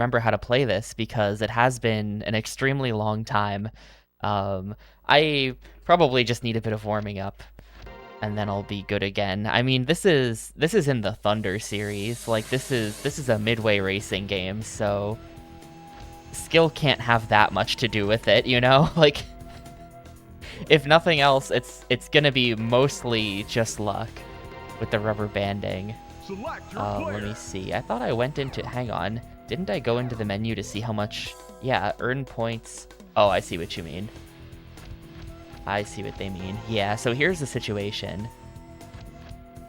remember how to play this because it has been an extremely long time. I probably just need a bit of warming up, and then I'll be good again. I mean, this is in the Thunder series. Like this is a midway racing game, so skill can't have that much to do with it, you know? Like if nothing else, it's gonna be mostly just luck with the rubber banding. Let me see. I thought I went into... Hang on. Didn't I go into the menu to see how much... Yeah, earn points. Oh, I see what you mean. I see what they mean. Yeah, so here's the situation.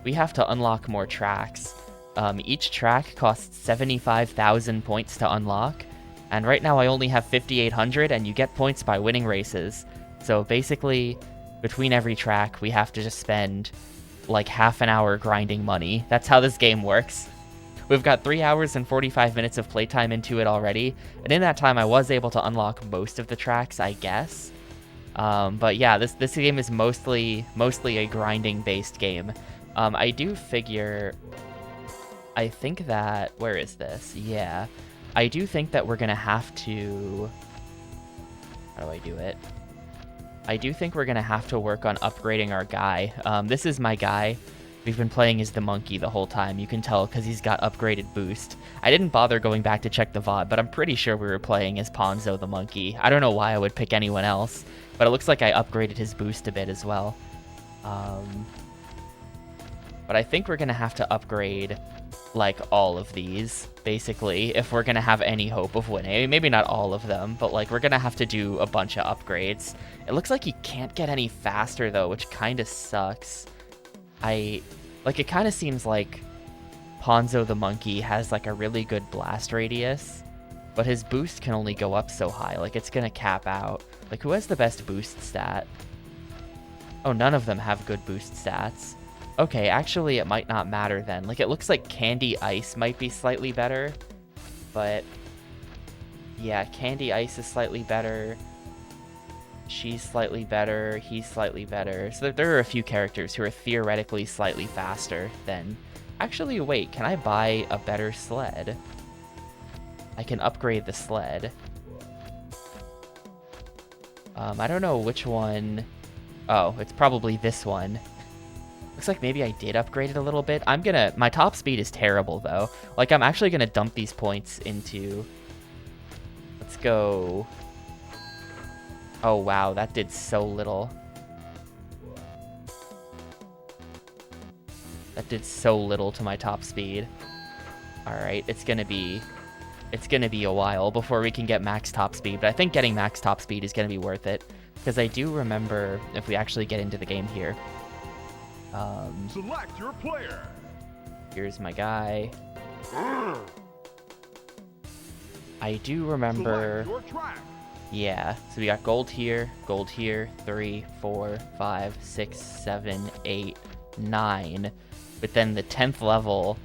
We have to unlock more tracks. Each track costs 75,000 points to unlock. And right now I only have 5,800, and you get points by winning races. So basically, between every track, we have to just spend like half an hour grinding money. That's how this game works. We've got 3 hours and 45 minutes of playtime into it already, and in that time I was able to unlock most of the tracks, I guess. But yeah, this game is mostly a grinding based game. I do figure, I think that, where is this? Yeah, I do think that we're gonna have to, how do I do it? I do think we're gonna have to work on upgrading our guy. This is my guy. We've been playing as the monkey the whole time. You can tell because he's got upgraded boost. I didn't bother going back to check the VOD, but I'm pretty sure we were playing as Ponzo the monkey. I don't know why I would pick anyone else, but it looks like I upgraded his boost a bit as well. But I think we're gonna have to upgrade like all of these, basically, if we're gonna have any hope of winning. Maybe not all of them, but like we're gonna have to do a bunch of upgrades. It looks like he can't get any faster though, which kind of sucks. It kind of seems like Ponzo the monkey has like a really good blast radius, but his boost can only go up so high. Like it's gonna cap out. Like who has the best boost stat? Oh, none of them have good boost stats. Okay, actually it might not matter then. Like it looks like Candy Ice might be slightly better, but yeah, Candy Ice is slightly better. She's slightly better, he's slightly better. So there are a few characters who are theoretically slightly faster than... Actually, wait, can I buy a better sled? I can upgrade the sled. I don't know which one... Oh, it's probably this one. Looks like maybe I did upgrade it a little bit. My top speed is terrible, though. Like, I'm actually gonna dump these points into... Let's go... Oh, wow, that did so little. That did so little to my top speed. Alright, it's gonna be a while before we can get max top speed, but I think getting max top speed is gonna be worth it. Because I do remember, if we actually get into the game here. Select your player. Here's my guy. I do remember... Select your track. Yeah, so we got gold here, 3, 4, 5, 6, 7, 8, 9. But then the 10th level,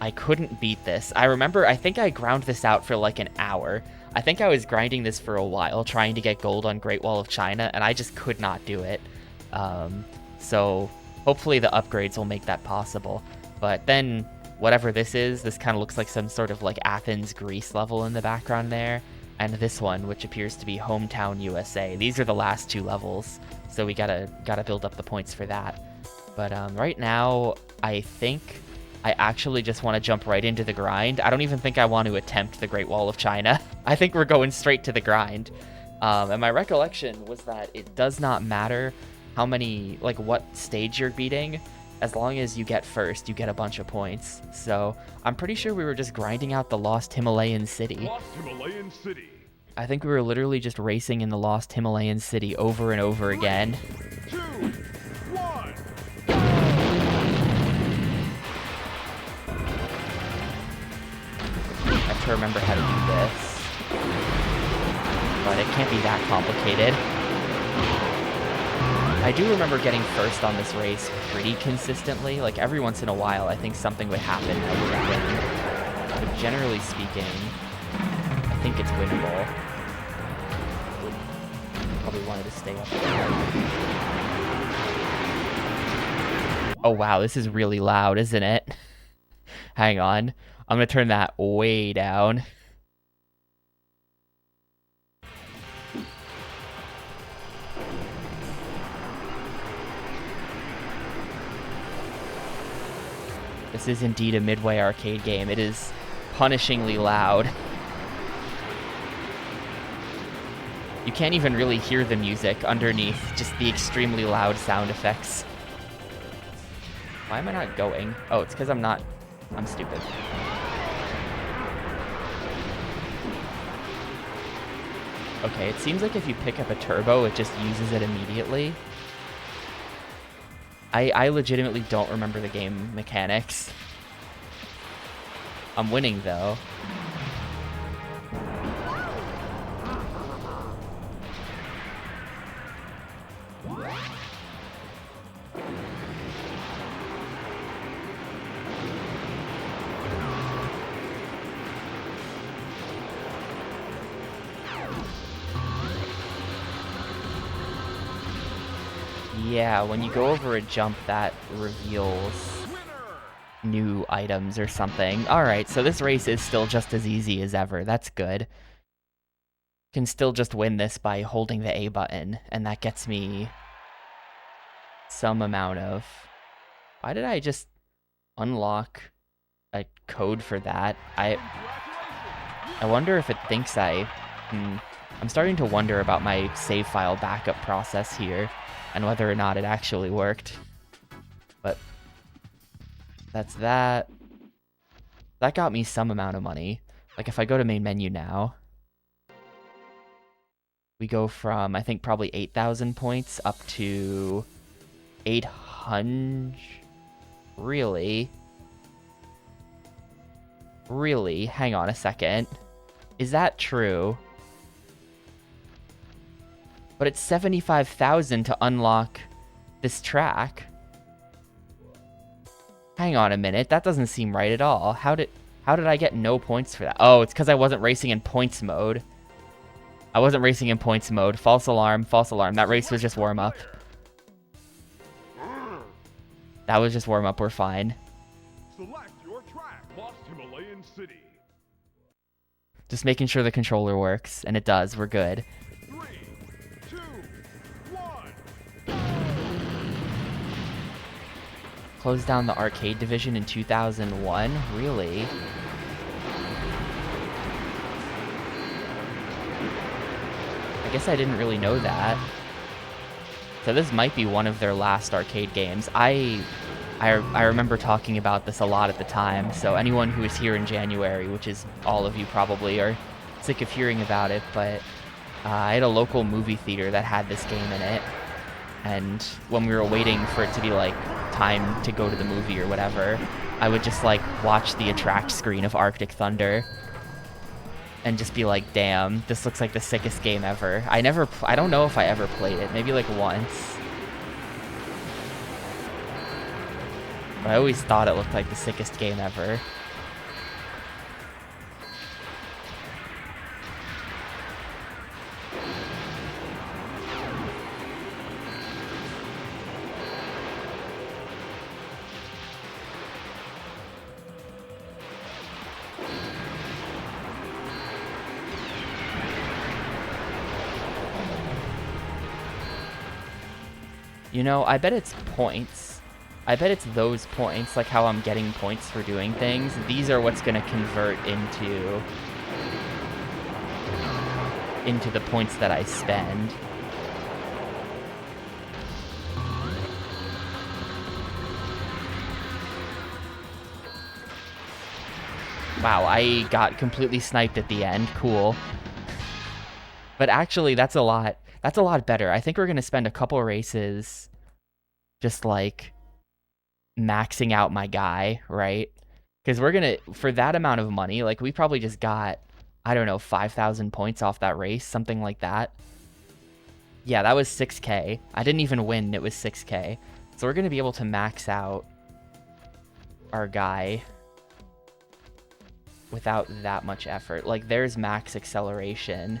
I couldn't beat this. I think I ground this out for like an hour. I think I was grinding this for a while, trying to get gold on Great Wall of China, and I just could not do it. So hopefully the upgrades will make that possible. But then, whatever this is, this kind of looks like some sort of like Athens, Greece level in the background there. And this one, which appears to be Hometown USA. These are the last 2 levels, so we gotta build up the points for that. But right now, I think I actually just want to jump right into the grind. I don't even think I want to attempt the Great Wall of China. I think we're going straight to the grind. And my recollection was that it does not matter how many, like what stage you're beating. As long as you get first, you get a bunch of points. So I'm pretty sure we were just grinding out the Lost Himalayan City. Lost Himalayan City. I think we were literally just racing in the Lost Himalayan City over and over again. 2, 1. I have to remember how to do this. But it can't be that complicated. I do remember getting first on this race pretty consistently. Like every once in a while, I think something would happen that would win. But generally speaking, I think it's winnable. Probably wanted to stay up there. Oh wow, this is really loud, isn't it? Hang on. I'm gonna turn that way down. This is indeed a Midway arcade game. It is punishingly loud. You can't even really hear the music underneath, just the extremely loud sound effects. Why am I not going? Oh, it's because I'm stupid. Okay, it seems like if you pick up a turbo, it just uses it immediately. I legitimately don't remember the game mechanics. I'm winning, though. Yeah, when you go over a jump, that reveals new items or something. Alright, so this race is still just as easy as ever. That's good. Can still just win this by holding the A button, and that gets me some amount of... Why did I just unlock a code for that? I wonder if it thinks I'm starting to wonder about my save file backup process here, and whether or not it actually worked. But that's that. That got me some amount of money. Like if I go to main menu now, we go from, I think, probably 8,000 points up to 800. Really? Really? Hang on a second. Is that true? But it's 75,000 to unlock this track. Hang on a minute, that doesn't seem right at all. How did I get no points for that? Oh, it's because I wasn't racing in points mode. I wasn't racing in points mode. False alarm, false alarm. That race was just warm up. That was just warm up, we're fine. Select your track. Lost Himalayan City. Just making sure the controller works, and it does, we're good. 3, 2, 1. Closed down the arcade division in 2001? Really? I guess I didn't really know that. So this might be one of their last arcade games. I remember talking about this a lot at the time, so anyone who is here in January, which is all of you probably, are sick of hearing about it, but I had a local movie theater that had this game in it, and when we were waiting for it to be like time to go to the movie or whatever, I would just like watch the attract screen of Arctic Thunder and just be like, damn, this looks like the sickest game ever. I don't know if I ever played it, maybe like once. But I always thought it looked like the sickest game ever. You know, I bet it's points. I bet it's those points, like how I'm getting points for doing things. These are what's going to convert into the points that I spend. Wow, I got completely sniped at the end. Cool. But actually, that's a lot better. I think we're going to spend a couple races just like maxing out my guy, right? Because we're going to, for that amount of money, like we probably just got, I don't know, 5,000 points off that race, something like that. Yeah, that was 6K. I didn't even win, it was 6K. So we're going to be able to max out our guy without that much effort. Like there's max acceleration.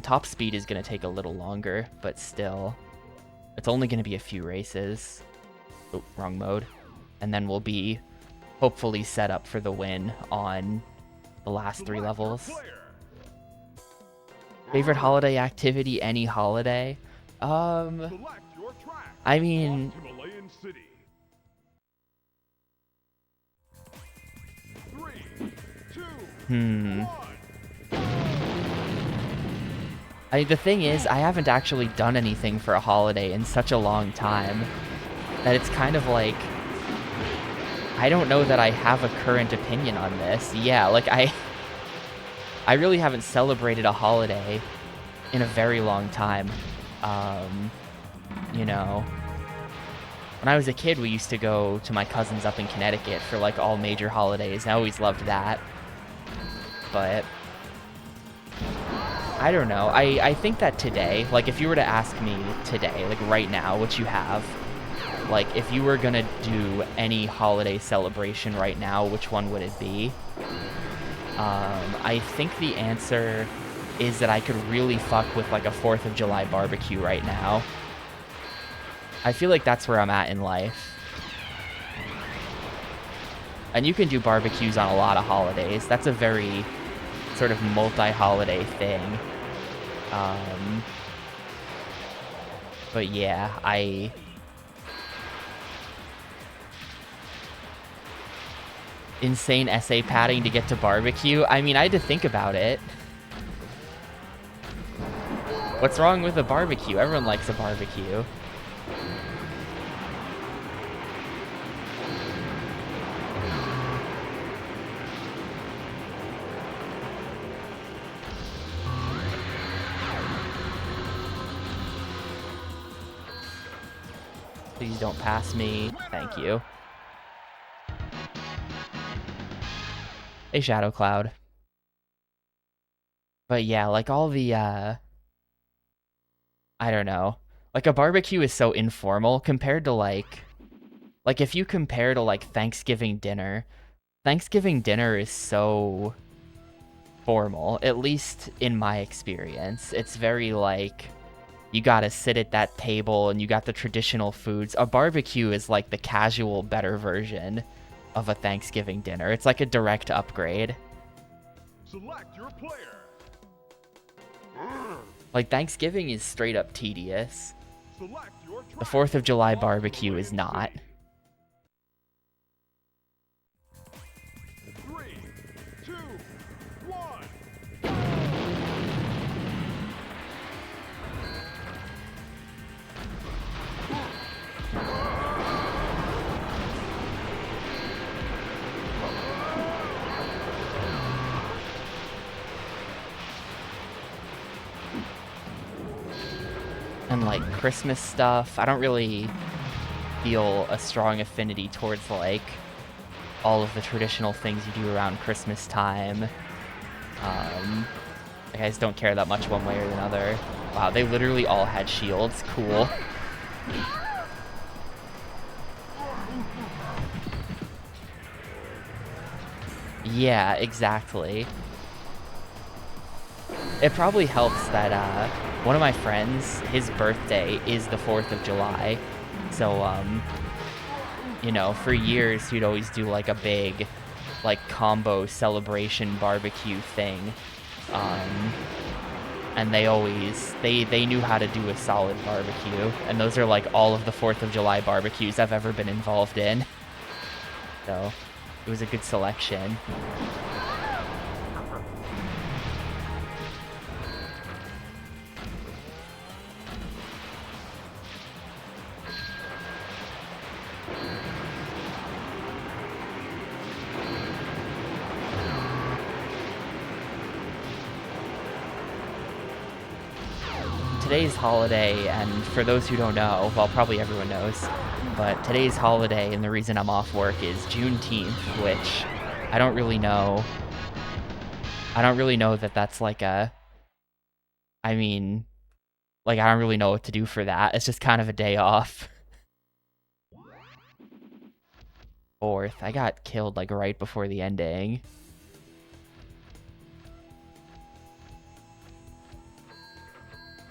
Top speed is going to take a little longer, but still, it's only going to be a few races. Oh, wrong mode. And then we'll be hopefully set up for the win on the last 3 levels. Favorite holiday activity, any holiday? I mean, The thing is, I haven't actually done anything for a holiday in such a long time that it's kind of like, I don't know that I have a current opinion on this. Yeah, like I really haven't celebrated a holiday in a very long time. You know, when I was a kid, we used to go to my cousins up in Connecticut for like all major holidays. I always loved that. But I don't know. I think that today, like if you were to ask me today, like right now, what you have, like if you were gonna do any holiday celebration right now, which one would it be? I think the answer is that I could really fuck with like a 4th of July barbecue right now. I feel like that's where I'm at in life. And you can do barbecues on a lot of holidays. That's a very sort of multi-holiday thing. But yeah, insane essay padding to get to barbecue. I mean, I had to think about it. What's wrong with a barbecue? Everyone likes a barbecue. Please don't pass me. Thank you. Hey, Shadow Cloud. But yeah, like all the, I don't know. Like a barbecue is so informal compared to like if you compare to like Thanksgiving dinner is so formal, at least in my experience. It's very like, you gotta sit at that table and you got the traditional foods. A barbecue is like the casual, better version of a Thanksgiving dinner. It's like a direct upgrade. Select your player. Like Thanksgiving is straight up tedious. Select your track. The 4th of July Lost barbecue is Himalayan not. City. 3, 2, 1. And like Christmas stuff, I don't really feel a strong affinity towards like all of the traditional things you do around Christmas time. I guys don't care that much one way or another. Wow, they literally all had shields. Cool. Yeah, exactly. It probably helps that one of my friends, his birthday is the 4th of July. So, you know, for years he'd always do like a big like combo celebration barbecue thing. And they knew how to do a solid barbecue. And those are like all of the 4th of July barbecues I've ever been involved in. So it was a good selection. Today's holiday, and for those who don't know, well, probably everyone knows, but today's holiday and the reason I'm off work is Juneteenth, which I don't really know that that's like a, I mean, like I don't really know what to do for that. It's just kind of a day off. 4th, I got killed like right before the ending.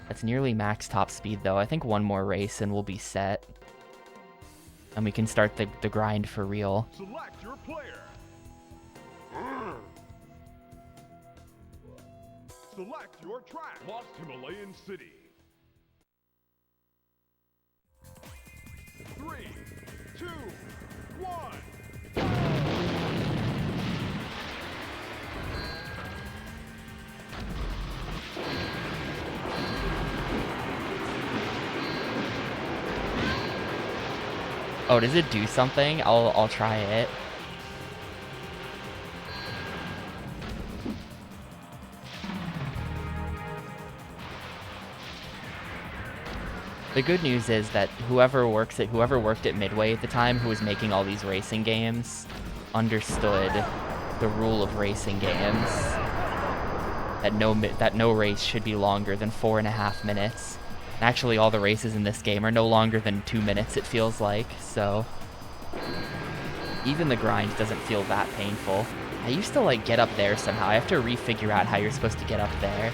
That's nearly max top speed, though. I think one more race and we'll be set. And we can start the grind for real. Select your player. Select your track. Lost Himalayan City. 3, 2, 1. Oh, does it do something? I'll try it. The good news is that whoever worked at Midway at the time, who was making all these racing games, understood the rule of racing games. That no race should be longer than 4.5 minutes. Actually, all the races in this game are no longer than 2 minutes, it feels like, so even the grind doesn't feel that painful. I used to like get up there somehow. I have to refigure out how you're supposed to get up there.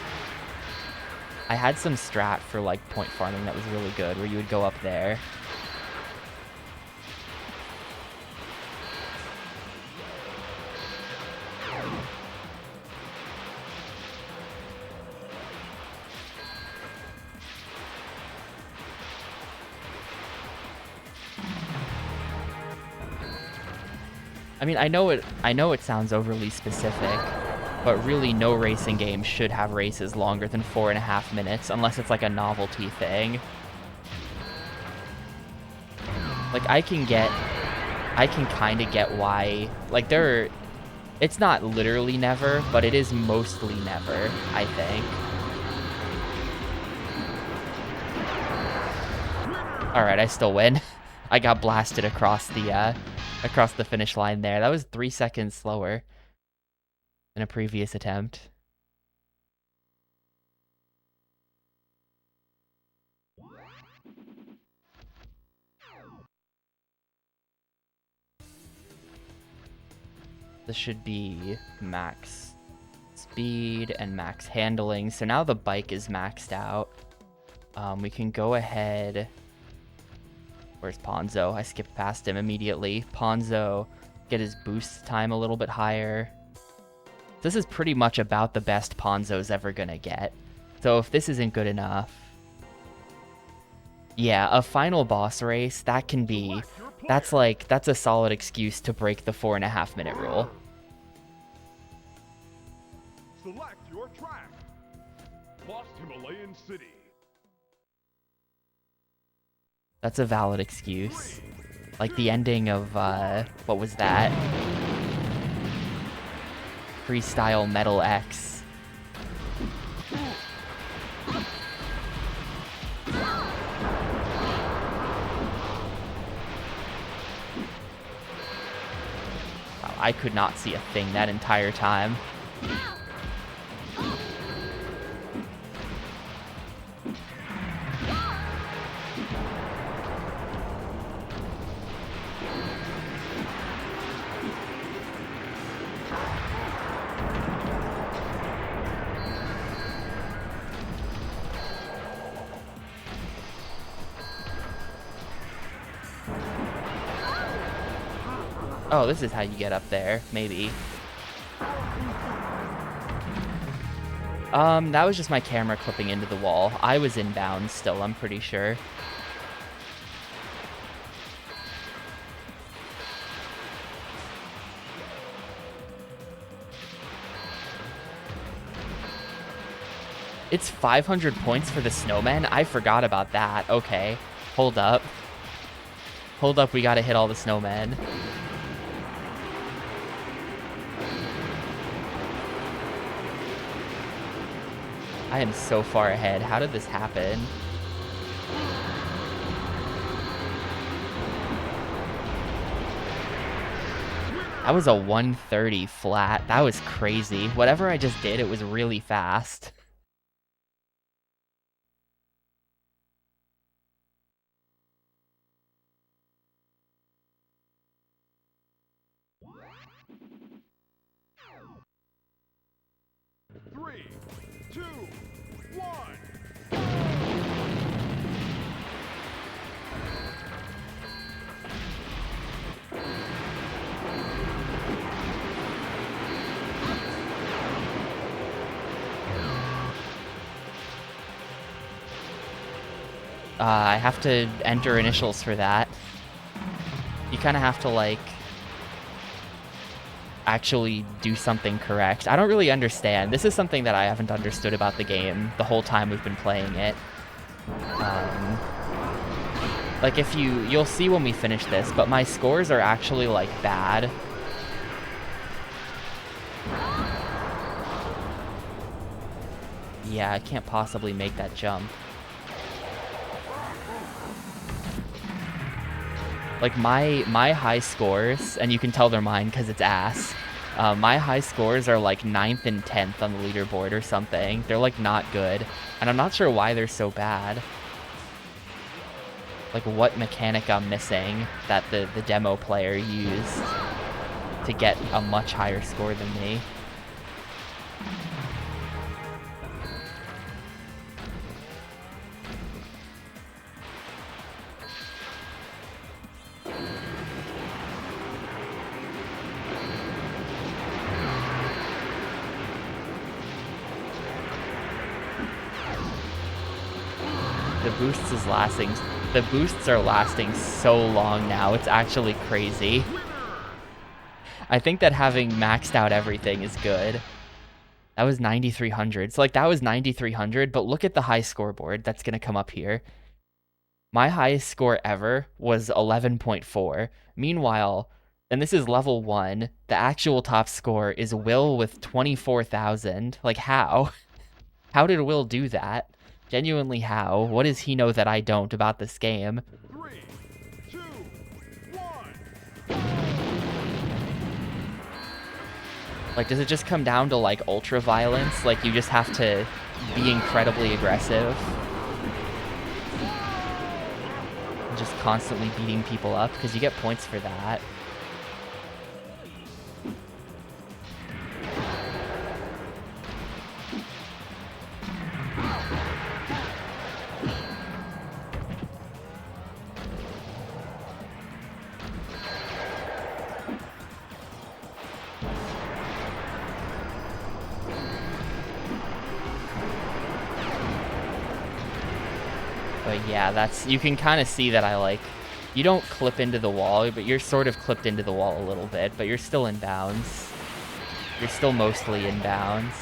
I had some strat for like point farming that was really good, where you would go up there. I mean, I know it sounds overly specific, but really no racing game should have races longer than 4.5 minutes unless it's like a novelty thing. Like I can kind of get why, like it's not literally never, but it is mostly never, I think. All right, I still win. I got blasted across the finish line there. That was 3 seconds slower than a previous attempt. This should be max speed and max handling. So now the bike is maxed out. We can go ahead. Where's Ponzo? I skipped past him immediately. Ponzo, get his boost time a little bit higher. This is pretty much about the best Ponzo's ever gonna get. So if this isn't good enough... Yeah, a final boss race, that can be... That's a solid excuse to break the 4.5 minute rule. Select your track. Lost Himalayan City. That's a valid excuse. Like the ending of, what was that? Freestyle Metal X. Wow, I could not see a thing that entire time. Oh, this is how you get up there, maybe. That was just my camera clipping into the wall. I was inbound still, I'm pretty sure. It's 500 points for the snowman? I forgot about that. Okay, hold up. Hold up, we gotta hit all the snowmen. I am so far ahead. How did this happen? That was a 130 flat. That was crazy. Whatever I just did, it was really fast. Three, two, one. I have to enter initials for that. You kind of have to, like, actually do something correct. I don't really understand. This is something that I haven't understood about the game the whole time we've been playing it. Like, if you'll see when we finish this, but my scores are actually, like, bad. Yeah, I can't possibly make that jump. Like, my high scores, and you can tell they're mine because it's ass. My high scores are like 9th and 10th on the leaderboard or something. They're like not good. And I'm not sure why they're so bad. Like what mechanic I'm missing that the demo player used to get a much higher score than me. The boosts are lasting so long now. It's actually crazy. I think that having maxed out everything is good. That was 9,300. So like that was 9,300, but look at the high scoreboard that's going to come up here. My highest score ever was 11.4. Meanwhile, and this is level 1, the actual top score is Will with 24,000. Like how? How did Will do that? Genuinely, how? What does he know that I don't about this game? 3, 2, 1. Like, does it just come down to, like, ultra violence? Like, you just have to be incredibly aggressive? And just constantly beating people up? Because you get points for that. But yeah, that's, you can kind of see that I like, you don't clip into the wall, but you're sort of clipped into the wall a little bit, but you're still in bounds. You're still mostly in bounds.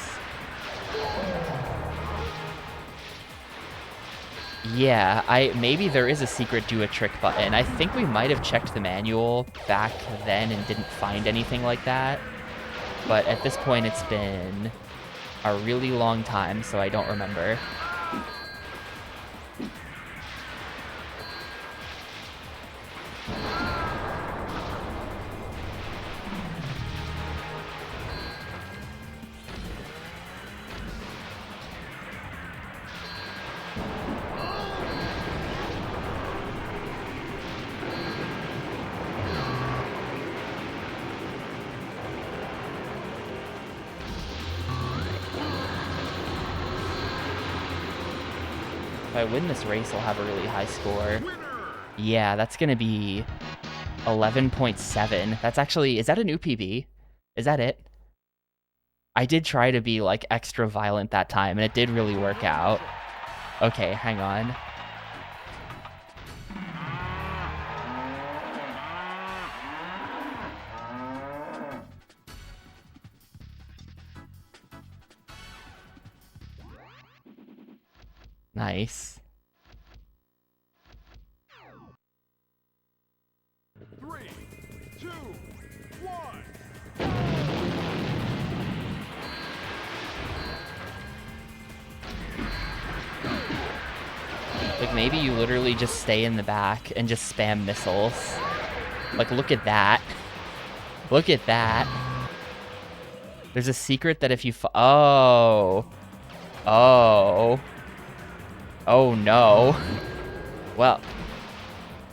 Yeah, maybe there is a secret do a trick button. I think we might have checked the manual back then and didn't find anything like that. But at this point, it's been a really long time, so I don't remember. If I win this race, I'll have a really high score. Yeah, that's going to be 11.7. That's actually, is that a new PB? Is that it? I did try to be, like, extra violent that time, and it did really work out. Okay, hang on. Nice. 3, 2, 1. Like, maybe you literally just stay in the back and just spam missiles. Like, look at that. Look at that. There's a secret that if you... Oh. Oh. Oh, no. Well,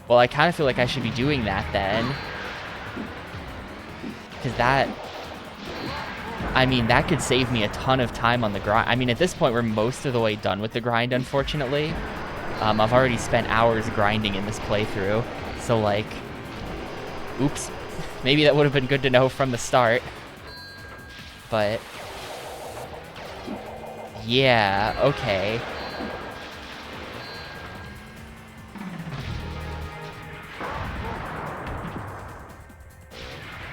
I kind of feel like I should be doing that then. Because that... I mean, that could save me a ton of time on the grind. I mean, at this point, we're most of the way done with the grind, unfortunately. I've already spent hours grinding in this playthrough. So, like... Oops. Maybe that would have been good to know from the start. But... Yeah, okay.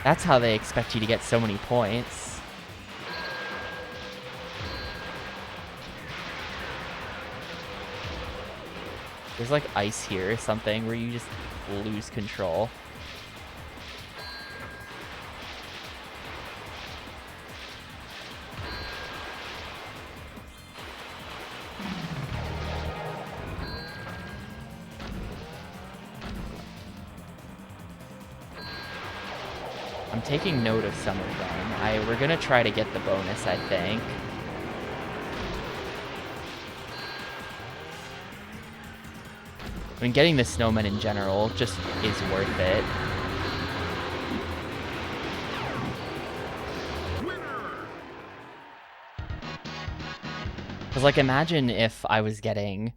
That's how they expect you to get so many points. There's like ice here or something where you just lose control. I'm taking note of some of them. We're gonna try to get the bonus, I think. I mean, getting the snowmen in general just is worth it. Because, like, imagine if I was getting...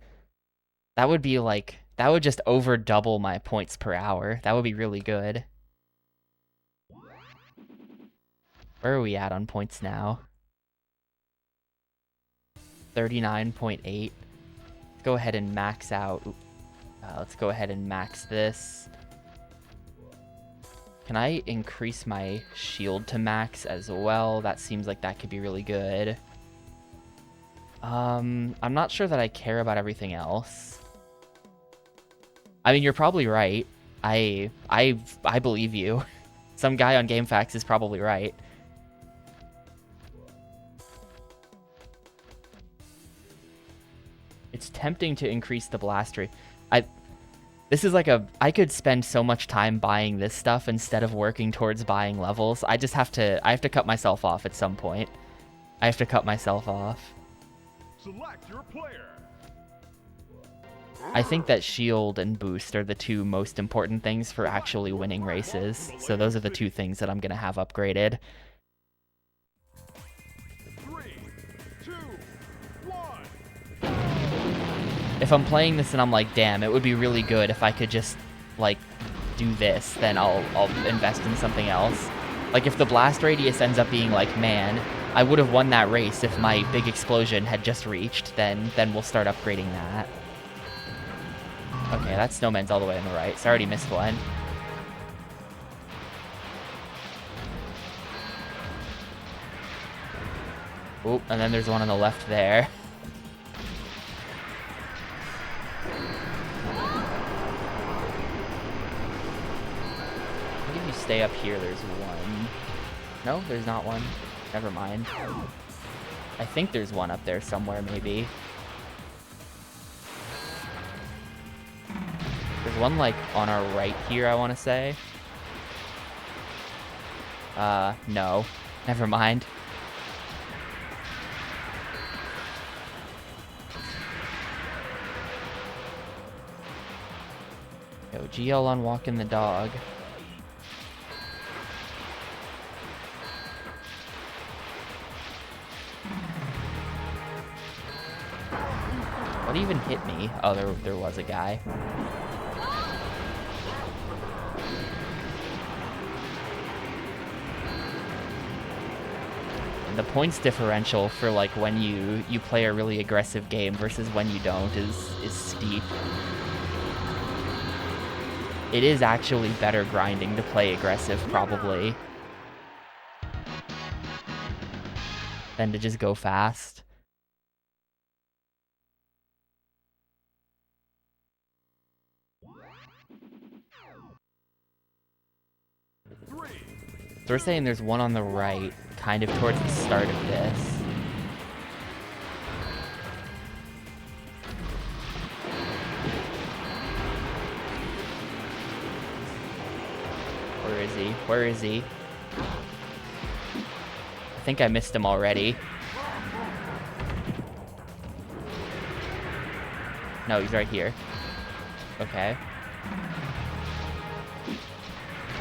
That would be, like... That would just over double my points per hour. That would be really good. Where are we at on points now? 39.8. Let's go ahead and max out. Let's go ahead and max this. Can I increase my shield to max as well? That seems like that could be really good. I'm not sure that I care about everything else. I mean, you're probably right. I believe you. Some guy on GameFAQs is probably right. It's tempting to increase the blast rate. This is like I could spend so much time buying this stuff instead of working towards buying levels. I have to cut myself off at some point. I have to cut myself off. Select your player. I think that shield and boost are the two most important things for actually winning races. So those are the two things that I'm going to have upgraded. 3, 2, 1. If I'm playing this and I'm like, damn, it would be really good if I could just, like, do this, then I'll invest in something else. Like, if the blast radius ends up being like, man, I would have won that race if my big explosion had just reached, then we'll start upgrading that. Okay, that snowman's all the way on the right, so I already missed one. Oop, and then there's one on the left there. I think if you stay up here, there's one. No, there's not one. Never mind. I think there's one up there somewhere, maybe. There's one, like, on our right here, I want to say. No. Never mind. Yo, GL on walking the dog. What even hit me? Oh, there was a guy. And the points differential for, like, when you play a really aggressive game versus when you don't is steep. It is actually better grinding to play aggressive, probably, than to just go fast. So we're saying there's one on the right, kind of towards the start of this. Where is he? Where is he? I think I missed him already. No, he's right here. Okay.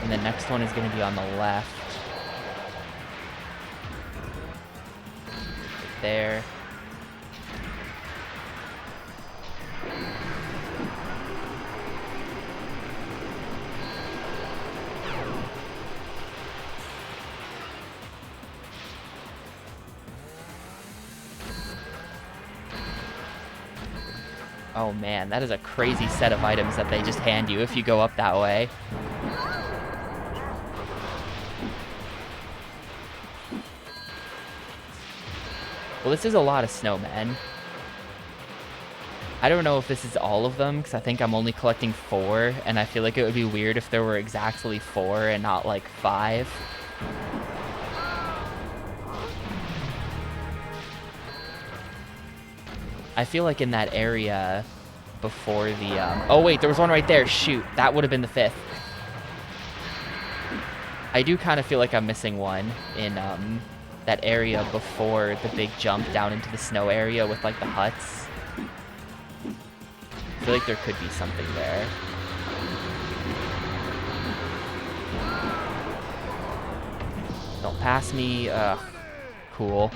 And the next one is going to be on the left. Right there. Oh man, that is a crazy set of items that they just hand you if you go up that way. Well, this is a lot of snowmen. I don't know if this is all of them, because I think I'm only collecting 4, and I feel like it would be weird if there were exactly 4 and not like 5. I feel like in that area before the, oh wait, there was one right there, shoot, that would have been the 5th. I do kind of feel like I'm missing one in, that area before the big jump down into the snow area with like the huts. I feel like there could be something there. Don't pass me, cool.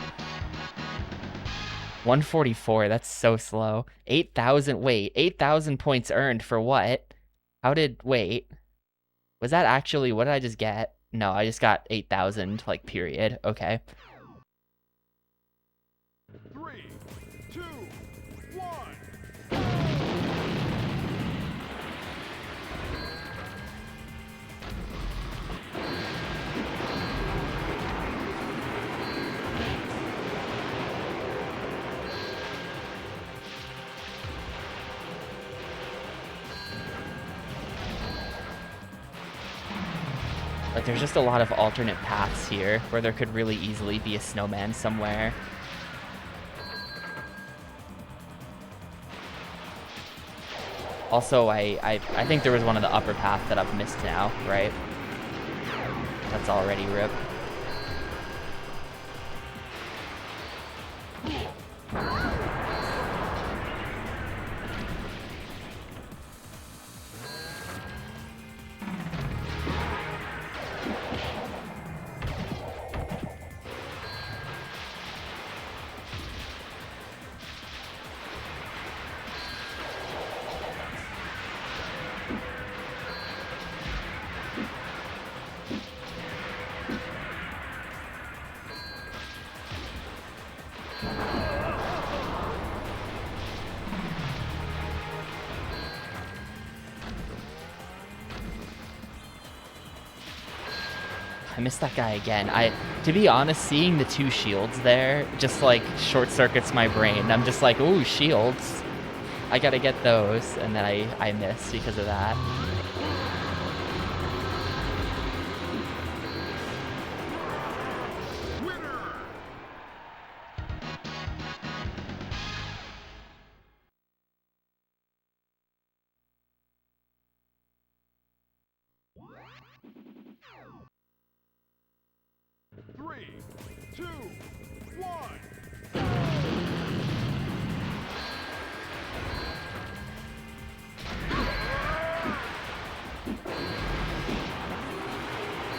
144, that's so slow. 8,000, wait, 8,000 points earned for what? How did, wait. Was that actually, what did I just get? No, I just got 8,000, like, period. Okay. 3, 2, 1. Like, there's just a lot of alternate paths here where there could really easily be a snowman somewhere. Also, I think there was one of the upper path that I've missed now, right? That's already rip. I missed that guy again. To be honest, seeing the 2 shields there just like short circuits my brain. I'm just like, ooh, shields. I gotta get those, and then I missed because of that. Winner! Three, two, one.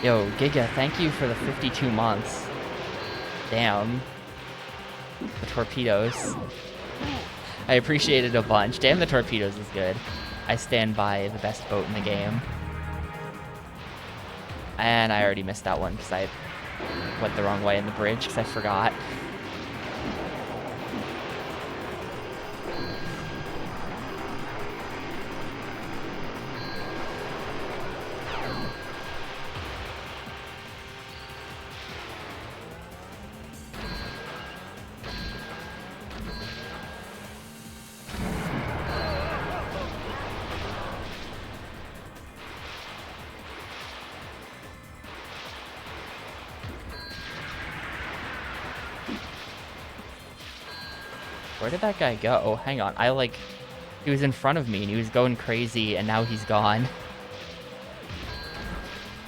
Yo, Giga, thank you for the 52 months. Damn. The torpedoes. I appreciate it a bunch. Damn, the torpedoes is good. I stand by the best boat in the game. And I already missed that one because I went the wrong way in the bridge because I forgot. Where did that guy go? Oh, hang on. He was in front of me and he was going crazy and now he's gone.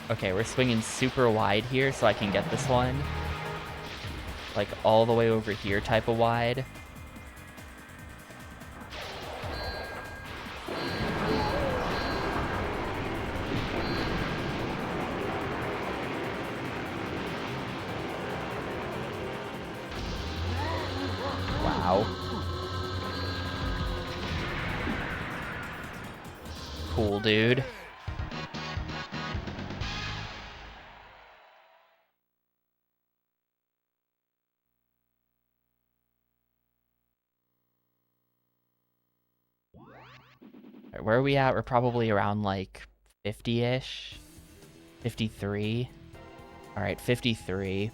Okay, we're swinging super wide here so I can get this one. Like all the way over here type of wide. Wow. Cool, dude. Alright, where are we at? We're probably around like 50-ish. 53. Alright, 53.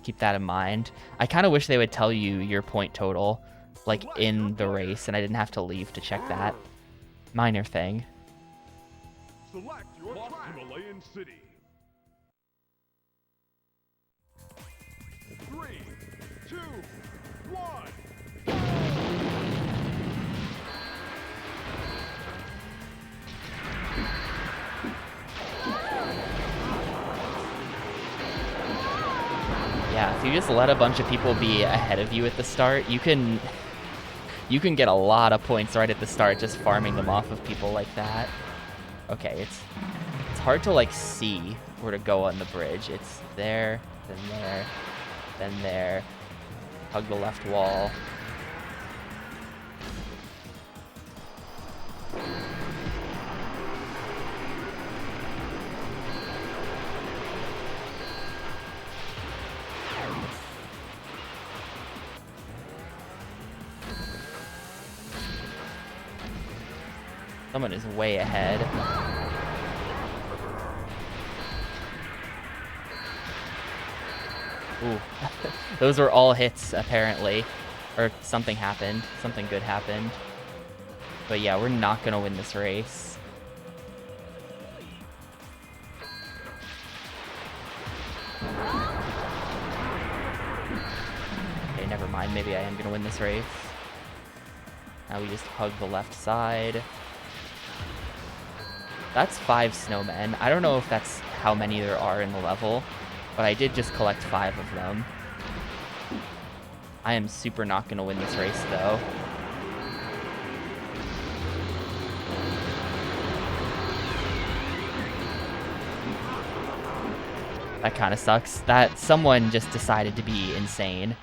Keep that in mind. I kind of wish they would tell you your point total. like in the race, and I didn't have to leave to check that. Minor thing. Select your track. Himalayan City. 3, 2, 1. Yeah, if you just let a bunch of people be ahead of you at the start, you can get a lot of points right at the start just farming them off of people like that. Okay, it's hard to like see where to go on the bridge. It's there, then there, then there. Hug the left wall. Someone is way ahead. Ooh. Those were all hits, apparently. Or something happened. Something good happened. But yeah, we're not gonna win this race. Okay, never mind. Maybe I am gonna win this race. Now we just hug the left side. That's 5 snowmen. I don't know if that's how many there are in the level, but I did just collect 5 of them. I am super not going to win this race, though. That kind of sucks. That someone just decided to be insane.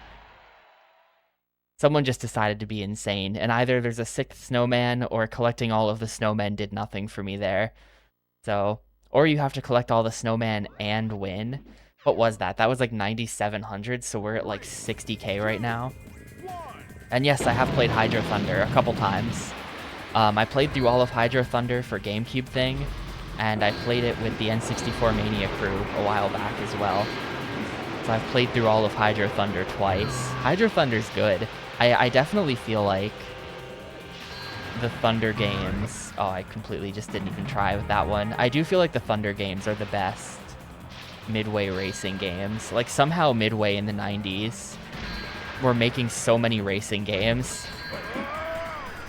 Someone just decided to be insane, and either there's a 6th snowman or collecting all of the snowmen did nothing for me there. So, or you have to collect all the snowman and win. What was that? That was like 9,700, so we're at like 60k right now. And yes, I have played Hydro Thunder a couple times. I played through all of Hydro Thunder for GameCube thing, and I played it with the N64 Mania crew a while back as well. So I've played through all of Hydro Thunder twice. Hydro Thunder's good. I definitely feel like the Thunder games... Oh, I completely just didn't even try with that one. I do feel like the Thunder games are the best Midway racing games. Like, somehow Midway in the 90s were making so many racing games.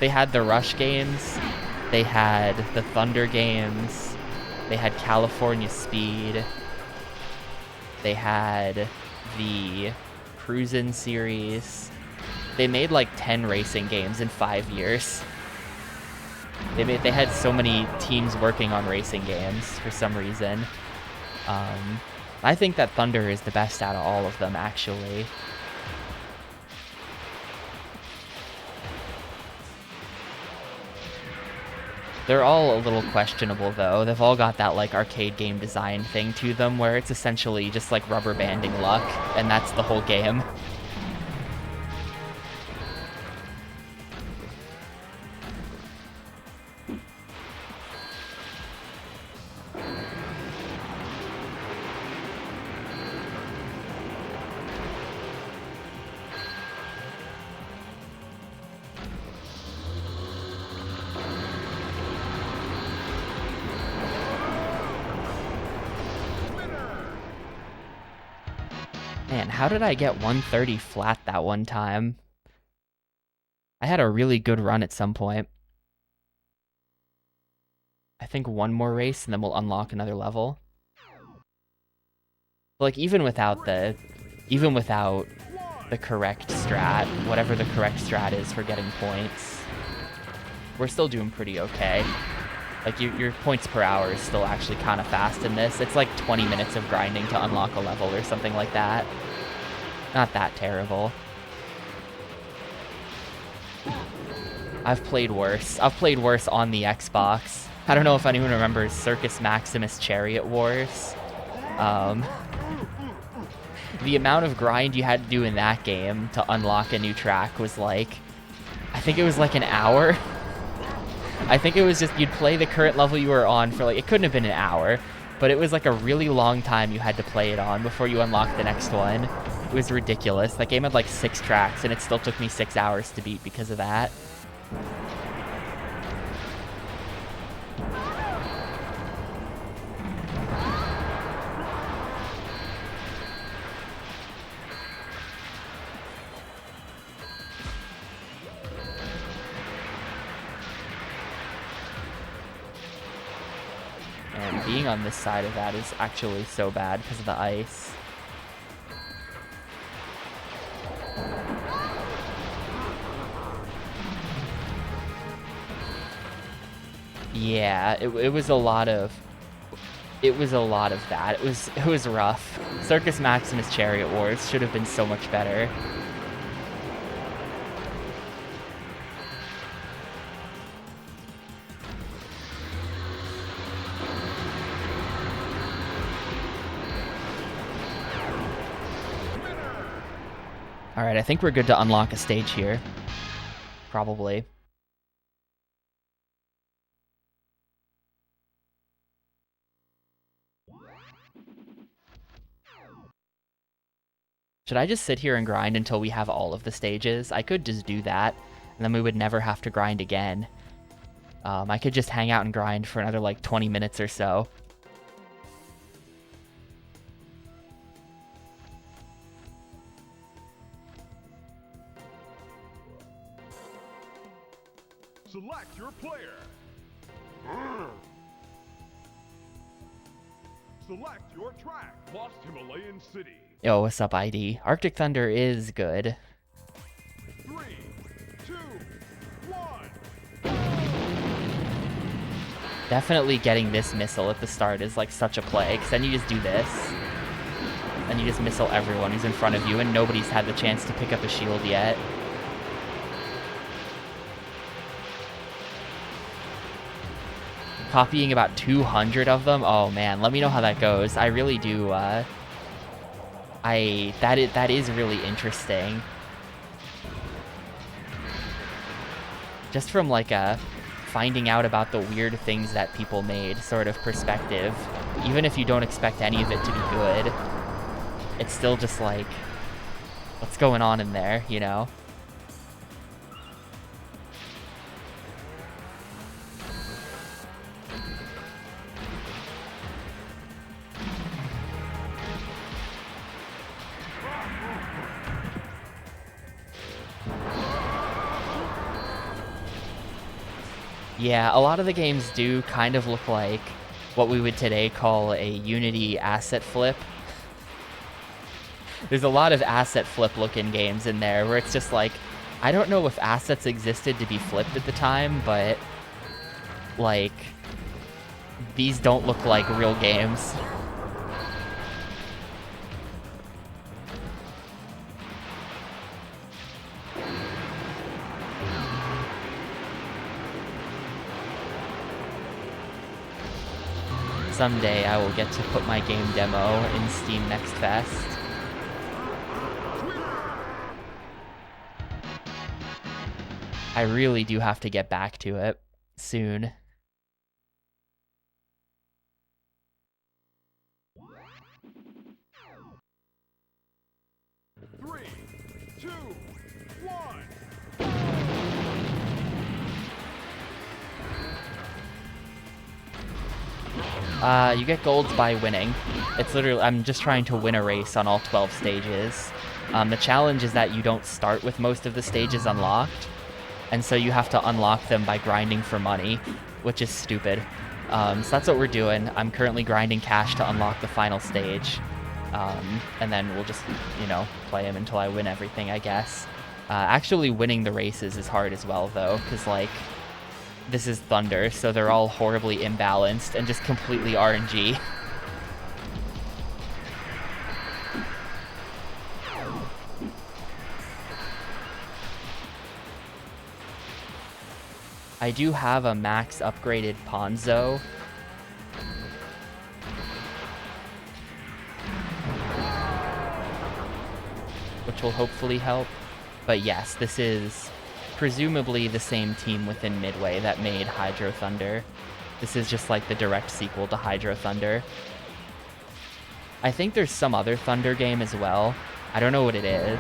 They had the Rush games. They had the Thunder games. They had California Speed. They had the Cruisin' series. They made like 10 racing games in 5 years. They had so many teams working on racing games for some reason. I think that Thunder is the best out of all of them, actually. They're all a little questionable, though. They've all got that, like, arcade game design thing to them, where it's essentially just, like, rubber banding luck, and that's the whole game. Man, how did I get 130 flat that one time? I had a really good run at some point. I think one more race and then we'll unlock another level. Like, even without the correct strat, whatever the correct strat is for getting points, we're still doing pretty okay. Like, your points per hour is still actually kind of fast in this. It's like 20 minutes of grinding to unlock a level or something like that. Not that terrible. I've played worse. I've played worse on the Xbox. I don't know if anyone remembers Circus Maximus Chariot Wars. The amount of grind you had to do in that game to unlock a new track was like, I think it was like an hour. I think it was just, you'd play the current level you were on for like, it couldn't have been an hour, but it was like a really long time you had to play it on before you unlocked the next one. It was ridiculous. That game had like 6 tracks, and it still took me 6 hours to beat because of that. And being on this side of that is actually so bad because of the ice. Yeah, it was a lot of that. It was rough. Circus Maximus Chariot Wars should have been so much better. All right, I think we're good to unlock a stage here. Probably. Should I just sit here and grind until we have all of the stages? I could just do that, and then we would never have to grind again. I could just hang out and grind for another like 20 minutes or so. Select your player. Select your track. Lost Himalayan City. Yo, what's up, ID? Arctic Thunder is good. 3, 2, 1. Definitely getting this missile at the start is like such a play, because then you just do this, and you just missile everyone who's in front of you, and nobody's had the chance to pick up a shield yet. Copying about 200 of them? Oh man, let me know how that goes. I really do, that is really interesting. Just from like a finding out about the weird things that people made sort of perspective, even if you don't expect any of it to be good, it's still just like, what's going on in there, you know? Yeah, a lot of the games do kind of look like what we would today call a Unity asset flip. There's a lot of asset flip looking games in there where it's just like, I don't know if assets existed to be flipped at the time, but like, these don't look like real games. Someday I will get to put my game demo in Steam Next Fest. I really do have to get back to it soon. Three, two, one. You get golds by winning. It's literally, I'm just trying to win a race on all 12 stages. The challenge is that you don't start with most of the stages unlocked, and so you have to unlock them by grinding for money, which is stupid. So that's what we're doing. I'm currently grinding cash to unlock the final stage, and then we'll just, you know, play them until I win everything, I guess. Actually winning the races is hard as well, though, because, like, this is Thunder, so they're all horribly imbalanced and just completely RNG. I do have a max upgraded Ponzo. Which will hopefully help. But yes, this is presumably the same team within Midway that made Hydro Thunder. This is just like the direct sequel to Hydro Thunder. I think there's some other Thunder game as well, I don't know what it is.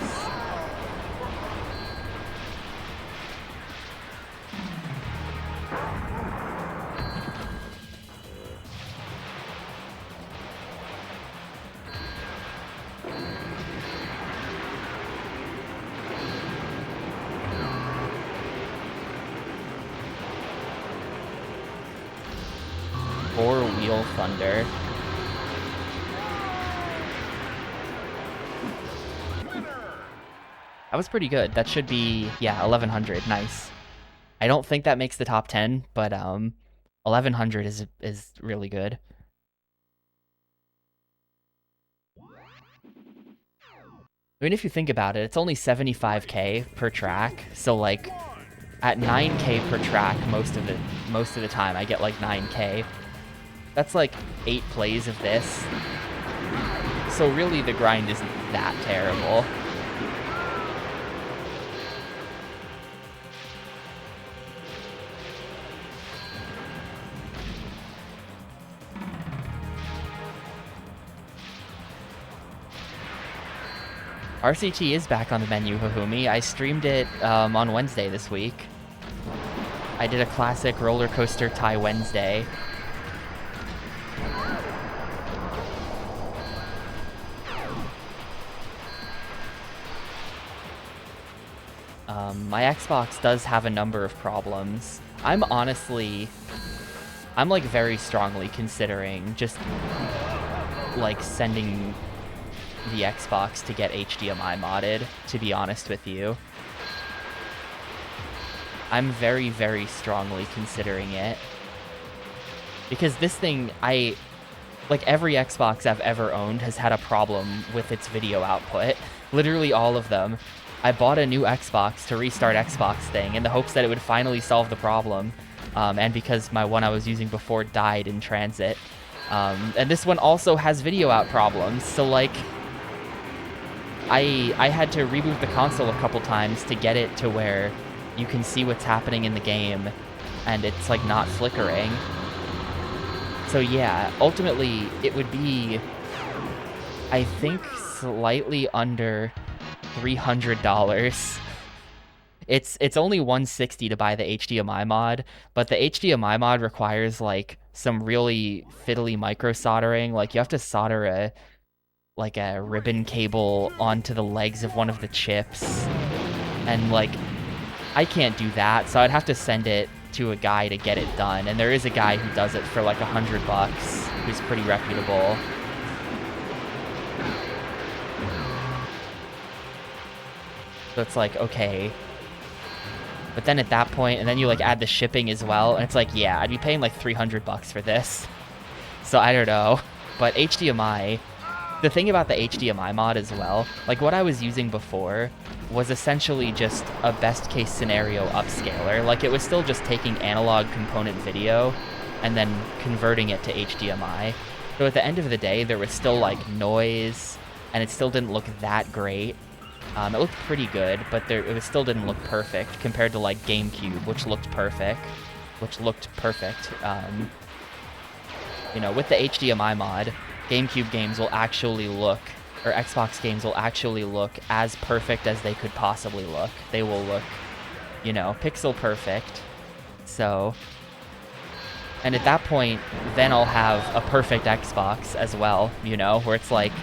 Four-wheel thunder. That was pretty good. That should be, yeah, 1100. Nice. I don't think that makes the top 10, but 1100 is really good. I mean, if you think about it, it's only 75k per track, so like at 9k per track most of the time I get like 9k. That's like 8 plays of this. So really the grind isn't that terrible. RCT is back on the menu, Hahumi. I streamed it on Wednesday this week. I did a classic roller coaster tie Wednesday. My Xbox does have a number of problems. I'm like very strongly considering just like sending the Xbox to get HDMI modded, to be honest with you. I'm very, very strongly considering it. Because this thing, like every Xbox I've ever owned has had a problem with its video output. Literally all of them. I bought a new Xbox to restart Xbox thing in the hopes that it would finally solve the problem. And because my one I was using before died in transit. And this one also has video out problems, so like I had to reboot the console a couple times to get it to where you can see what's happening in the game and it's like not flickering. So yeah, ultimately it would be, I think, slightly under $300. It's only $160 to buy the HDMI mod, but the HDMI mod requires like some really fiddly micro soldering. Like you have to solder a ribbon cable onto the legs of one of the chips, and like I can't do that, so I'd have to send it to a guy to get it done, and there is a guy who does it for like $100 who's pretty reputable. So it's like, okay. But then at that point, and then you like add the shipping as well, and it's like, yeah, I'd be paying like $300 for this. So I don't know. But HDMI, the thing about the HDMI mod as well, like what I was using before was essentially just a best case scenario upscaler. Like it was still just taking analog component video and then converting it to HDMI. So at the end of the day, there was still like noise, and it still didn't look that great. It looked pretty good, but it still didn't look perfect compared to like GameCube, which looked perfect. You know, with the HDMI mod, GameCube games will actually look, or Xbox games will actually look as perfect as they could possibly look. They will look, you know, pixel perfect. So, and at that point, then I'll have a perfect Xbox as well, you know, where it's like,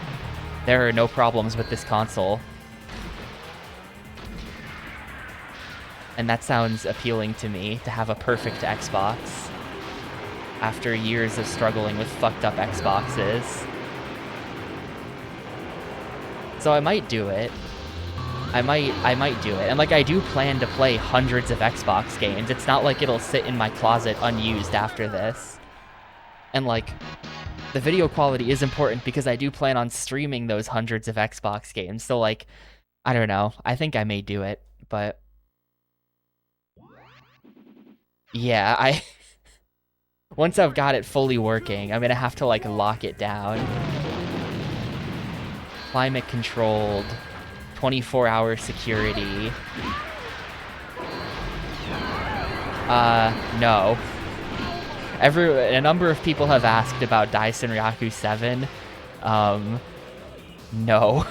there are no problems with this console. And that sounds appealing to me, to have a perfect Xbox after years of struggling with fucked up Xboxes. So I might do it. I might do it. And like I do plan to play hundreds of Xbox games. It's not like it'll sit in my closet unused after this. And like the video quality is important because I do plan on streaming those hundreds of Xbox games. So like, I don't know. I think I may do it, but yeah, once I've got it fully working, I'm gonna have to like lock it down. Climate controlled, 24-hour security. No. A number of people have asked about Daisen Ryaku 7. No.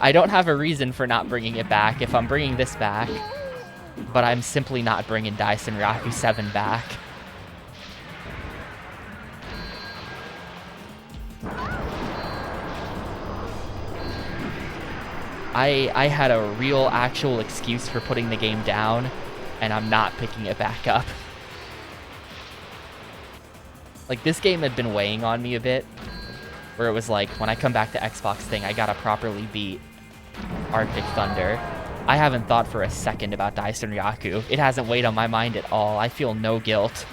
I don't have a reason for not bringing it back if I'm bringing this back, but I'm simply not bringing Daisen Ryaku 7 back. I had a real actual excuse for putting the game down, and I'm not picking it back up. Like, this game had been weighing on me a bit, where it was like, when I come back to Xbox thing, I gotta properly beat Arctic Thunder. I haven't thought for a second about Daisen Ryaku. It hasn't weighed on my mind at all. I feel no guilt.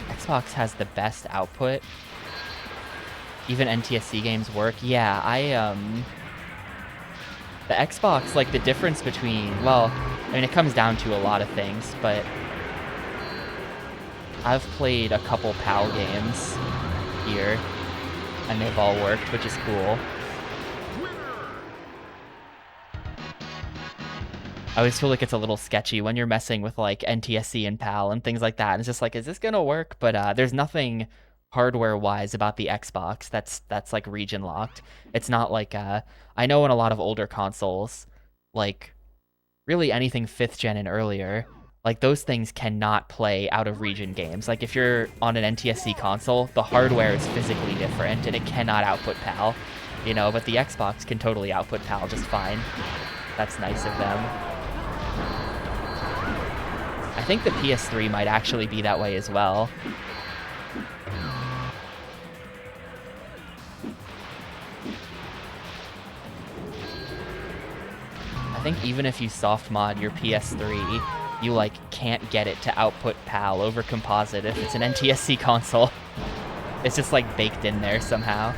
Xbox has the best output. Even NTSC games work. Yeah, the Xbox, like, the difference between, well, I mean, it comes down to a lot of things, but I've played a couple PAL games here, and they've all worked, which is cool. I always feel like it's a little sketchy when you're messing with, like, NTSC and PAL and things like that. And it's just like, is this gonna work? But there's nothing hardware-wise about the Xbox that's like region locked. It's not like I know in a lot of older consoles, like really anything 5th gen and earlier, like those things cannot play out of region games. Like if you're on an NTSC console, the hardware is physically different and it cannot output PAL, you know. But the Xbox can totally output PAL just fine. That's nice of them. I think the PS3 might actually be that way as well. I think even if you soft mod your PS3, you like can't get it to output PAL over composite if it's an NTSC console. It's just like baked in there somehow.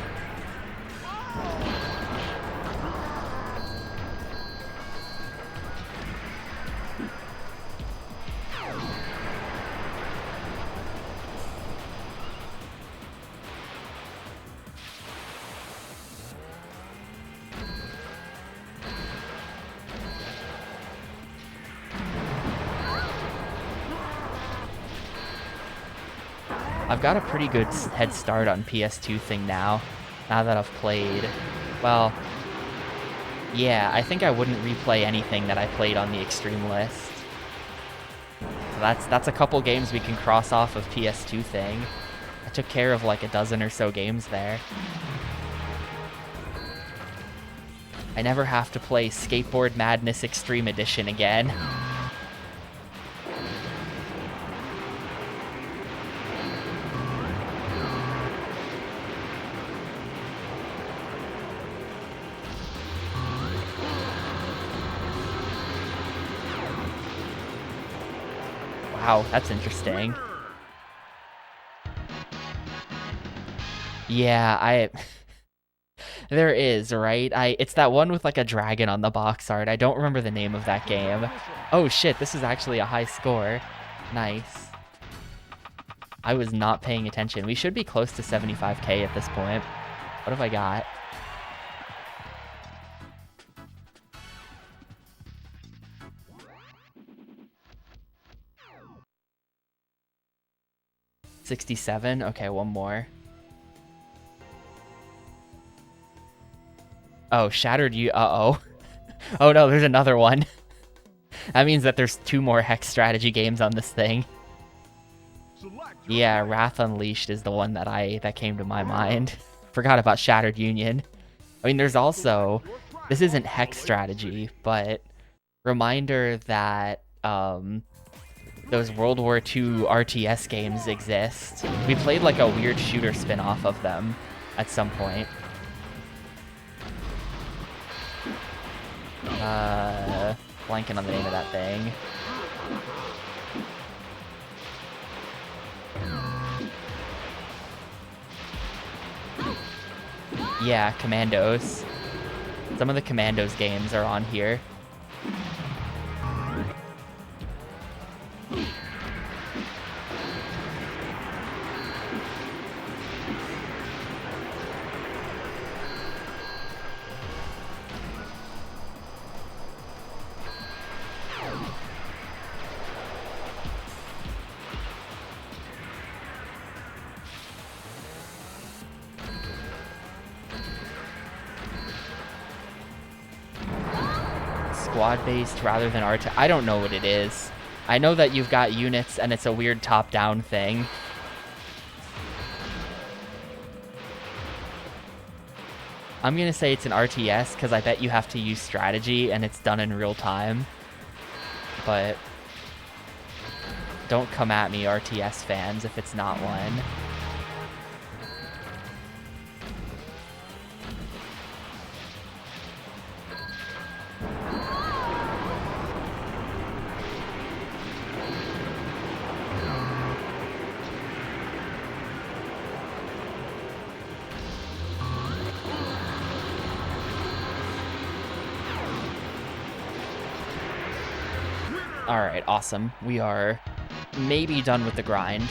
I've got a pretty good head start on PS2 thing now that I've played. Well, yeah, I think I wouldn't replay anything that I played on the Extreme list. So that's a couple games we can cross off of PS2 thing. I took care of like a dozen or so games there. I never have to play Skateboard Madness Extreme Edition again. Wow, that's interesting. Yeah, there is, right? It's that one with like a dragon on the box art. I don't remember the name of that game. Oh shit, this is actually a high score. Nice. I was not paying attention. We should be close to 75k at this point. What have I got? $67? Okay, one more. Oh, Shattered You. Uh-oh. Oh no, there's another one. That means that there's 2 more Hex strategy games on this thing. Yeah, Wrath Unleashed is the one that came to my mind. Forgot about Shattered Union. I mean, there's also, this isn't Hex strategy, but reminder that those World War II RTS games exist. We played like a weird shooter spin-off of them at some point. Blanking on the name of that thing. Yeah, Commandos. Some of the Commandos games are on here. squad-based rather than RT. I don't know what it is. I know that you've got units and it's a weird top-down thing. I'm gonna say it's an RTS because I bet you have to use strategy and it's done in real time. But don't come at me, RTS fans, if it's not one. Alright, awesome. We are maybe done with the grind.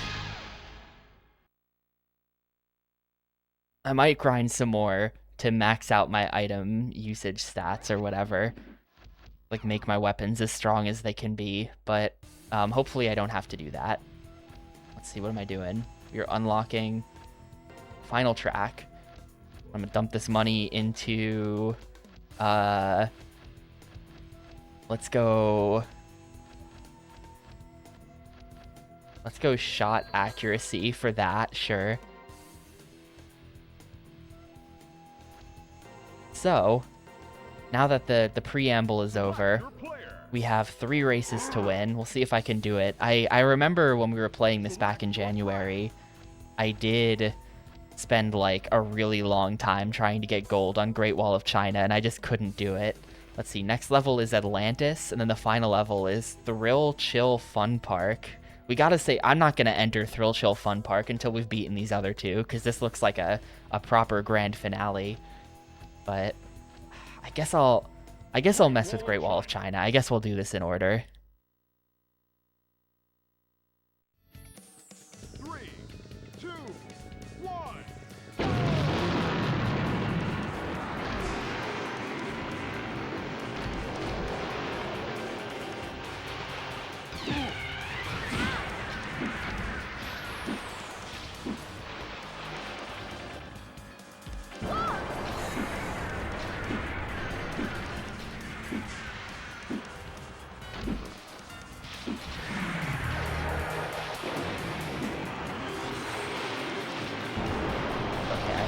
I might grind some more to max out my item usage stats or whatever. Like, make my weapons as strong as they can be, but hopefully I don't have to do that. Let's see, what am I doing? You're unlocking final track. I'm gonna dump this money into... Let's go shot accuracy for that, sure. So, now that the preamble is over, we have 3 races to win. We'll see if I can do it. I remember when we were playing this back in January, I did spend like a really long time trying to get gold on Great Wall of China, and I just couldn't do it. Let's see, next level is Atlantis, and then the final level is Thrill Chill Fun Park. We gotta say, I'm not gonna enter Thrill Chill Fun Park until we've beaten these other 2, because this looks like a proper grand finale. But I guess I'll mess with Great Wall of China. I guess we'll do this in order. 3, 2, 1.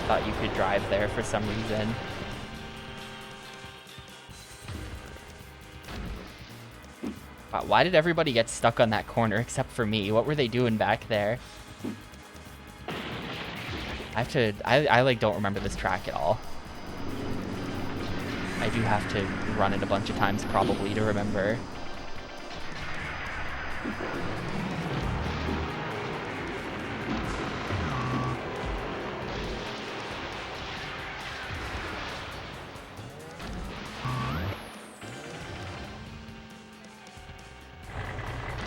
Thought you could drive there for some reason. Wow, why did everybody get stuck on that corner except for me? What were they doing back there? I like don't remember this track at all. I do have to run it a bunch of times probably to remember.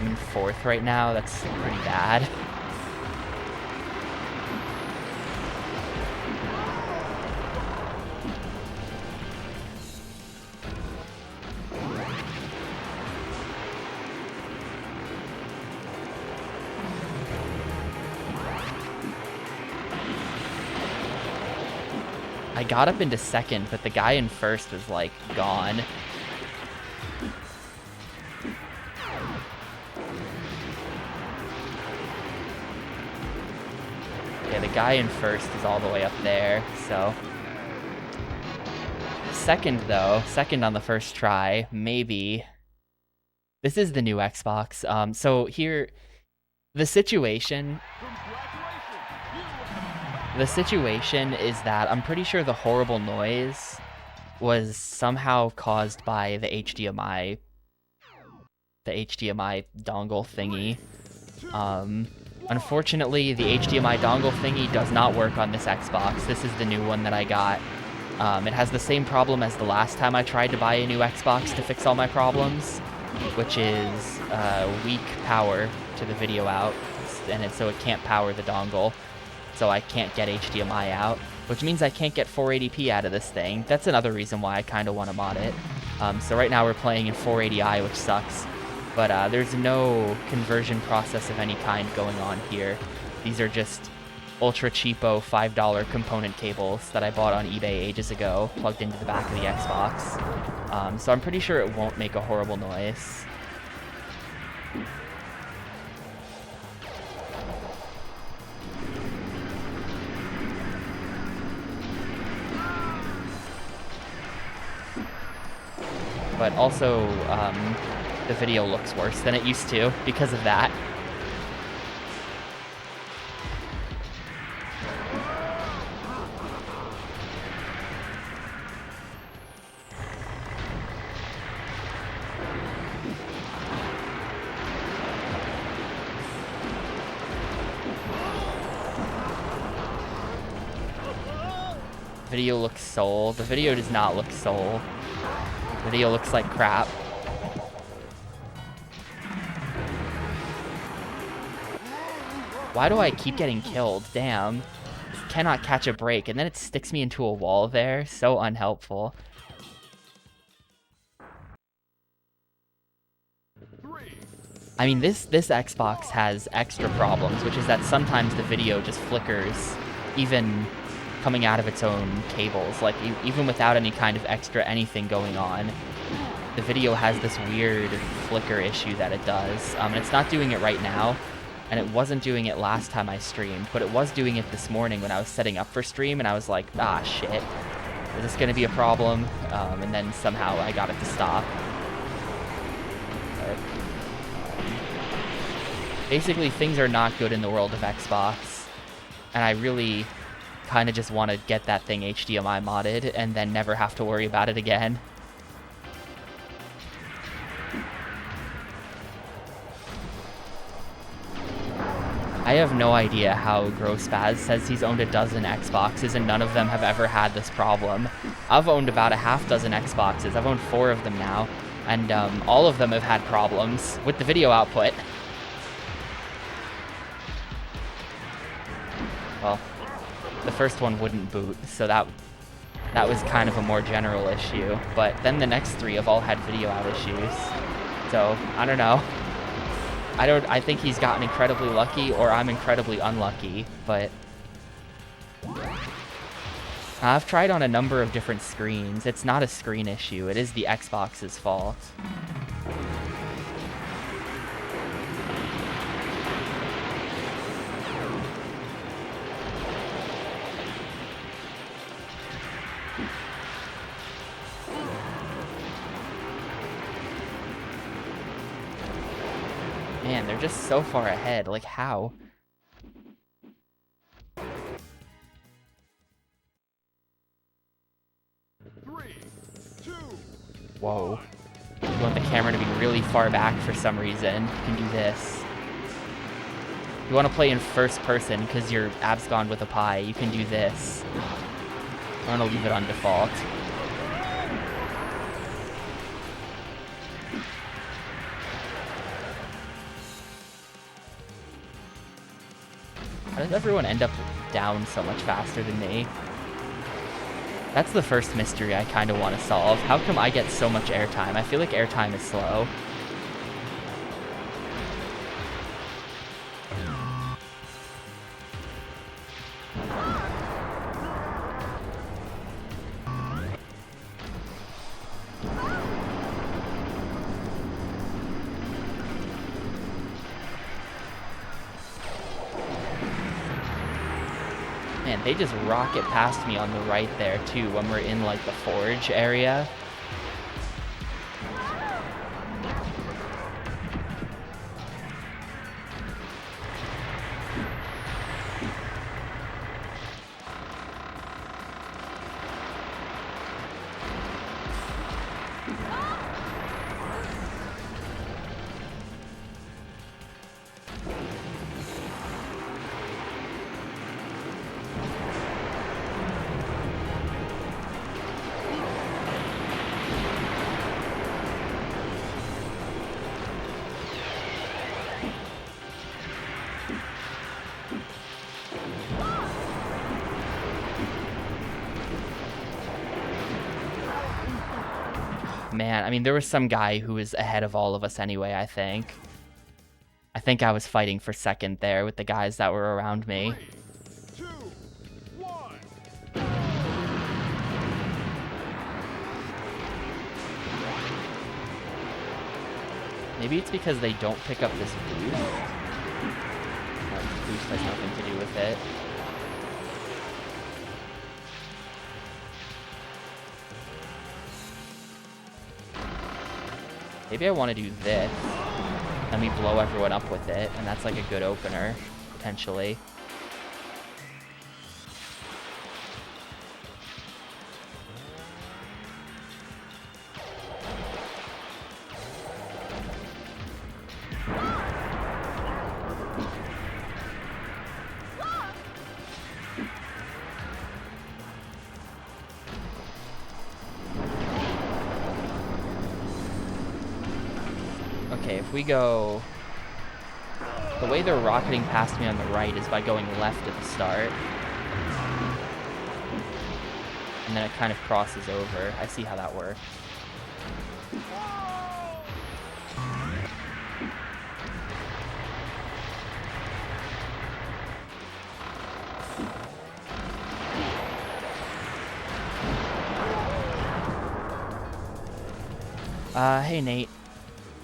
I'm in 4th right now. That's pretty bad. I got up into 2nd, but the guy in 1st was like gone. The guy in 1st is all the way up there, so 2nd though, 2nd on the 1st try, maybe. This is the new Xbox. So here, the situation is that I'm pretty sure the horrible noise was somehow caused by the HDMI dongle thingy. Unfortunately, the HDMI dongle thingy does not work on this Xbox. This is the new one that I got. It has the same problem as the last time I tried to buy a new Xbox to fix all my problems, which is weak power to the video out, and so it can't power the dongle, so I can't get HDMI out, which means I can't get 480p out of this thing. That's another reason why I kind of want to mod it. So right now we're playing in 480i, which sucks. But there's no conversion process of any kind going on here. These are just ultra cheapo $5 component cables that I bought on eBay ages ago, plugged into the back of the Xbox. So I'm pretty sure it won't make a horrible noise. But also, the video looks worse than it used to because of that. Video looks soul. The video does not look soul. The video looks like crap. Why do I keep getting killed? Damn. Cannot catch a break, and then it sticks me into a wall there. So unhelpful. I mean, this Xbox has extra problems, which is that sometimes the video just flickers, even coming out of its own cables. Like, even without any kind of extra anything going on, the video has this weird flicker issue that it does. And it's not doing it right now, and it wasn't doing it last time I streamed, but it was doing it this morning when I was setting up for stream, and I was like, ah, shit. Is this gonna be a problem? And then somehow I got it to stop. But, basically, things are not good in the world of Xbox, and I really kind of just want to get that thing HDMI modded and then never have to worry about it again. I have no idea how Grosspaz says he's owned a dozen Xboxes and none of them have ever had this problem. I've owned about a half dozen Xboxes. I've owned 4 of them now, and all of them have had problems with the video output. Well, the first one wouldn't boot, so that was kind of a more general issue. But then the next 3 have all had video out issues. So, I don't know. I think he's gotten incredibly lucky, or I'm incredibly unlucky, but I've tried on a number of different screens. It's not a screen issue, it is the Xbox's fault. Man, they're just so far ahead. Like, how? Whoa. You want the camera to be really far back for some reason. You can do this. You want to play in first person because you're abscond with a pie. You can do this. I'm going to leave it on default. How does everyone end up down so much faster than me? That's the first mystery I kind of want to solve. How come I get so much airtime? I feel like airtime is slow. Man, they just rocket past me on the right there, too, when we're in, like, the forge area. Man, I mean, there was some guy who was ahead of all of us anyway, I think. I think I was fighting for second there with the guys that were around me. Maybe it's because they don't pick up this boost. Boost has nothing to do with it. Maybe I want to do this. Let me blow everyone up with it, and that's like a good opener, potentially. Okay, if we go... The way they're rocketing past me on the right is by going left at the start. And then it kind of crosses over. I see how that works. Hey Nate.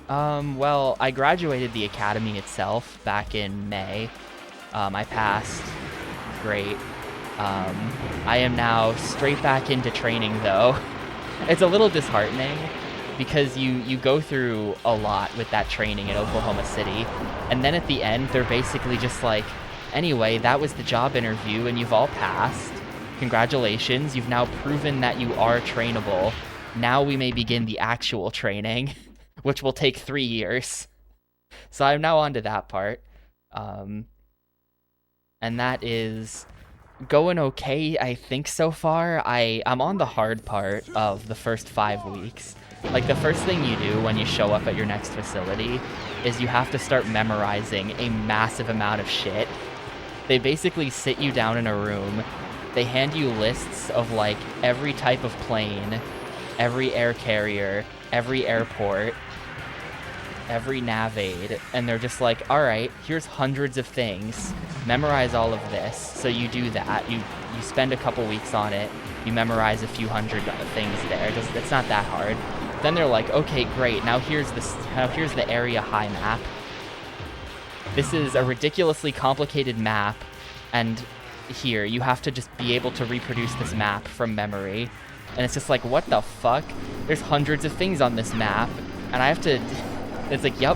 Well, I graduated the academy itself back in May. I passed. Great. I am now straight back into training, though. It's a little disheartening because you go through a lot with that training in Oklahoma City, and then at the end, they're basically just like, anyway, that was the job interview, and you've all passed. Congratulations, you've now proven that you are trainable. Now we may begin the actual training, which will take 3 years. So I'm now on to that part. And that is going okay, I think, so far. I'm on the hard part of the first 5 weeks. Like, the first thing you do when you show up at your next facility is you have to start memorizing a massive amount of shit. They basically sit you down in a room. They hand you lists of, like, every type of plane, every air carrier, every airport, every nav aid, and they're just like, all right, here's hundreds of things, memorize all of this. So you do that, you spend a couple weeks on it, you memorize a few hundred things there. It's not that hard. Then they're like, okay, great, now here's the area high map. This is a ridiculously complicated map, and here you have to just be able to reproduce this map from memory. And it's just like, what the fuck? There's hundreds of things on this map, and I have to... It's like, yep.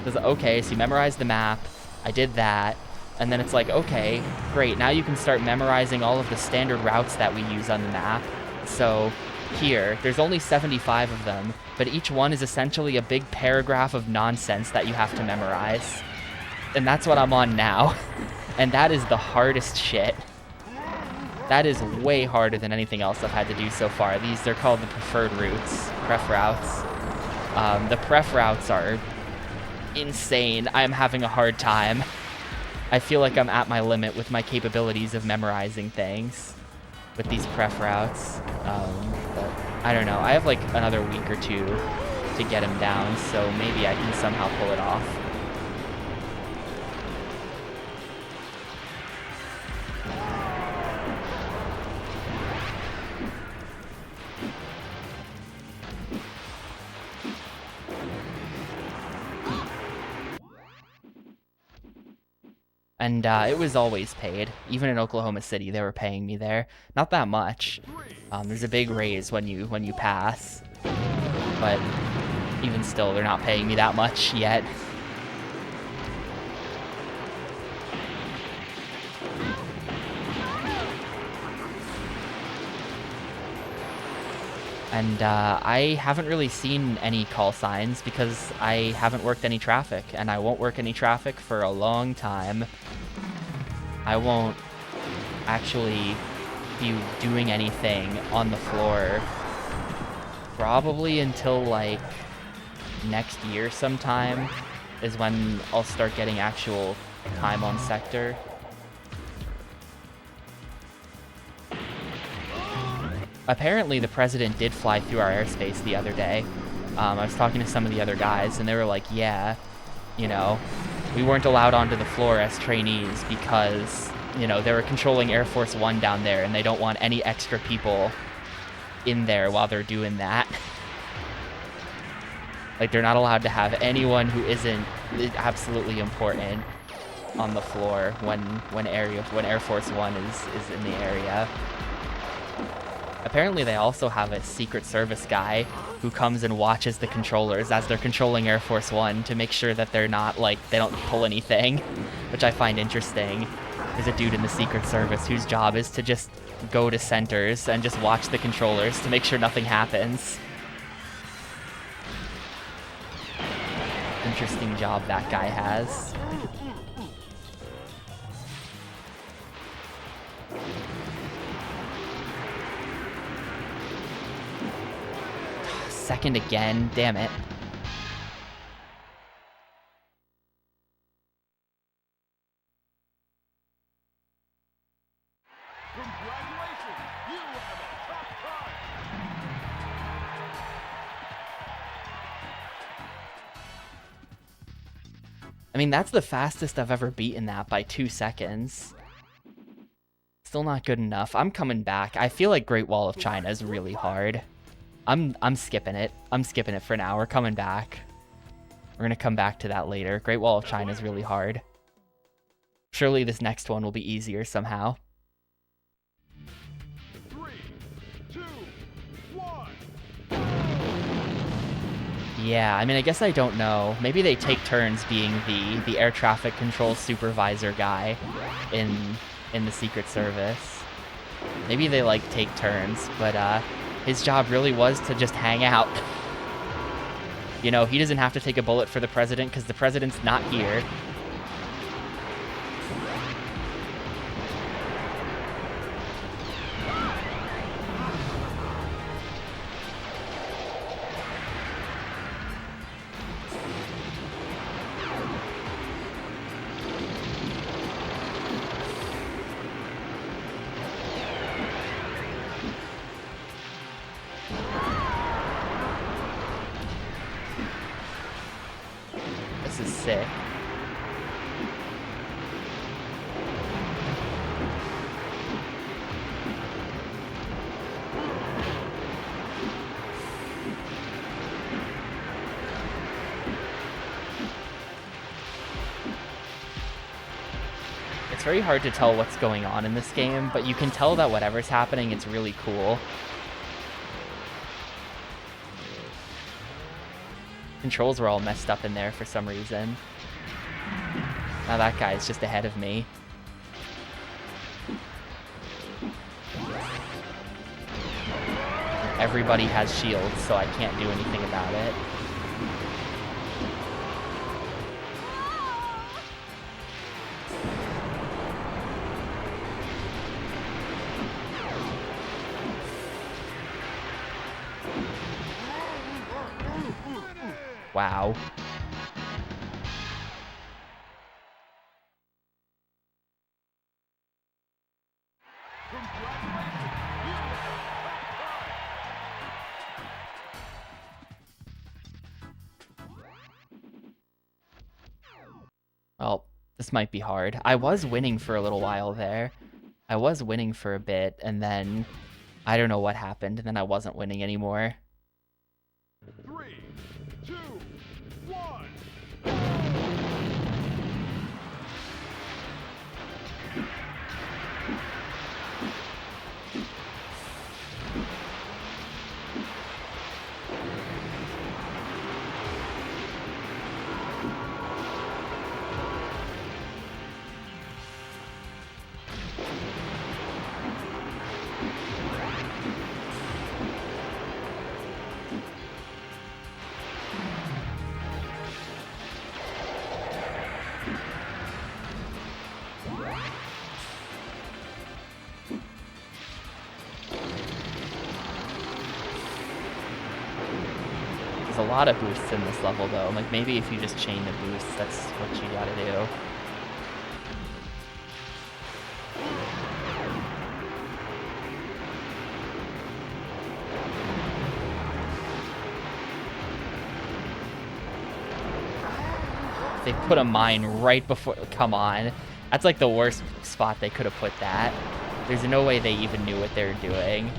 It's like, okay, so you memorize the map. I did that. And then it's like, okay, great. Now you can start memorizing all of the standard routes that we use on the map. So here, there's only 75 of them, but each one is essentially a big paragraph of nonsense that you have to memorize. And that's what I'm on now. And that is the hardest shit. That is way harder than anything else I've had to do so far. They're called the preferred routes, pref routes. The pref routes are insane. I'm having a hard time. I feel like I'm at my limit with my capabilities of memorizing things with these pref routes. But I don't know. I have like another week or two to get them down, so maybe I can somehow pull it off. And it was always paid. Even in Oklahoma City, they were paying me there. Not that much. There's a big raise when you pass. But even still, they're not paying me that much yet. And I haven't really seen any call signs because I haven't worked any traffic, and I won't work any traffic for a long time. I won't actually be doing anything on the floor probably until like next year sometime is when I'll start getting actual time on sector. Apparently the president did fly through our airspace the other day. I was talking to some of the other guys, and they were like, yeah, you know, we weren't allowed onto the floor as trainees because, you know, they were controlling Air Force One down there, and they don't want any extra people in there while they're doing that. Like, they're not allowed to have anyone who isn't absolutely important on the floor when Air Force One is in the area. Apparently, they also have a Secret Service guy who comes and watches the controllers as they're controlling Air Force One to make sure that they're not, like, they don't pull anything, which I find interesting. There's a dude in the Secret Service whose job is to just go to centers and just watch the controllers to make sure nothing happens. Interesting job that guy has. Second again, damn it. Congratulations! You have a top time! I mean, that's the fastest I've ever beaten that by 2 seconds. Still not good enough. I'm coming back. I feel like Great Wall of China is really hard. I'm skipping it. I'm skipping it for now. We're coming back. We're gonna come back to that later. Great Wall of China is really hard. Surely this next one will be easier somehow. 3, 2, 1. Yeah, I mean, I guess I don't know. Maybe they take turns being the air traffic control supervisor guy in the Secret Service. Maybe they, like, take turns, but his job really was to just hang out. You know, he doesn't have to take a bullet for the president because the president's not here. This is sick. It's very hard to tell what's going on in this game, but you can tell that whatever's happening, it's really cool. Controls were all messed up in there for some reason. Now that guy's just ahead of me. Everybody has shields, so I can't do anything about it. Wow. Well, this might be hard. I was winning for a little while there. I was winning for a bit, and then I don't know what happened, and then I wasn't winning anymore. 3, 2, 1. There's a lot of boosts in this level, though. Like, maybe if you just chain the boosts, that's what you gotta do. They put a mine right before... Come on. That's like the worst spot they could have put that. There's no way they even knew what they were doing.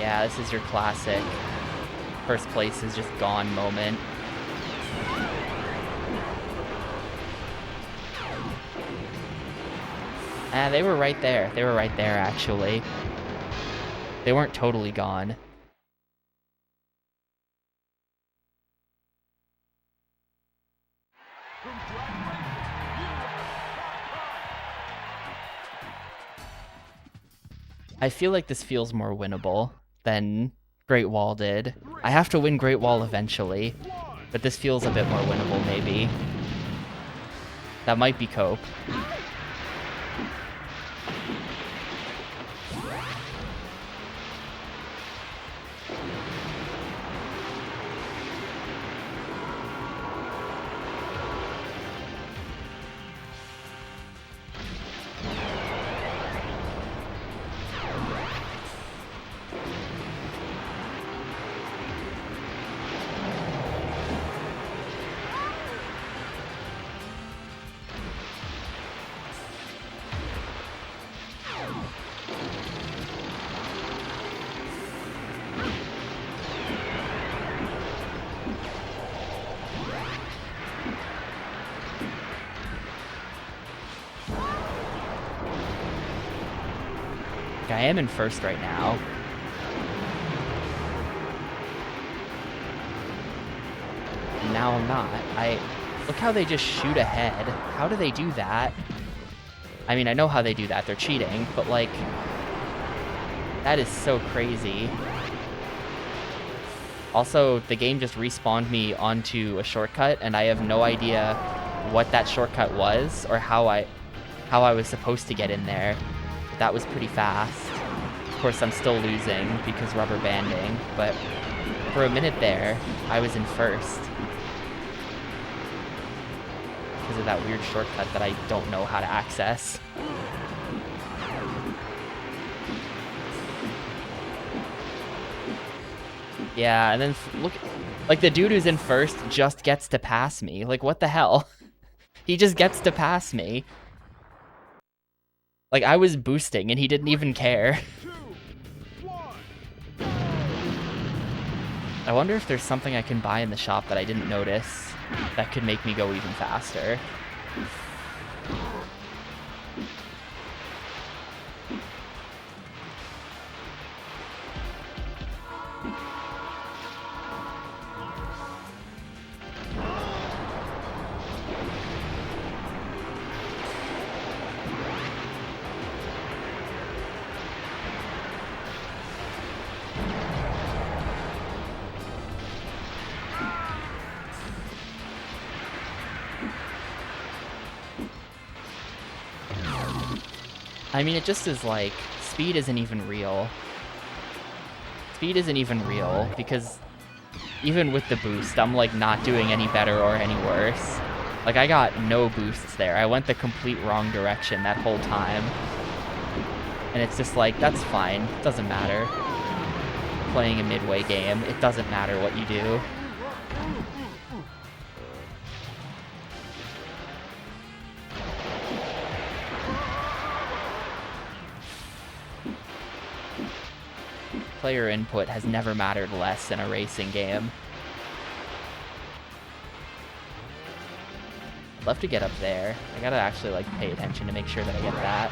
Yeah, this is your classic first place is just gone moment. They were right there. They were right there, actually. They weren't totally gone. I feel like this feels more winnable than Great Wall did. I have to win Great Wall eventually, but this feels a bit more winnable, maybe. That might be Cope. I am in first right now. Now I'm not. Look how they just shoot ahead. How do they do that? I mean, I know how they do that. They're cheating, but like, that is so crazy. Also, the game just respawned me onto a shortcut, and I have no idea what that shortcut was or how I was supposed to get in there. But that was pretty fast. Of course, I'm still losing because rubber banding, but for a minute there, I was in first. Because of that weird shortcut that I don't know how to access. Yeah, and then look, like the dude who's in first just gets to pass me. Like, what the hell? He just gets to pass me. Like, I was boosting and he didn't even care. I wonder if there's something I can buy in the shop that I didn't notice that could make me go even faster. I mean, it just is like, speed isn't even real. Speed isn't even real, because even with the boost, I'm like not doing any better or any worse. Like, I got no boosts there. I went the complete wrong direction that whole time. And it's just like, that's fine. It doesn't matter. Playing a midway game, it doesn't matter what you do. Player input has never mattered less in a racing game. I'd love to get up there. I gotta actually like pay attention to make sure that I get that.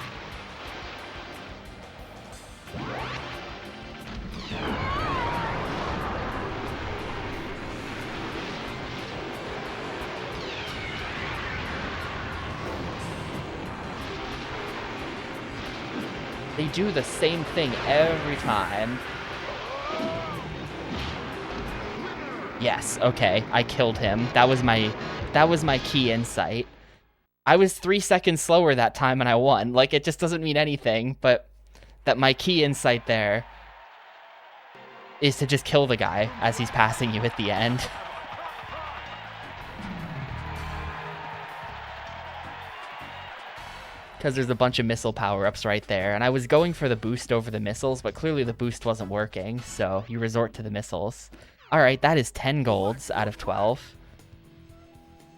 They do the same thing every time. Yes, okay, I killed him. That was my key insight. I was 3 seconds slower that time and I won. Like, it just doesn't mean anything, but that my key insight there is to just kill the guy as he's passing you at the end. Because there's a bunch of missile power-ups right there, and I was going for the boost over the missiles, but clearly the boost wasn't working, so you resort to the missiles. Alright, that is 10 golds out of 12.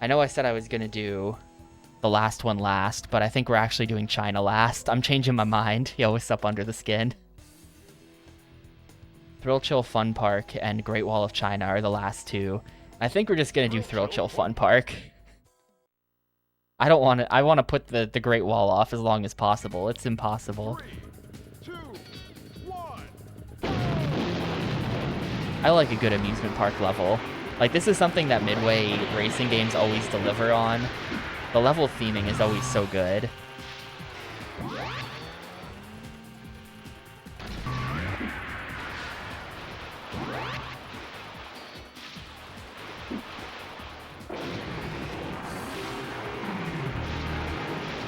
I know I said I was going to do the last one last, but I think we're actually doing China last. I'm changing my mind. Yo, what's up under the skin? Thrill Chill Fun Park and Great Wall of China are the last two. I think we're just gonna do Thrill Chill Fun Park. I don't want to. I want to put the Great Wall off as long as possible. It's impossible. 3, 2, 1. I like a good amusement park level. Like, this is something that Midway racing games always deliver on. The level theming is always so good.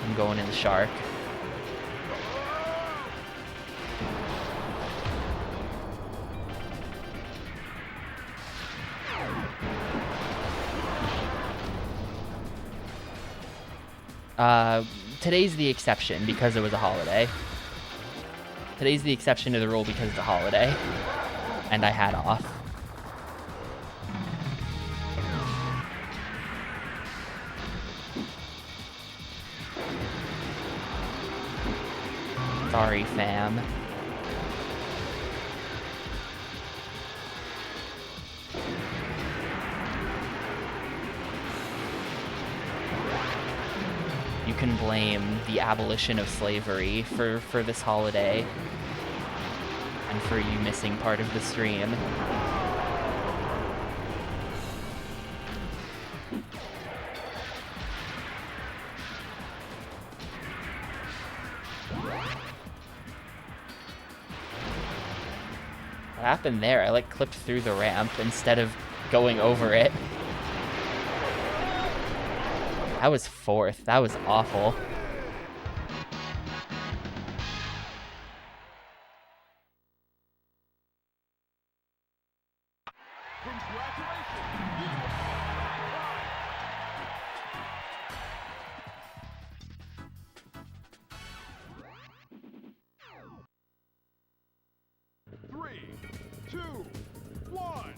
I'm going in the shark. Today's the exception because it was a holiday. Today's the exception to the rule because it's a holiday. And I had off. Sorry, fam. You can blame the abolition of slavery for this holiday and for you missing part of the stream. What happened there? I like clipped through the ramp instead of going over it. That was fourth. That was awful. Three, two, one.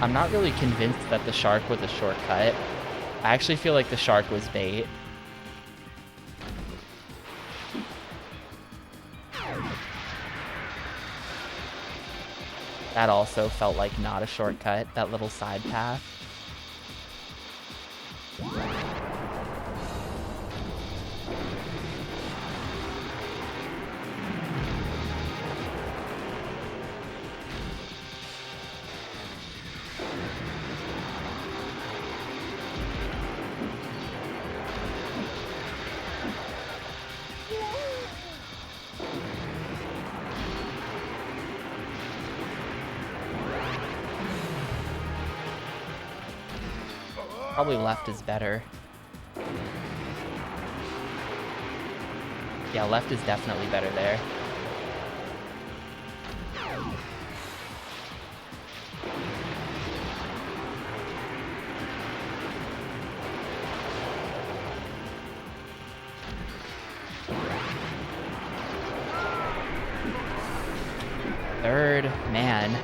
I'm not really convinced that the shark was a shortcut. I actually feel like the shark was bait. That also felt like not a shortcut, that little side path. Probably left is better. Yeah, left is definitely better there. Third, man.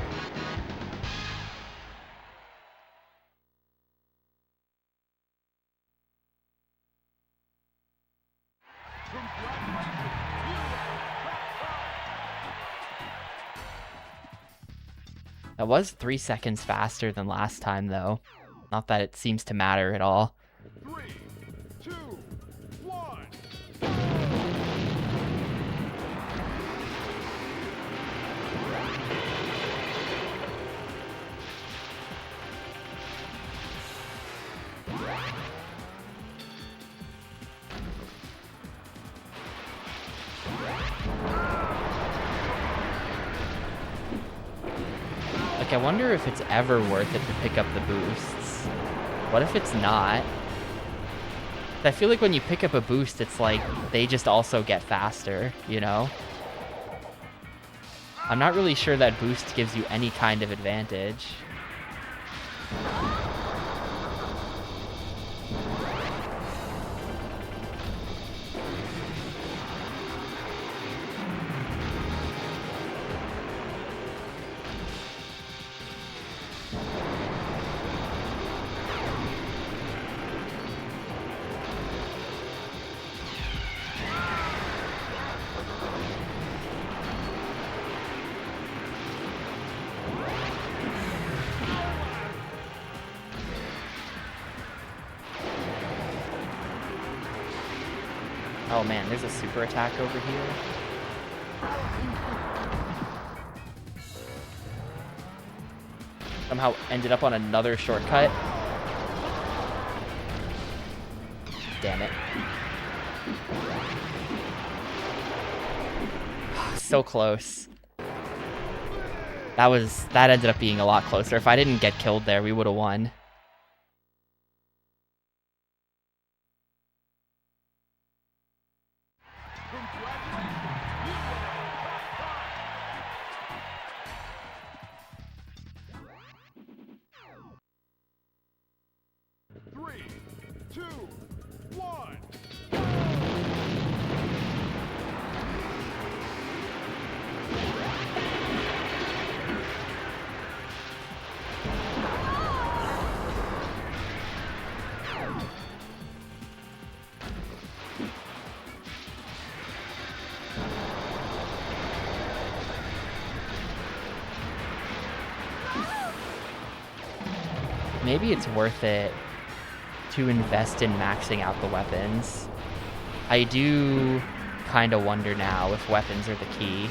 That was 3 seconds faster than last time, though. Not that it seems to matter at all. 3, 2, 1. Like, I wonder if it's ever worth it to pick up the boosts. What if it's not? I feel like when you pick up a boost, it's like they just also get faster, you know? I'm not really sure that boost gives you any kind of advantage. Oh man, there's a super attack over here. Somehow ended up on another shortcut. Damn it. So close. That ended up being a lot closer. If I didn't get killed there, we would have won. Three, two, one. Maybe it's worth it to invest in maxing out the weapons. I do kind of wonder now if weapons are the key.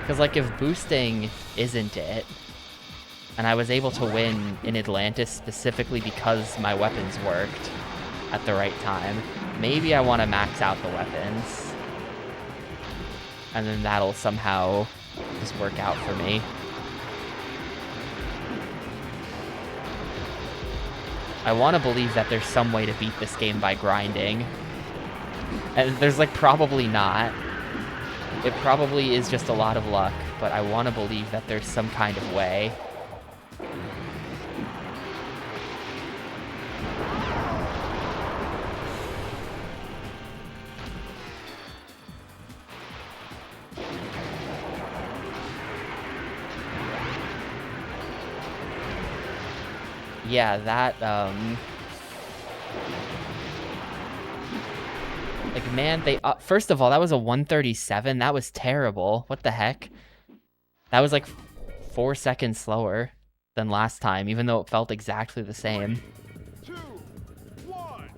Because, like, if boosting isn't it, and I was able to win in Atlantis specifically because my weapons worked at the right time, maybe I want to max out the weapons. And then that'll somehow just work out for me. I want to believe that there's some way to beat this game by grinding. And there's, like, probably not. It probably is just a lot of luck, but I want to believe that there's some kind of way. Yeah, that, like, man, they, first of all, that was a 137. That was terrible. What the heck? That was, like, 4 seconds slower than last time, even though it felt exactly the same. 2, 1.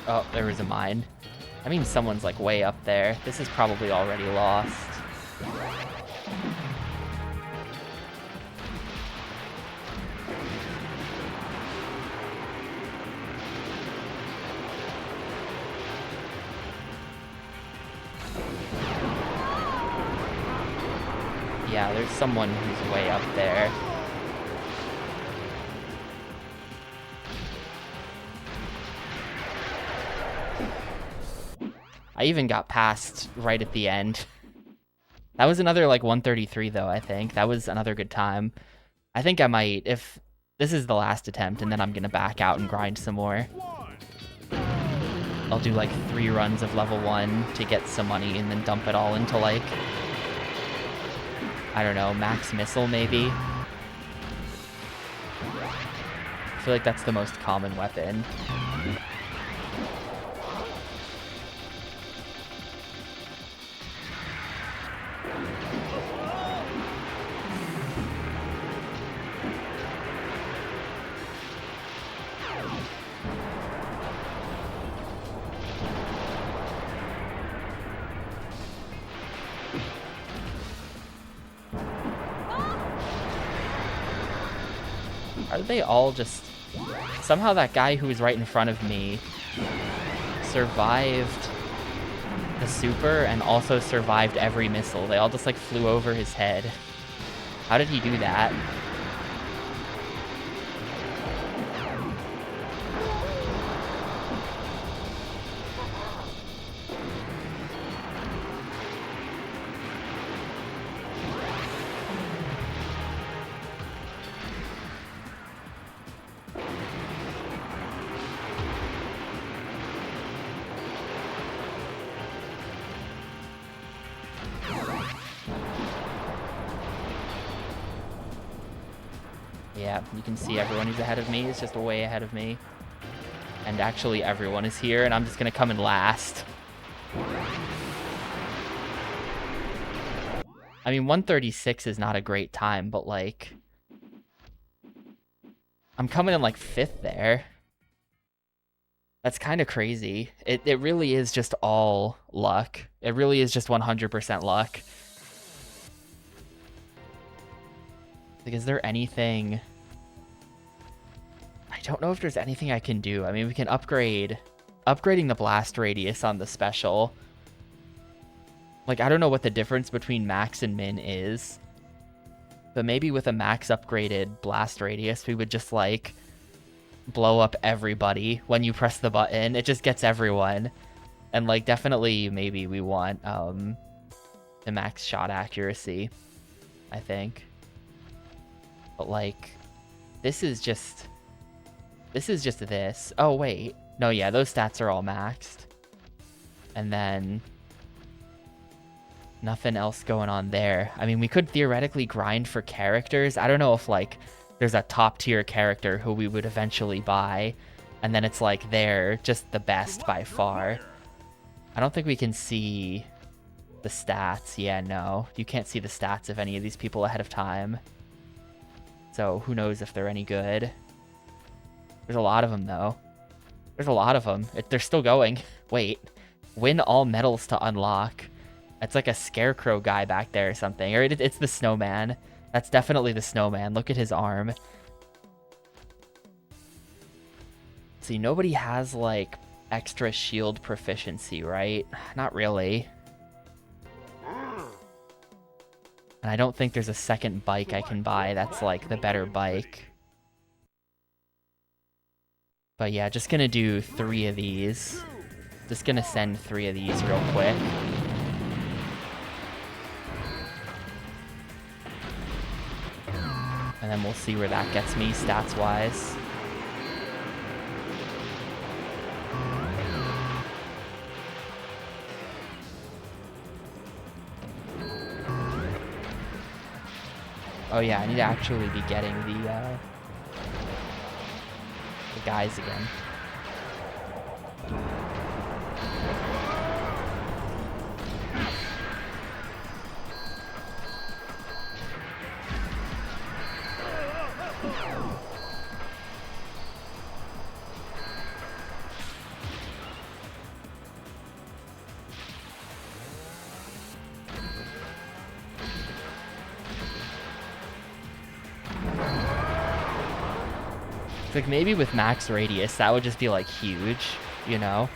Oh, there was a mine. I mean, someone's, like, way up there. This is probably already lost. Yeah, there's someone who's way up there. I even got past right at the end. That was another, like, 133, though, I think. That was another good time. I think I might, if this is the last attempt, and then I'm gonna back out and grind some more. I'll do, like, 3 runs of level 1 to get some money, and then dump it all into, like, I don't know, max missile, maybe? I feel like that's the most common weapon. How did they all just... Somehow that guy who was right in front of me survived the super and also survived every missile. They all just like flew over his head. How did he do that? Yeah, you can see everyone who's ahead of me is just way ahead of me. And actually everyone is here, and I'm just gonna come in last. I mean, 136 is not a great time, but like... I'm coming in like 5th there. That's kind of crazy. It really is just all luck. It really is just 100% luck. Like, is there anything... I don't know if there's anything I can do. I mean, we can upgrade... Upgrading the blast radius on the special. Like, I don't know what the difference between max and min is. But maybe with a max upgraded blast radius, we would just, like, blow up everybody when you press the button. It just gets everyone. And, like, definitely maybe we want the max shot accuracy, I think. But, like, this is just this. Oh, wait. No, yeah, those stats are all maxed. And then nothing else going on there. I mean, we could theoretically grind for characters. I don't know if, like, there's a top tier character who we would eventually buy. And then it's, like, they're just the best by far. I don't think we can see the stats. Yeah, no. You can't see the stats of any of these people ahead of time. So who knows if they're any good. There's a lot of them, though. There's a lot of them. They're still going. Wait. Win all medals to unlock. It's like a scarecrow guy back there or something. Or it's the snowman. That's definitely the snowman. Look at his arm. See, nobody has, like, extra shield proficiency, right? Not really. And I don't think there's a second bike I can buy that's, like, the better bike. But yeah, just gonna do 3 of these. Just gonna send 3 of these real quick. And then we'll see where that gets me stats-wise. Oh yeah, I need to actually be getting the guys again. Like, maybe with max radius, that would just be, like, huge, you know?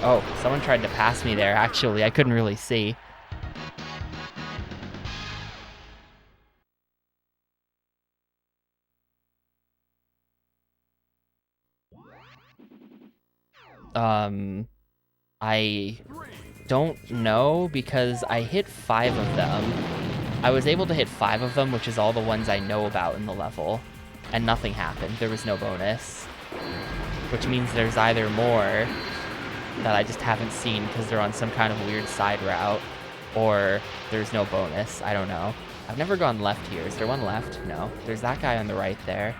Oh, someone tried to pass me there, actually. I couldn't really see. I don't know, because I hit 5 of them. I was able to hit 5 of them, which is all the ones I know about in the level. And nothing happened. There was no bonus. Which means there's either more... that I just haven't seen because they're on some kind of weird side route, or there's no bonus. I don't know. I've never gone left here. Is there one left? No. There's that guy on the right there.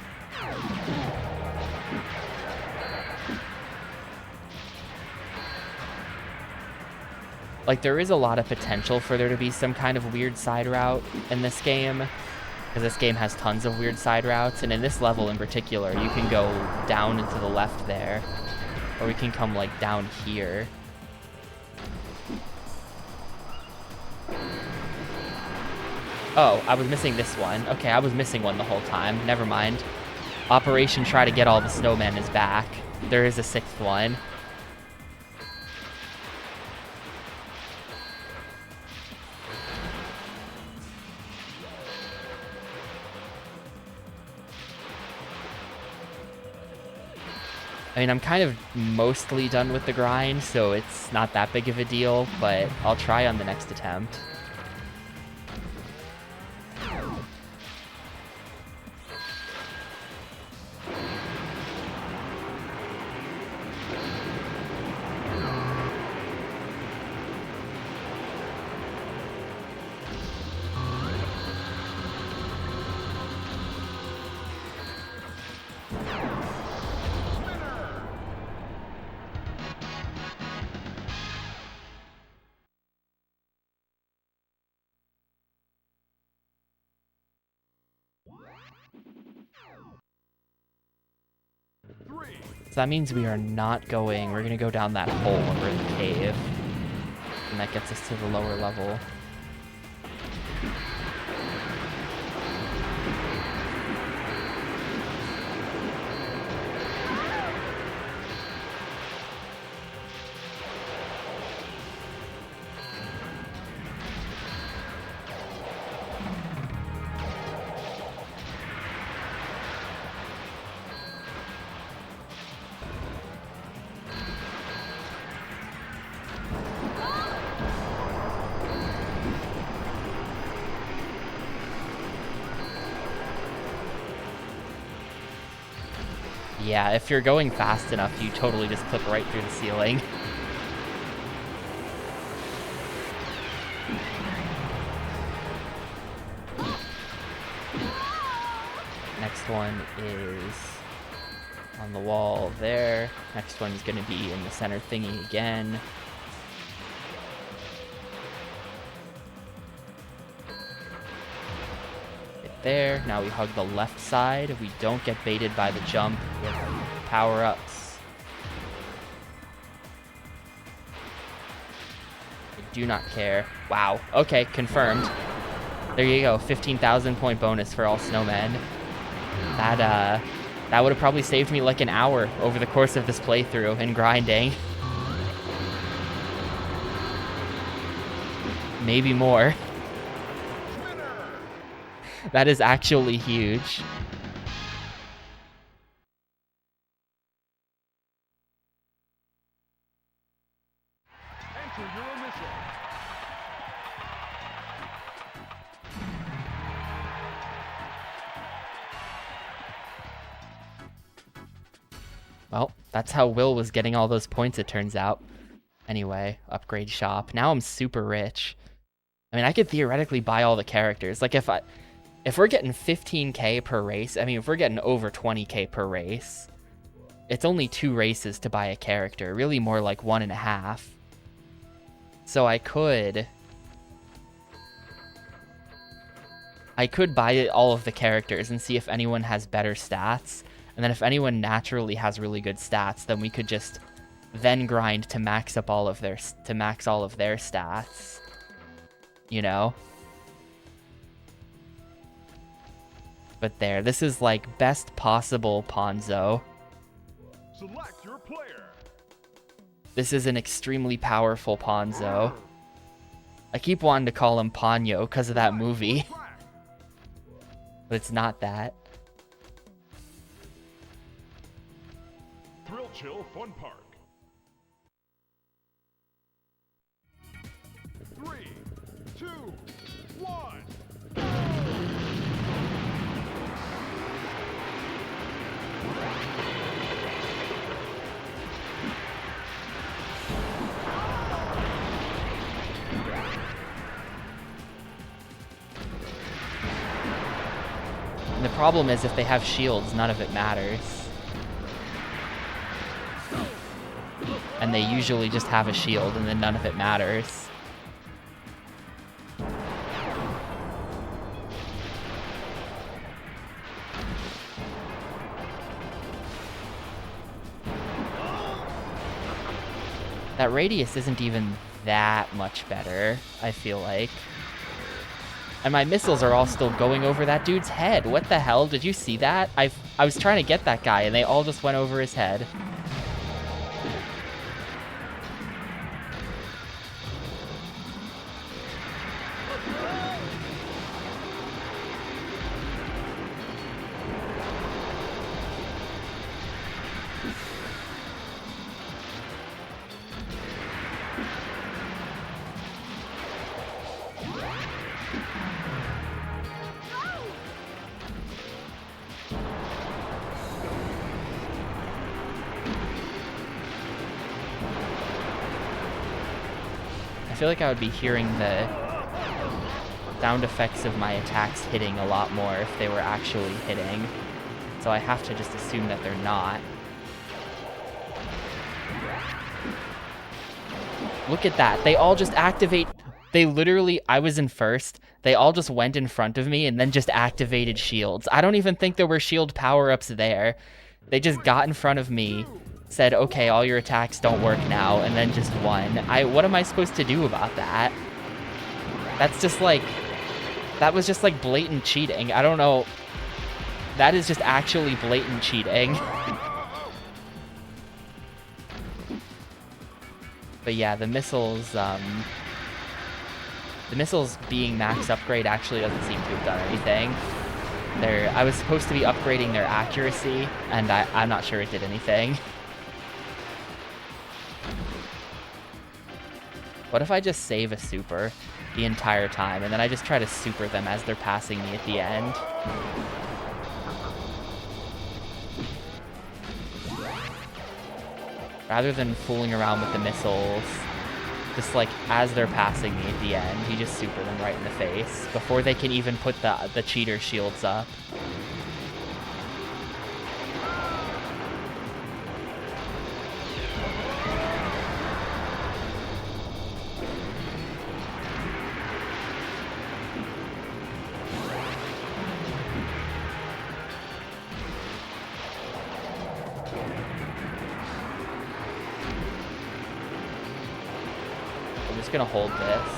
Like, there is a lot of potential for there to be some kind of weird side route in this game, because this game has tons of weird side routes, and in this level in particular, you can go down and to the left there, or we can come, like, down here. Oh, I was missing this one. Okay, I was missing one the whole time. Never mind. Operation Try to Get All the Snowmen is back. There is a 6th one. I mean, I'm kind of mostly done with the grind, so it's not that big of a deal, but I'll try on the next attempt. So that means we are not going, we're gonna go down that hole when we're in the cave. And that gets us to the lower level. Yeah, if you're going fast enough, you totally just clip right through the ceiling. Next one is on the wall there. Next one's gonna be in the center thingy again. There. Now we hug the left side. We don't get baited by the jump with power-ups. I do not care. Wow. Okay, confirmed. There you go. 15,000 point bonus for all snowmen. That would have probably saved me like an hour over the course of this playthrough and grinding. Maybe more. That is actually huge. Enter your initial. Well, that's how Will was getting all those points, it turns out. Anyway, upgrade shop. Now I'm super rich. I mean, I could theoretically buy all the characters. Like, if we're getting 15k per race, I mean, if we're getting over 20k per race, it's only 2 races to buy a character, really more like 1.5. So I could buy all of the characters and see if anyone has better stats, and then if anyone naturally has really good stats, then we could just then grind to max all of their stats, you know? But there, this is like best possible Ponzo. Select your player. This is an extremely powerful Ponzo. I keep wanting to call him Ponyo because of that movie, but it's not that. Thrill Chill Fun Park. 3, 2, 1. The problem is if they have shields, none of it matters. And they usually just have a shield and then none of it matters. That radius isn't even that much better, I feel like. And my missiles are all still going over that dude's head. What the hell? Did you see that? I was trying to get that guy and they all just went over his head. I feel like I would be hearing the sound effects of my attacks hitting a lot more if they were actually hitting. So I have to just assume that they're not. Look at that. They all just activate. They literally, I was in first. They all just went in front of me and then just activated shields. I don't even think there were shield power-ups there. They just got in front of me, said, okay, all your attacks don't work now, and then just won. What am I supposed to do about that? That's just like, that was just like blatant cheating. I don't know. That is just actually blatant cheating. But yeah, the missiles being max upgrade actually doesn't seem to have done anything. I was supposed to be upgrading their accuracy, and I'm not sure it did anything. What if I just save a super the entire time, and then I just try to super them as they're passing me at the end? Rather than fooling around with the missiles, just like as they're passing me at the end, you just super them right in the face before they can even put the cheater shields up. I'm just gonna hold this.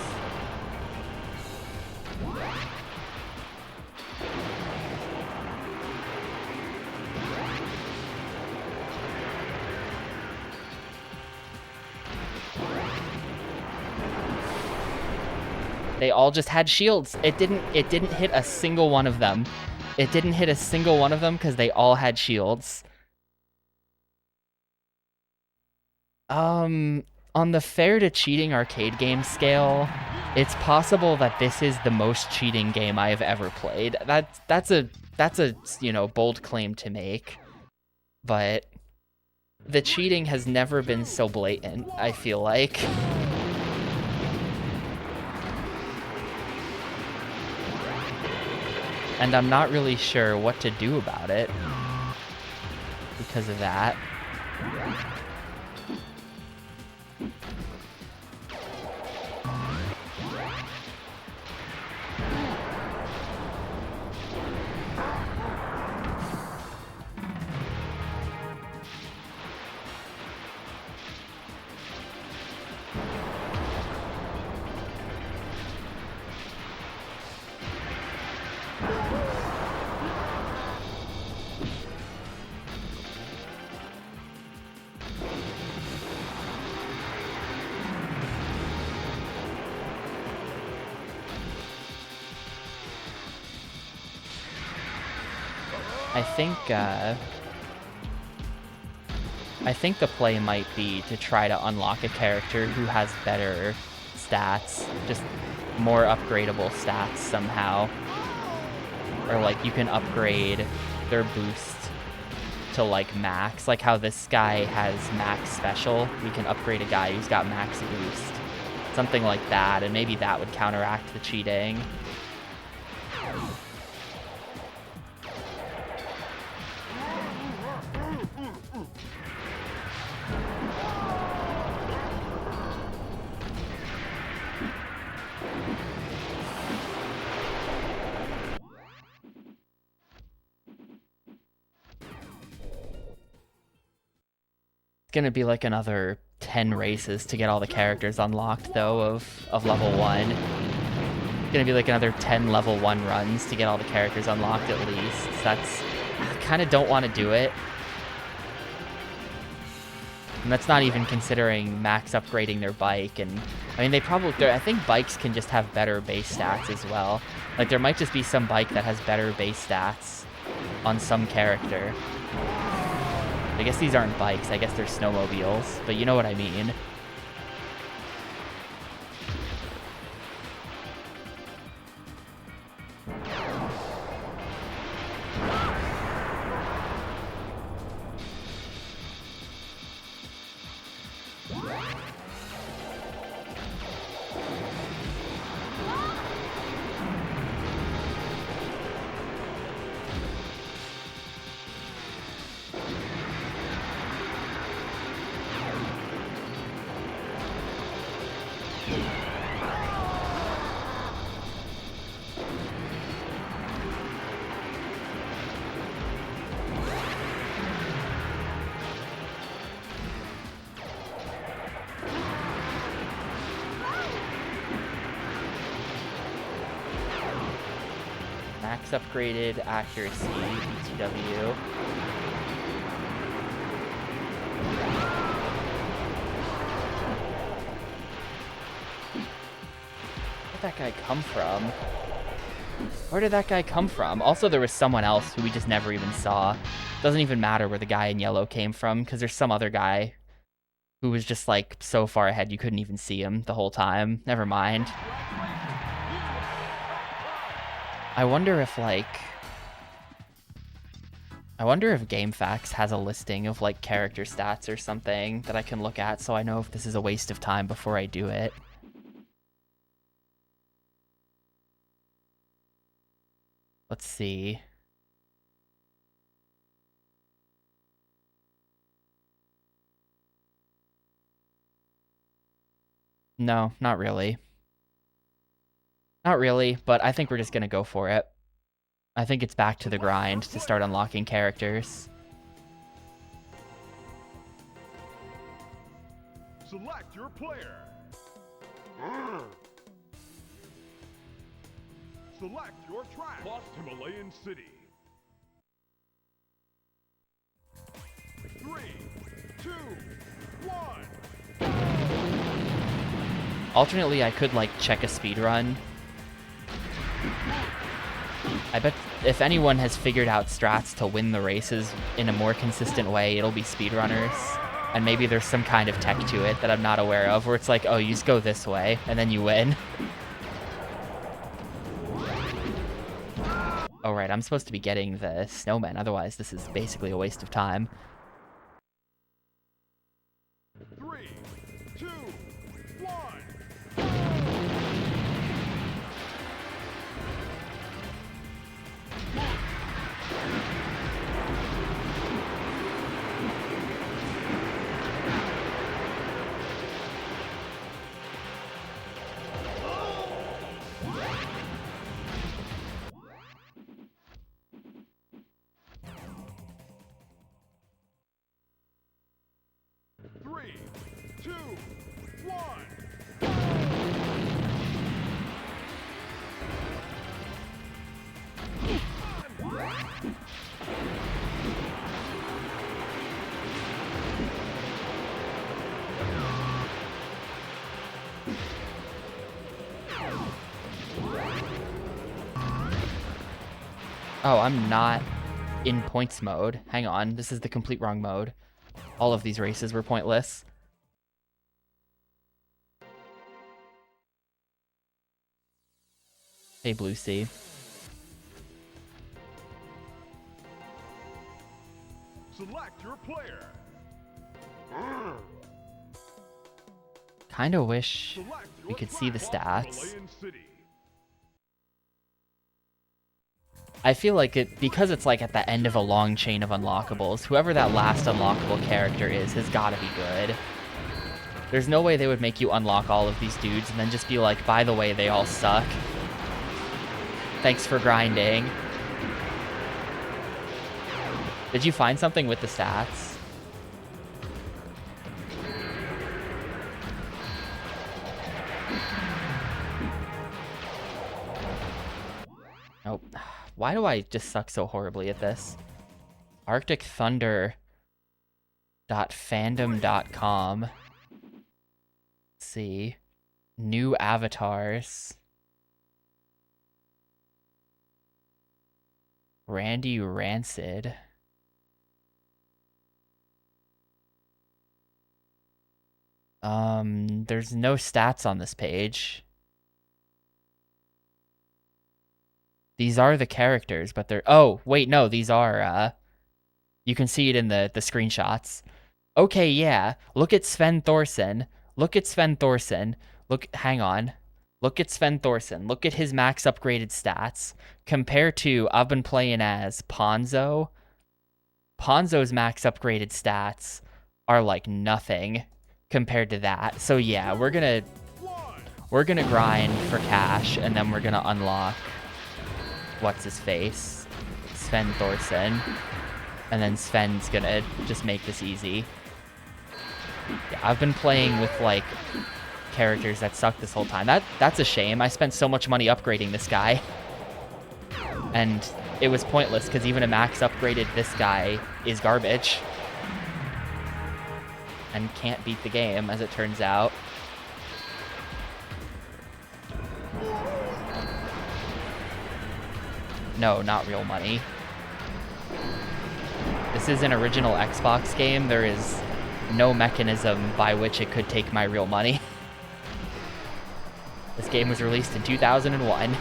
They all just had shields. It didn't hit a single one of them. It didn't hit a single one of them because they all had shields. On the fair to cheating arcade game scale, it's possible that this is the most cheating game I have ever played. That's a bold claim to make. But the cheating has never been so blatant, I feel like. And I'm not really sure what to do about it because of that. I think the play might be to try to unlock a character who has better stats, just more upgradable stats somehow. Or like you can upgrade their boost to like max, like how this guy has max special. We can upgrade a guy who's got max boost. Something like that, and maybe that would counteract the cheating. gonna be like another 10 races to get all the characters unlocked, though, of level 1. It's gonna be like another 10 level 1 runs to get all the characters unlocked at least. So that's... I kind of don't want to do it. And that's not even considering max upgrading their bike. And I mean, I think bikes can just have better base stats as well. Like, there might just be some bike that has better base stats on some character. I guess these aren't bikes, I guess they're snowmobiles, but you know what I mean. Max upgraded accuracy, BTW. Where'd that guy come from? Where did that guy come from? Also, there was someone else who we just never even saw. Doesn't even matter where the guy in yellow came from, because there's some other guy who was just, like, so far ahead you couldn't even see him the whole time. Never mind. I wonder if, like... I wonder if GameFAQs has a listing of, like, character stats or something that I can look at so I know if this is a waste of time before I do it. Let's see. No, not really. Not really, but I think we're just gonna go for it. I think it's back to the grind to start unlocking characters. Select your player. Select your track. Lost Himalayan City. 3, 2, 1. Alternately, I could, like, check a speedrun. I bet if anyone has figured out strats to win the races in a more consistent way, it'll be speedrunners. And maybe there's some kind of tech to it that I'm not aware of, where it's like, oh, you just go this way, and then you win. Oh, right, I'm supposed to be getting the snowman, otherwise this is basically a waste of time. 3, 2, 1. Three, two, one. Oh, I'm not in points mode. Hang on, this is the complete wrong mode. All of these races were pointless. Hey, Blue Sea. Select your player. Kinda wish Select we your could see the track. stats. Himalayan City. I feel like it, because it's like at the end of a long chain of unlockables, whoever that last unlockable character is has gotta be good. There's no way they would make you unlock all of these dudes and then just be like, by the way, they all suck. Thanks for grinding. Did you find something with the stats? Nope. Why do I just suck so horribly at this? Arctic Thunder.fandom.com. Let's see. New avatars. Randy Rancid. There's no stats on this page. These are the characters, but they're... Oh, wait, no, these are, you can see it in the screenshots. Okay, yeah. Look at Sven Thorson. Look at Sven Thorson. Hang on. Look at Sven Thorson. Look at his max upgraded stats. Compared to, I've been playing as Ponzo. Ponzo's max upgraded stats are like nothing compared to that. So yeah, we're gonna grind for cash, and then we're gonna unlock what's his face, Sven Thorson, and then Sven's gonna just make this easy. Yeah, I've been playing with like characters that suck this whole time. That's a shame. I spent so much money upgrading this guy, and it was pointless because even a max upgraded this guy is garbage and can't beat the game, as it turns out. No, not real money. This is an original Xbox game. There is no mechanism by which it could take my real money. This game was released in 2001.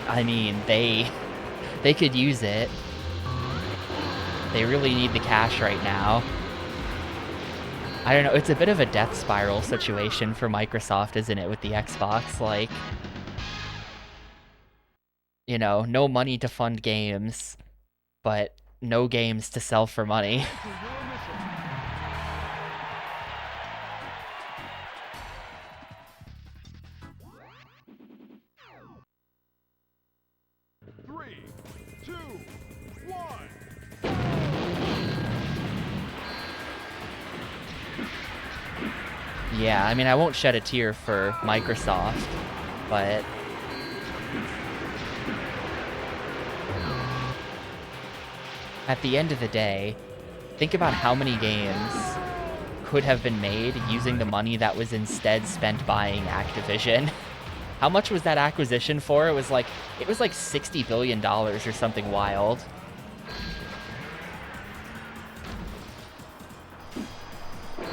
I mean, they could use it. They really need the cash right now. I don't know, it's a bit of a death spiral situation for Microsoft, isn't it, with the Xbox? Like, you know, no money to fund games, but no games to sell for money. Yeah, I mean, I won't shed a tear for Microsoft, but at the end of the day, think about how many games could have been made using the money that was instead spent buying Activision. How much was that acquisition for? It was like $60 billion or something wild.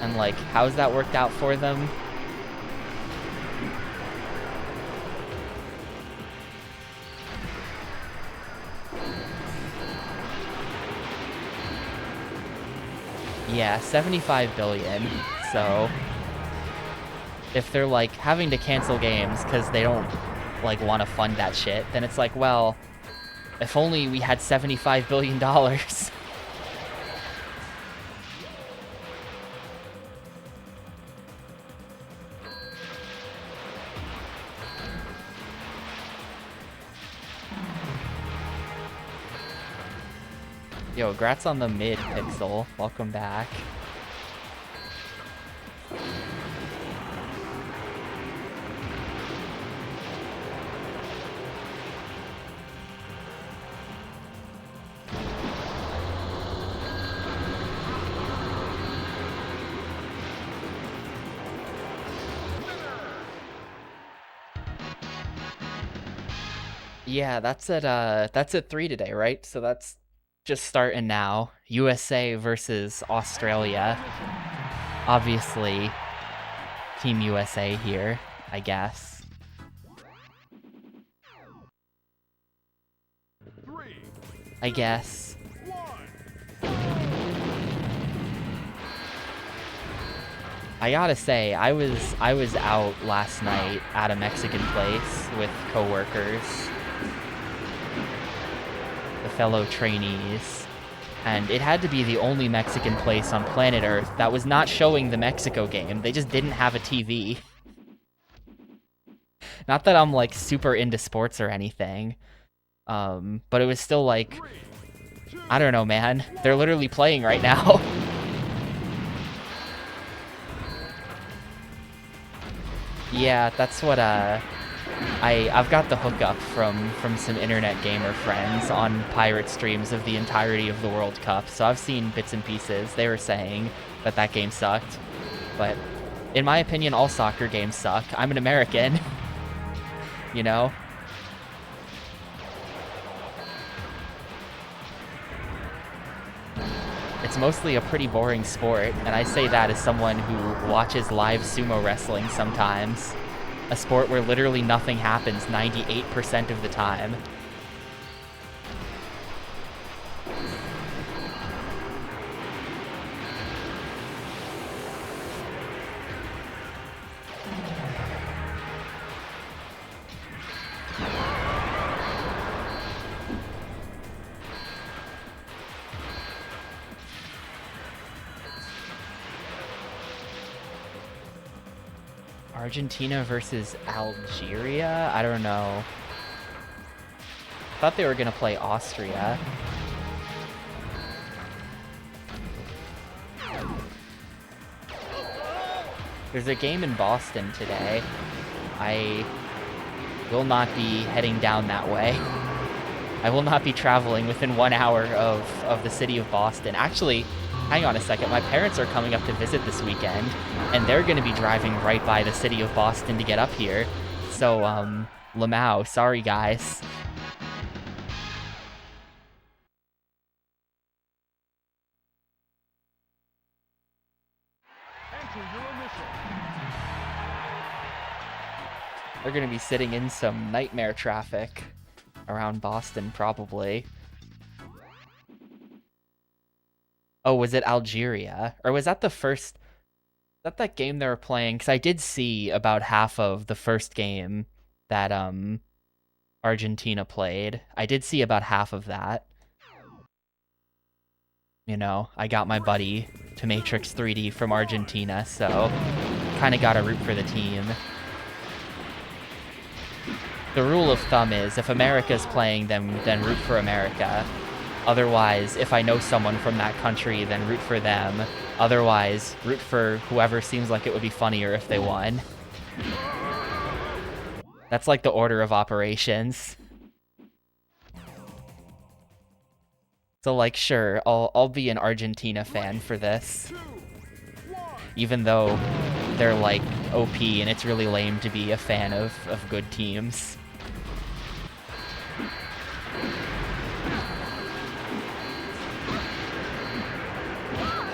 And like, how's that worked out for them? Yeah, 75 billion. So if they're like having to cancel games because they don't like want to fund that shit, then it's like, well, if only we had $75 billion. Yo, grats on the mid, Pixel. Welcome back. Yeah, that's at 3 today, right? So that's just starting now. USA versus Australia. Obviously, Team USA here, I guess. 3, I guess. 1. I gotta say, I was out last night at a Mexican place with coworkers, the fellow trainees, and it had to be the only Mexican place on planet Earth that was not showing the Mexico game. They just didn't have a TV. Not that I'm like super into sports or anything, but it was still like, I don't know, man. They're literally playing right now. Yeah, that's what I've got the hookup from some internet gamer friends on pirate streams of the entirety of the World Cup. So I've seen bits and pieces. They were saying that that game sucked, but in my opinion, all soccer games suck. I'm an American, you know. It's mostly a pretty boring sport, and I say that as someone who watches live sumo wrestling sometimes. A sport where literally nothing happens 98% of the time. Argentina versus Algeria? I don't know. I thought they were gonna play Austria. There's a game in Boston today. I will not be heading down that way. I will not be traveling within 1 hour of the city of Boston. Actually, hang on a second. My parents are coming up to visit this weekend, and they're going to be driving right by the city of Boston to get up here. So, Lamau, sorry guys. They're going to be sitting in some nightmare traffic around Boston, probably. Oh, was it Algeria? Or was that the first... Was that game they were playing? Because I did see about half of the first game that Argentina played. I did see about half of that. You know, I got my buddy to Matrix 3D from Argentina, so kind of got to root for the team. The rule of thumb is, if America's playing, then root for America. Otherwise, if I know someone from that country, then root for them. Otherwise, root for whoever seems like it would be funnier if they won. That's like the order of operations. So like, sure, I'll be an Argentina fan for this. Even though they're like OP and it's really lame to be a fan of good teams.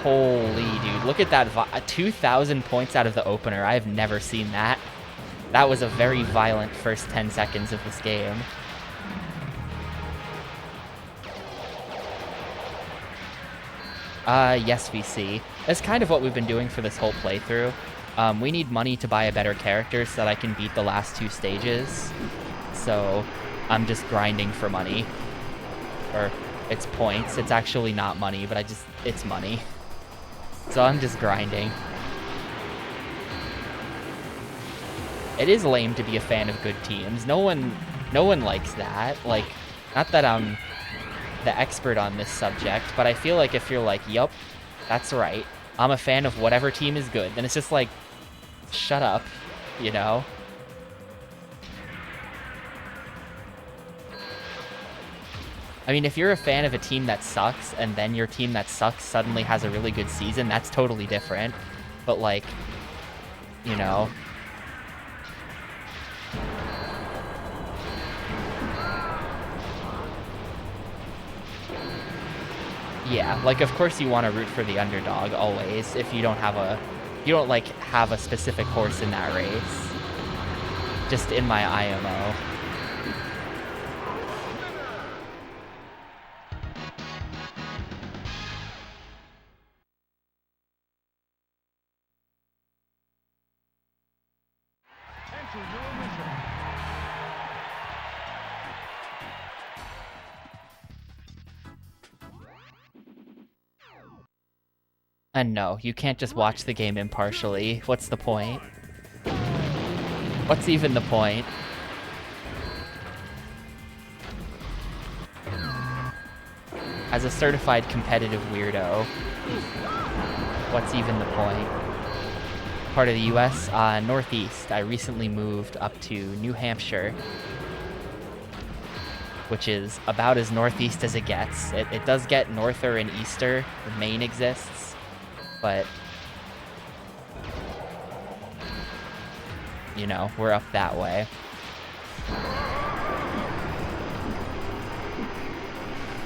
Holy dude, look at that, 2,000 points out of the opener. I've never seen that. That was a very violent first 10 seconds of this game. Yes, VC. That's kind of what we've been doing for this whole playthrough. We need money to buy a better character so that I can beat the last 2 stages. So, I'm just grinding for money. Or, it's points. It's actually not money, but it's money. So I'm just grinding. It is lame to be a fan of good teams. No one likes that. Like, not that I'm the expert on this subject, but I feel like if you're like, yup, that's right, I'm a fan of whatever team is good, then it's just like, shut up, you know? I mean, if you're a fan of a team that sucks, and then your team that sucks suddenly has a really good season, that's totally different. But, like, you know... Yeah, like, of course you want to root for the underdog, always, if you don't have a... You don't, like, have a specific horse in that race. Just in my IMO. Answer your mission. And no, you can't just watch the game impartially. What's the point? What's even the point? As a certified competitive weirdo, what's even the point? Part of the US, Northeast. I recently moved up to New Hampshire, which is about as northeast as it gets. It does get norther and easter. Maine exists, but you know, we're up that way.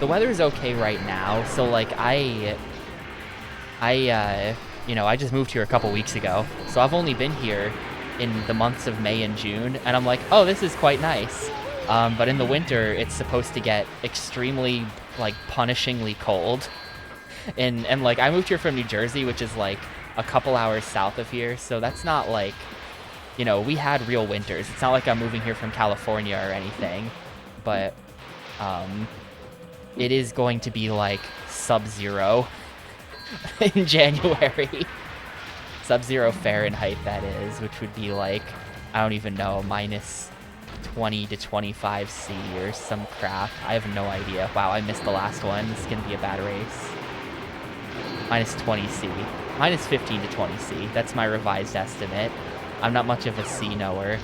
The weather's okay right now, so like you know, I just moved here a couple weeks ago, so I've only been here in the months of May and June, and I'm like, oh, this is quite nice. But in the winter, it's supposed to get extremely, like, punishingly cold. And like, I moved here from New Jersey, which is like a couple hours south of here, so that's not like, you know, we had real winters. It's not like I'm moving here from California or anything, but it is going to be like sub-zero in January. Sub-zero Fahrenheit, that is, which would be like, I don't even know, minus 20 to 25 C or some crap. I have no idea. Wow, I missed the last one. This is going to be a bad race. Minus 20 C. Minus 15 to 20 C. That's my revised estimate. I'm not much of a C knower.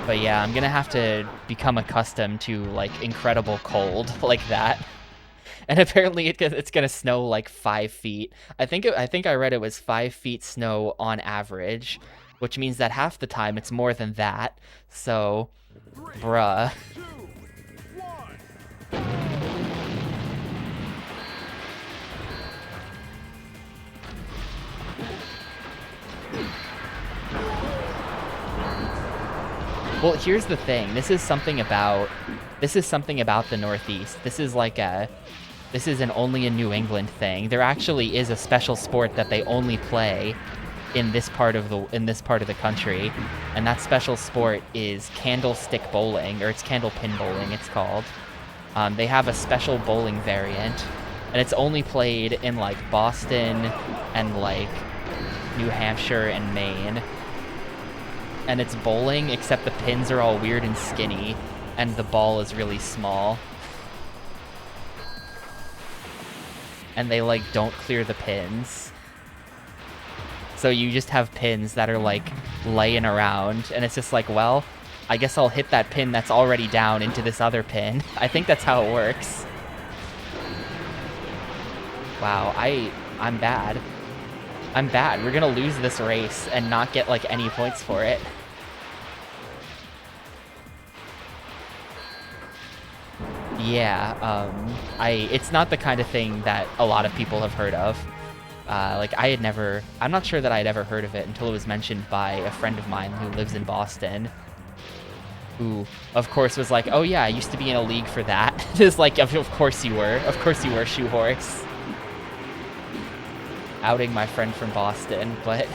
But yeah, I'm gonna have to become accustomed to, like, incredible cold like that. And apparently it's gonna snow like 5 feet. I think I read it was 5 feet snow on average, which means that half the time it's more than that. So, bruh. 2, 1. Well, here's the thing. This is something about the Northeast. This is an only in New England thing. There actually is a special sport that they only play in this part of the country, and that special sport is candlestick bowling, or it's candlepin bowling, it's called. They have a special bowling variant, and it's only played in like Boston and like New Hampshire and Maine. And it's bowling, except the pins are all weird and skinny, and the ball is really small. And they, like, don't clear the pins. So you just have pins that are, like, laying around, and it's just like, well, I guess I'll hit that pin that's already down into this other pin. I think that's how it works. Wow, I'm bad. I'm bad. We're gonna lose this race and not get, like, any points for it. Yeah, it's not the kind of thing that a lot of people have heard of. Like, I'm not sure that I'd ever heard of it until it was mentioned by a friend of mine who lives in Boston, who, of course, was like, oh yeah, I used to be in a league for that. Just like, of course you were. Of course you were, Shoehorse. Outing my friend from Boston, but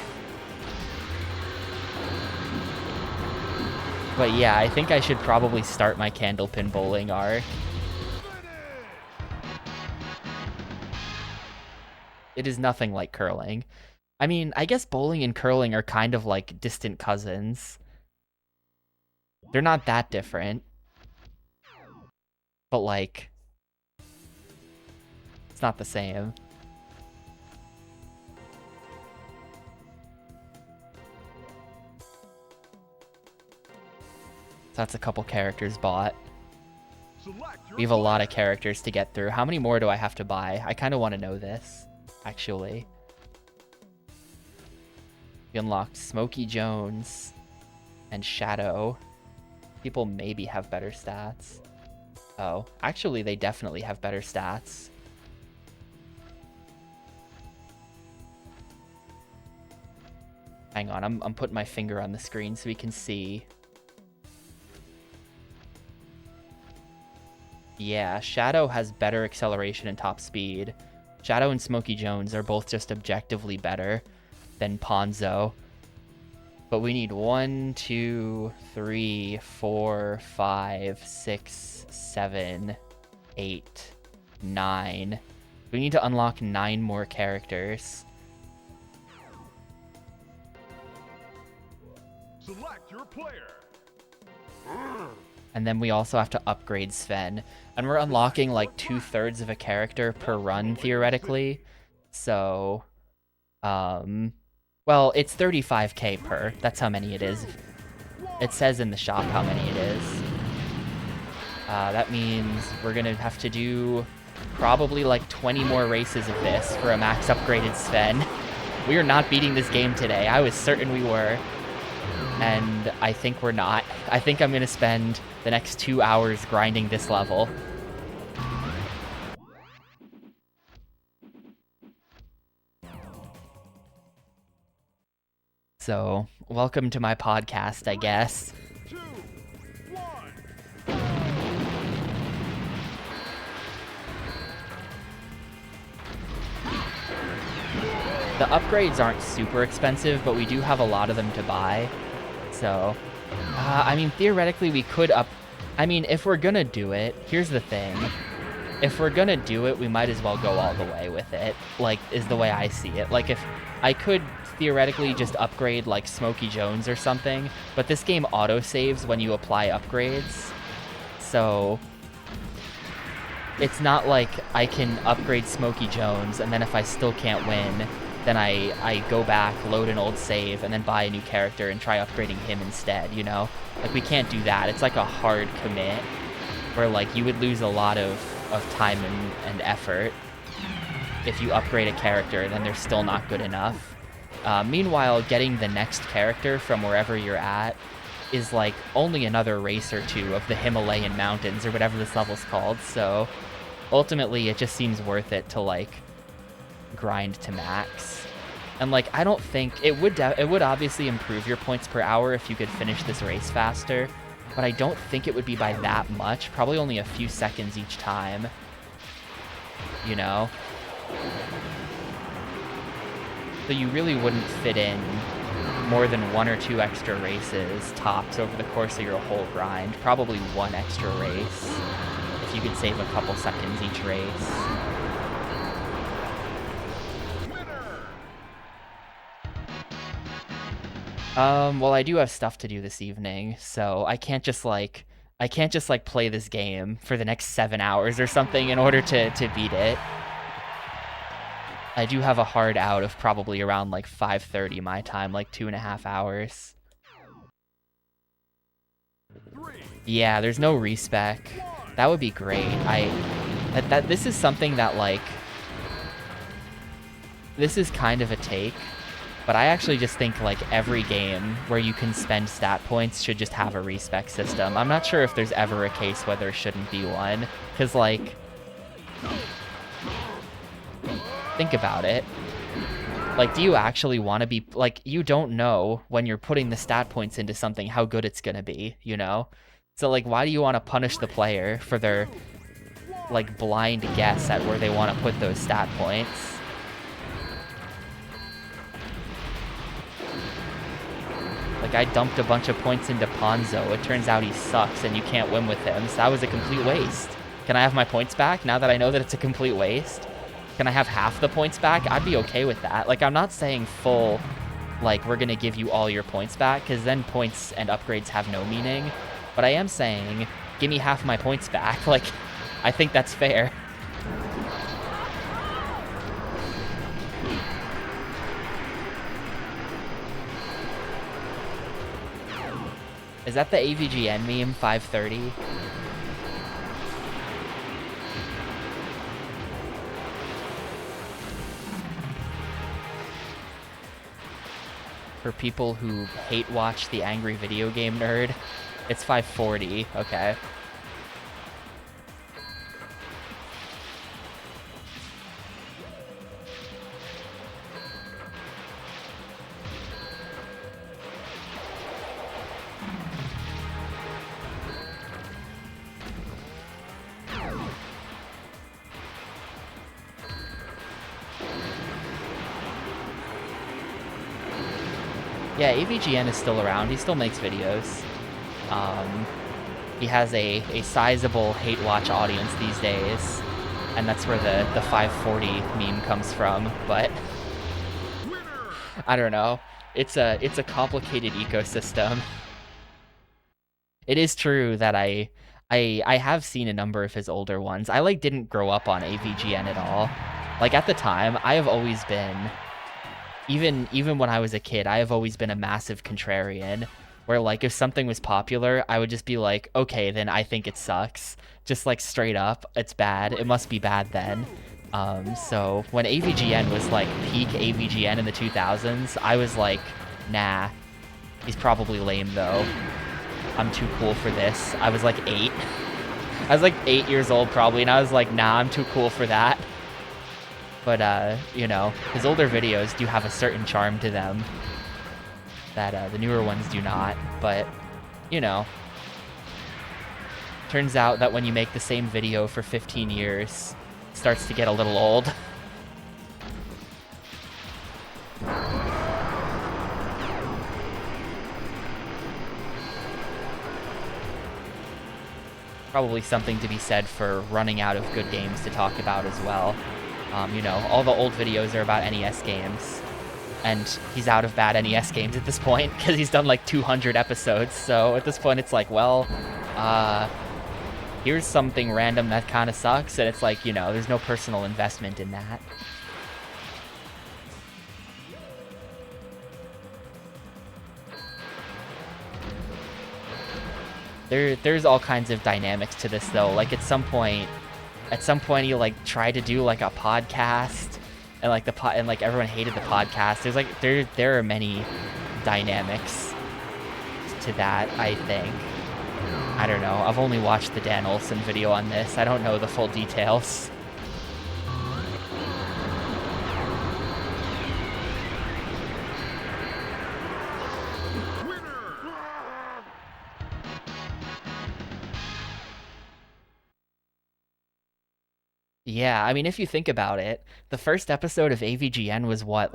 yeah, I think I should probably start my candlepin bowling arc. It is nothing like curling. I mean, I guess bowling and curling are kind of like distant cousins. They're not that different. But like, it's not the same. That's a couple characters bought. We have a lot of characters to get through. How many more do I have to buy? I kind of want to know this, actually. We unlocked Smokey Jones and Shadow. People maybe have better stats. Oh, actually, they definitely have better stats. Hang on, I'm putting my finger on the screen so we can see. Yeah, Shadow has better acceleration and top speed, Shadow and Smokey Jones are both just objectively better than Ponzo. But we need 1, 2, 3, 4, 5, 6, 7, 8, 9. We need to unlock 9 more characters. Select your player. And then we also have to upgrade Sven. And we're unlocking like 2/3 of a character per run, theoretically. So, well, it's 35k per. That's how many it is. It says in the shop how many it is. That means we're gonna have to do probably like 20 more races of this for a max upgraded Sven. We are not beating this game today. I was certain we were. And I think we're not. I think I'm gonna spend the next 2 hours grinding this level. So, welcome to my podcast, I guess. 2, 1. The upgrades aren't super expensive, but we do have a lot of them to buy. So, I mean, theoretically we could I mean, if we're gonna do it, here's the thing. If we're gonna do it, we might as well go all the way with it, like, is the way I see it. Like, if I could theoretically just upgrade, like, Smokey Jones or something, but this game auto-saves when you apply upgrades, so it's not like I can upgrade Smokey Jones, and then if I still can't win, then I go back, load an old save, and then buy a new character and try upgrading him instead, you know? Like, we can't do that. It's like a hard commit, where, like, you would lose a lot of time and effort if you upgrade a character and then they're still not good enough. Meanwhile, getting the next character from wherever you're at is, like, only another race or two of the Himalayan mountains, or whatever this level's called, so ultimately it just seems worth it to, like, grind to max. And, like, I don't think it would obviously improve your points per hour if you could finish this race faster, but I don't think it would be by that much, probably only a few seconds each time, you know? So you really wouldn't fit in more than 1 or 2 extra races tops over the course of your whole grind, probably 1 extra race, if you could save a couple seconds each race. Well, I do have stuff to do this evening, so I can't just play this game for the next 7 hours or something in order to beat it. I do have a hard out of probably around like 5:30 my time, like 2.5 hours. 3. Yeah, there's no respec. That would be great. This is something that, like, this is kind of a take, but I actually just think, like, every game where you can spend stat points should just have a respec system. I'm not sure if there's ever a case where there shouldn't be one, because, like, think about it. Like, do you actually want to be, like, you don't know when you're putting the stat points into something how good it's gonna be, you know? So, like, why do you want to punish the player for their, like, blind guess at where they want to put those stat points? Like, I dumped a bunch of points into Ponzo. It turns out he sucks and you can't win with him, so that was a complete waste. Can I have my points back now that I know that it's a complete waste? Can I have half the points back? I'd be okay with that. Like, I'm not saying full, like, we're gonna give you all your points back, because then points and upgrades have no meaning. But I am saying, give me half my points back. Like, I think that's fair. Is that the AVGN meme, 530? For people who hate watch the Angry Video Game Nerd, it's 540, okay. Yeah, AVGN is still around. He still makes videos. He has a sizable hate watch audience these days, and that's where the 540 meme comes from. But I don't know. It's a complicated ecosystem. It is true that I have seen a number of his older ones. I didn't grow up on AVGN at all. At the time, I have always been, even when I was a kid, I have always been a massive contrarian, where if something was popular, I would just be like, okay, then I think it sucks. Just straight up, it's bad. It must be bad then. So when AVGN was peak AVGN in the 2000s, I was like, nah, he's probably lame though. I'm too cool for this. I was 8. I was 8 years old probably, and I was like, nah, I'm too cool for that. But, you know, his older videos do have a certain charm to them that the newer ones do not. But, you know, turns out that when you make the same video for 15 years, it starts to get a little old. Probably something to be said for running out of good games to talk about as well. You know, all the old videos are about NES games, and he's out of bad NES games at this point because he's done 200 episodes. So at this point, it's well, here's something random that kind of sucks, and it's you know, there's no personal investment in that. There's all kinds of dynamics to this though. At some point he tried to do a podcast, and everyone hated the podcast. There's there are many dynamics to that, I think. I don't know. I've only watched the Dan Olsen video on this. I don't know the full details. Yeah, I mean, if you think about it, the first episode of AVGN was what,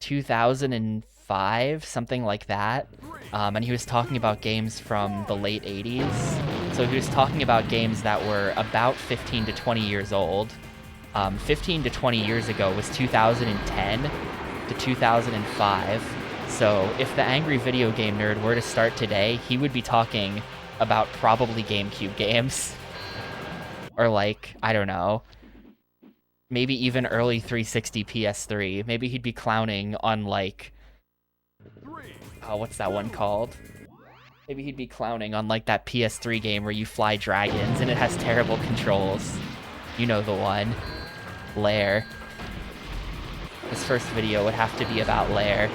2005, something like that. And he was talking about games from the late 80s. So he was talking about games that were about 15 to 20 years old. 15 to 20 years ago was 2010 to 2005. So if the Angry Video Game Nerd were to start today, he would be talking about probably GameCube games. Or I don't know, maybe even early 360 PS3. Maybe he'd be clowning on oh, what's that one called? Maybe he'd be clowning on that PS3 game where you fly dragons and it has terrible controls. You know the one. Lair. His first video would have to be about Lair.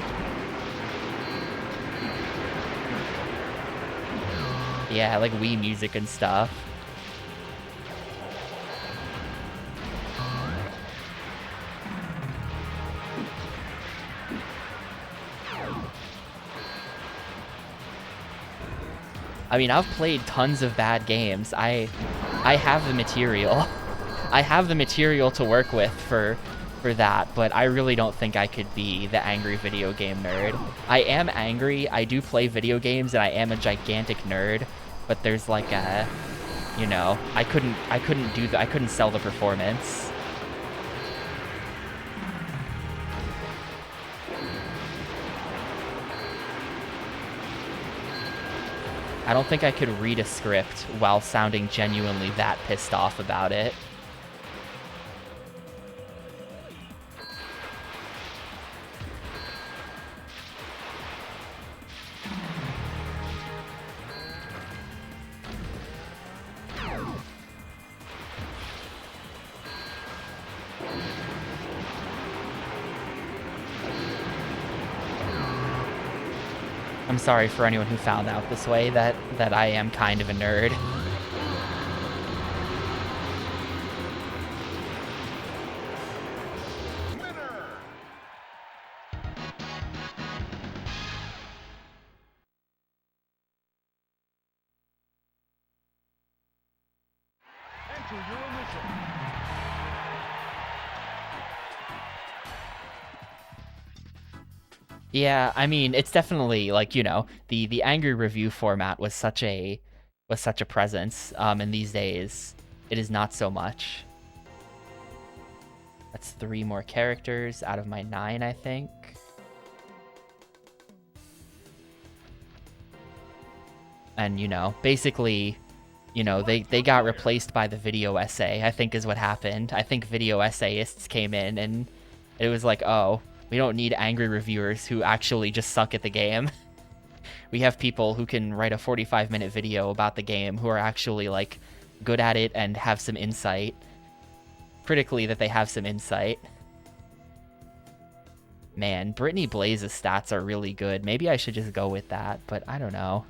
Yeah, Wii music and stuff. I mean, I've played tons of bad games. I have the material. I have the material to work with for that, but I really don't think I could be the Angry Video Game Nerd. I am angry, I do play video games, and I am a gigantic nerd, but there's a, you know, I couldn't sell the performance. I don't think I could read a script while sounding genuinely that pissed off about it. I'm sorry for anyone who found out this way that I am kind of a nerd. Enter your initial. Yeah, I mean, it's definitely like, you know, the angry review format was such a presence in these days. It is not so much. That's 3 more characters out of my 9, I think. And, you know, basically, you know, they got replaced by the video essay, I think is what happened. I think video essayists came in and it was like, oh, we don't need angry reviewers who actually just suck at the game. We have people who can write a 45-minute video about the game who are actually, like, good at it and have some insight. Critically, that they have some insight. Man, Brittany Blaze's stats are really good. Maybe I should just go with that, but I don't know.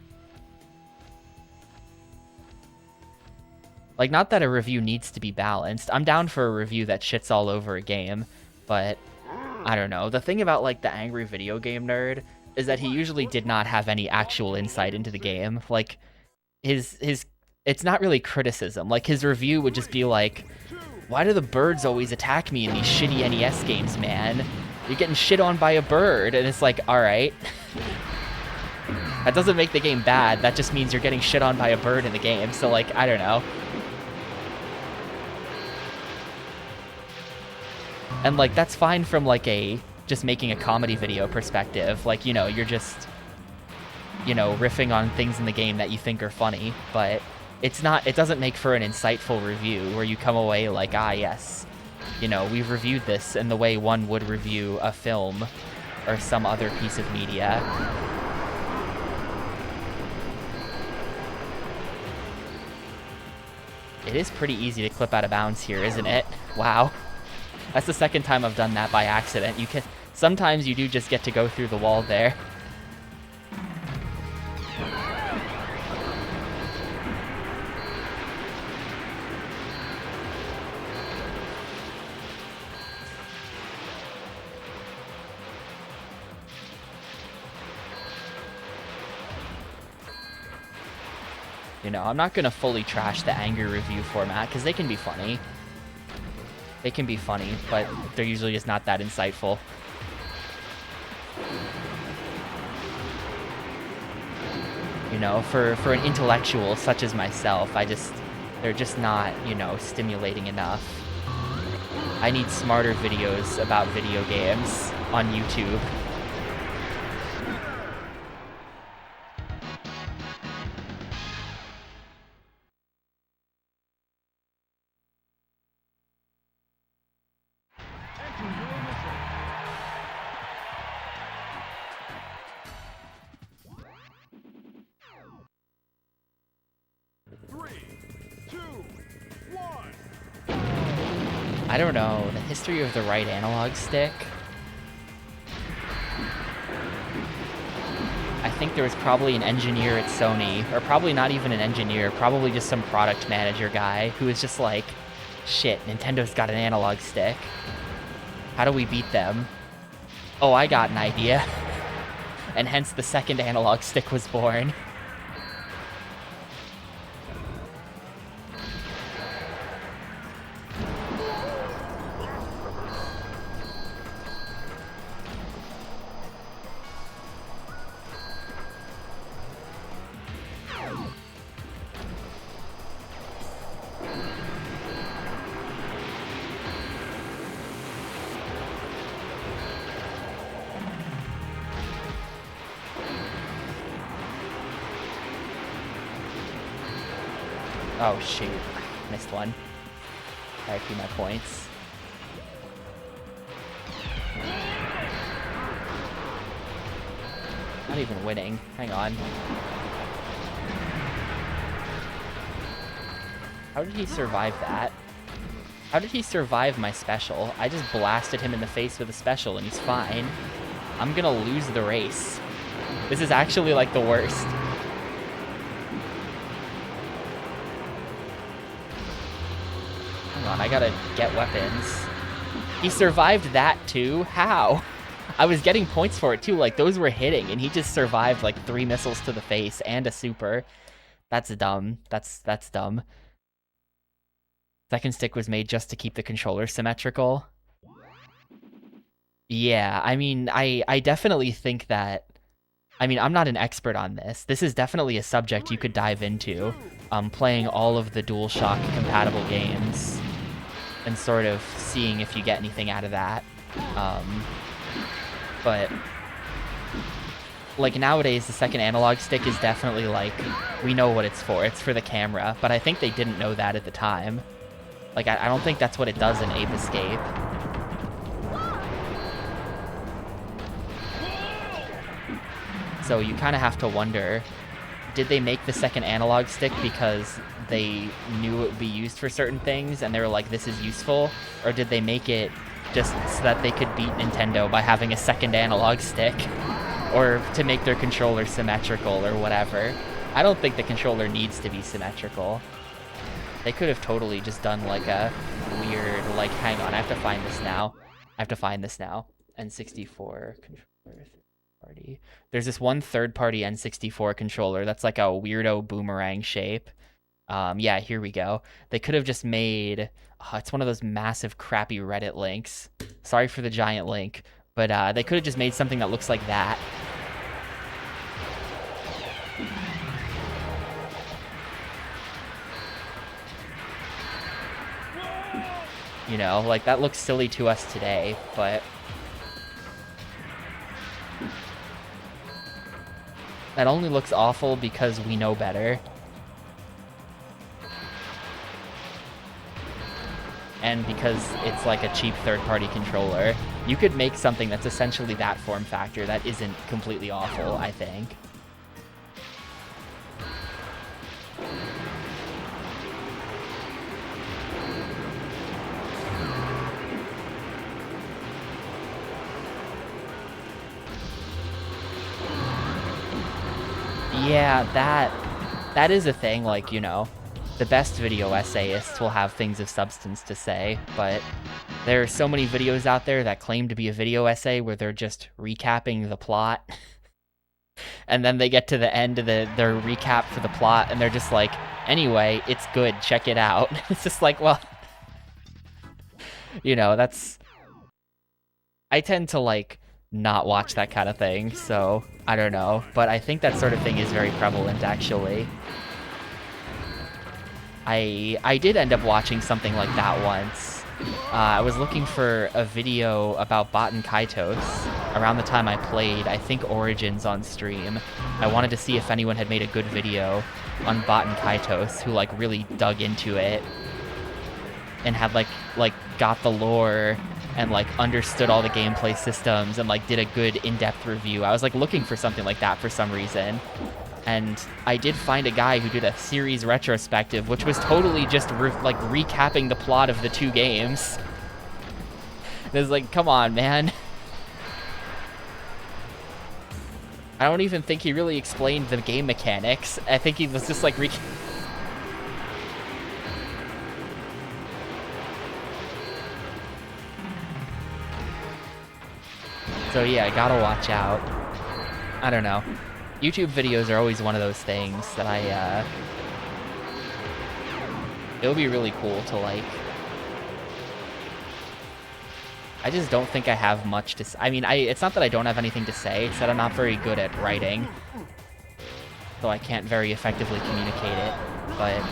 Like, not that a review needs to be balanced. I'm down for a review that shits all over a game, but I don't know. The thing about, like, the angry video game nerd is that he usually did not have any actual insight into the game. Like, his it's not really criticism. Like, his review would just be like, why do the birds always attack me in these shitty NES games, man? You're getting shit on by a bird. And it's like, all right. That doesn't make the game bad. That just means you're getting shit on by a bird in the game. So, like, I don't know. And, like, that's fine from, like, a just making a comedy video perspective. Like, you know, you're just, you know, riffing on things in the game that you think are funny. But it's not, it doesn't make for an insightful review where you come away like, ah, yes, you know, we've reviewed this in the way one would review a film or some other piece of media. It is pretty easy to clip out of bounds here, isn't it? Wow. That's the second time I've done that by accident. You can sometimes you do just get to go through the wall there. You know, I'm not gonna fully trash the angry review format because they can be funny. They can be funny, but they're usually just not that insightful. You know, for an intellectual such as myself, they're just not, you know, stimulating enough. I need smarter videos about video games on YouTube. I don't know, the history of the right analog stick. I think there was probably an engineer at Sony, or probably not even an engineer, probably just some product manager guy who was just like, shit, Nintendo's got an analog stick. How do we beat them? Oh, I got an idea. And hence the second analog stick was born. Oh shoot, missed one. Gotta keep my points. Not even winning, hang on. How did he survive that? How did he survive my special? I just blasted him in the face with a special and he's fine. I'm gonna lose the race. This is actually like the worst. Hang on, I gotta get weapons. He survived that too? How? I was getting points for it too, like those were hitting and he just survived like 3 missiles to the face and a super. That's dumb. That's dumb. Second stick was made just to keep the controller symmetrical. Yeah, I mean, I definitely think that. I mean, I'm not an expert on this. This is definitely a subject you could dive into, playing all of the DualShock compatible games and sort of seeing if you get anything out of that. But like nowadays, the second analog stick is definitely like, we know what it's for. It's for the camera, but I think they didn't know that at the time. Like, I don't think that's what it does in Ape Escape. So you kind of have to wonder, did they make the second analog stick because they knew it would be used for certain things and they were like, this is useful? Or did they make it just so that they could beat Nintendo by having a second analog stick? Or to make their controller symmetrical or whatever? I don't think the controller needs to be symmetrical. They could have totally just done like a weird, like, hang on, I have to find this now. N64 controller. Party. There's this one third-party N64 controller that's like a weirdo boomerang shape. Yeah, here we go. They could have just made... it's one of those massive, crappy Reddit links. Sorry for the giant link. But they could have just made something that looks like that. You know, like, that looks silly to us today, but... that only looks awful because we know better. And because it's like a cheap third-party controller. You could make something that's essentially that form factor that isn't completely awful, I think. Yeah, that is a thing, like, you know, the best video essayists will have things of substance to say, but there are so many videos out there that claim to be a video essay where they're just recapping the plot, and then they get to the end of their recap for the plot, and they're just like, anyway, it's good, check it out. It's just like, well, you know, that's... I tend to, like, not watch that kind of thing, so I don't know, but I think that sort of thing is very prevalent, actually. I did end up watching something like that once. I was looking for a video about Baten Kaitos around the time I played, I think, Origins on stream. I wanted to see if anyone had made a good video on Baten Kaitos who, like, really dug into it and had, like got the lore and, like, understood all the gameplay systems and, like, did a good in-depth review. I was, like, looking for something like that for some reason. And I did find a guy who did a series retrospective, which was totally just, like, recapping the plot of the two games. It was like, come on, man. I don't even think he really explained the game mechanics. I think he was just, like, So yeah, gotta watch out. I don't know. YouTube videos are always one of those things that it would be really cool to, like... I just don't think I have much to say. I mean, it's not that I don't have anything to say, it's that I'm not very good at writing. So I can't very effectively communicate it, but...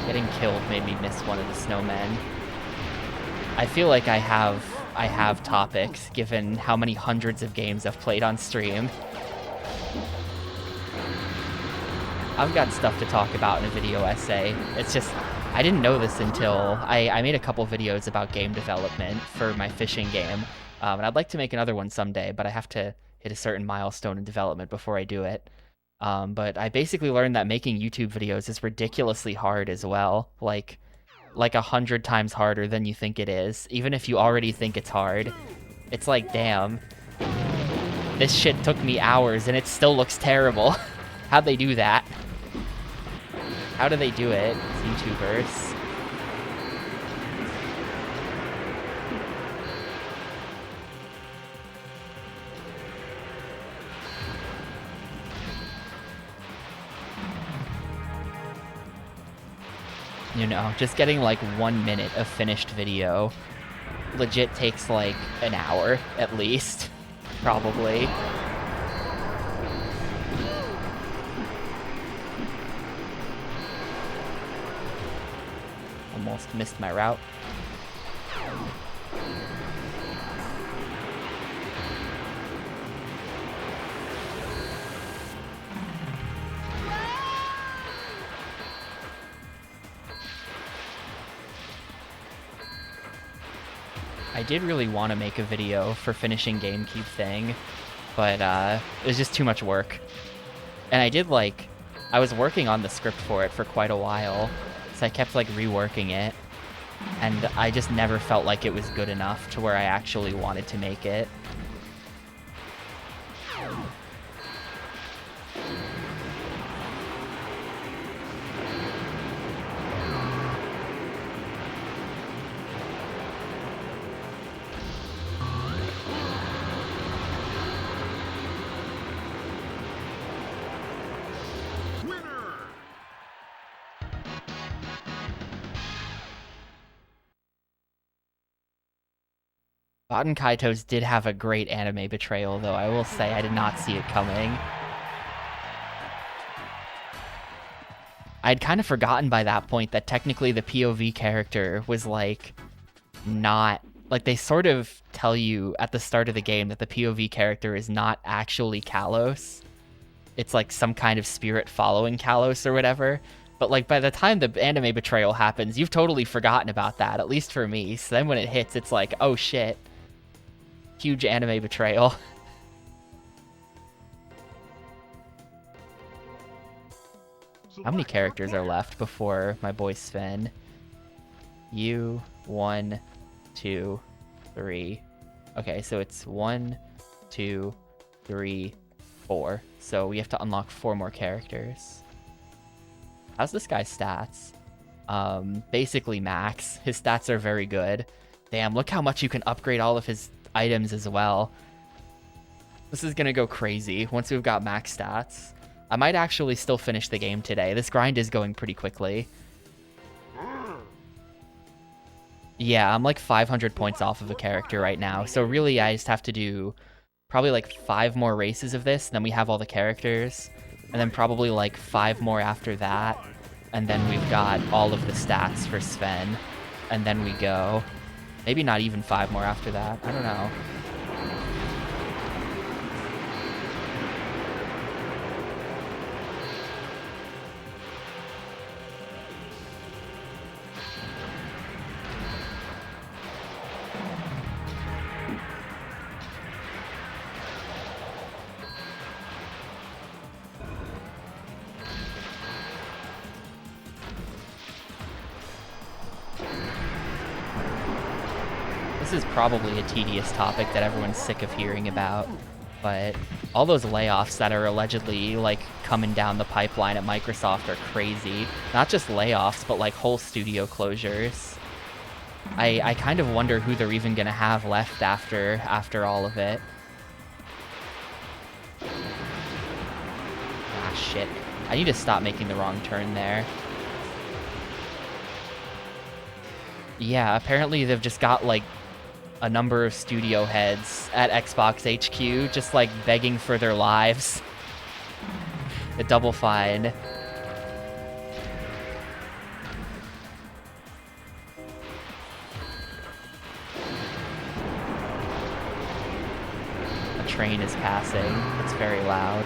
Getting killed made me miss one of the snowmen. I feel like I have topics, given how many hundreds of games I've played on stream. I've got stuff to talk about in a video essay. It's just, I didn't know this until I made a couple videos about game development for my fishing game. And I'd like to make another one someday, but I have to hit a certain milestone in development before I do it. But I basically learned that making YouTube videos is ridiculously hard as well. Like 100 times harder than you think it is. Even if you already think it's hard. It's like, damn. This shit took me hours and it still looks terrible. How'd they do that? How do they do it? It's YouTubers. You know, just getting like 1 minute of finished video legit takes like an hour at least, probably. Almost missed my route. I did really want to make a video for finishing GameCube thing, but it was just too much work. And I was working on the script for it for quite a while, so I kept like reworking it, and I just never felt like it was good enough to where I actually wanted to make it. Baten Kaitos did have a great anime betrayal, though. I will say I did not see it coming. I'd kind of forgotten by that point that technically the POV character was like not like they sort of tell you at the start of the game that the POV character is not actually Kalos. It's like some kind of spirit following Kalos or whatever. But like by the time the anime betrayal happens, you've totally forgotten about that, at least for me. So then when it hits, it's like, oh shit. Huge anime betrayal. How many characters are left before my boy Sven? You, 1, 2, 3. Okay, so it's 1, 2, 3, 4. So we have to unlock 4 more characters. How's this guy's stats? Basically max. His stats are very good. Damn, look how much you can upgrade all of his items as well. This is gonna go crazy once we've got max stats. I might actually still finish the game today. This grind is going pretty quickly. Yeah, I'm like 500 points off of a character right now. So really, I just have to do probably like 5 more races of this. Then we have all the characters. And then probably like 5 more after that. And then we've got all of the stats for Sven. And then we go. Maybe not even 5 more after that. I don't know. This is probably a tedious topic that everyone's sick of hearing about, but all those layoffs that are allegedly like coming down the pipeline at Microsoft are crazy. Not just layoffs, but like whole studio closures. I kind of wonder who they're even gonna have left after all of it. Ah, shit. I need to stop making the wrong turn there. Yeah, apparently they've just got like a number of studio heads at Xbox HQ just like begging for their lives. The Double Fine. A train is passing. It's very loud.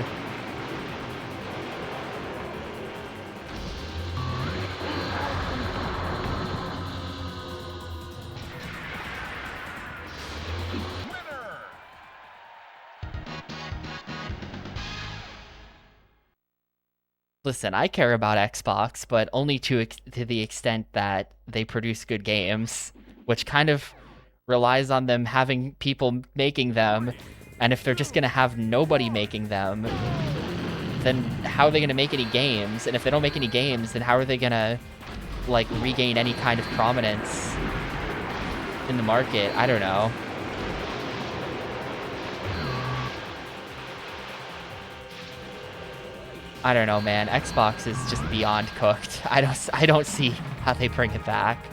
Listen, I care about Xbox, but only to the extent that they produce good games, which kind of relies on them having people making them. And if they're just going to have nobody making them, then how are they going to make any games? And if they don't make any games, then how are they going to like regain any kind of prominence in the market? I don't know. I don't know, man. Xbox is just beyond cooked. I don't see how they bring it back.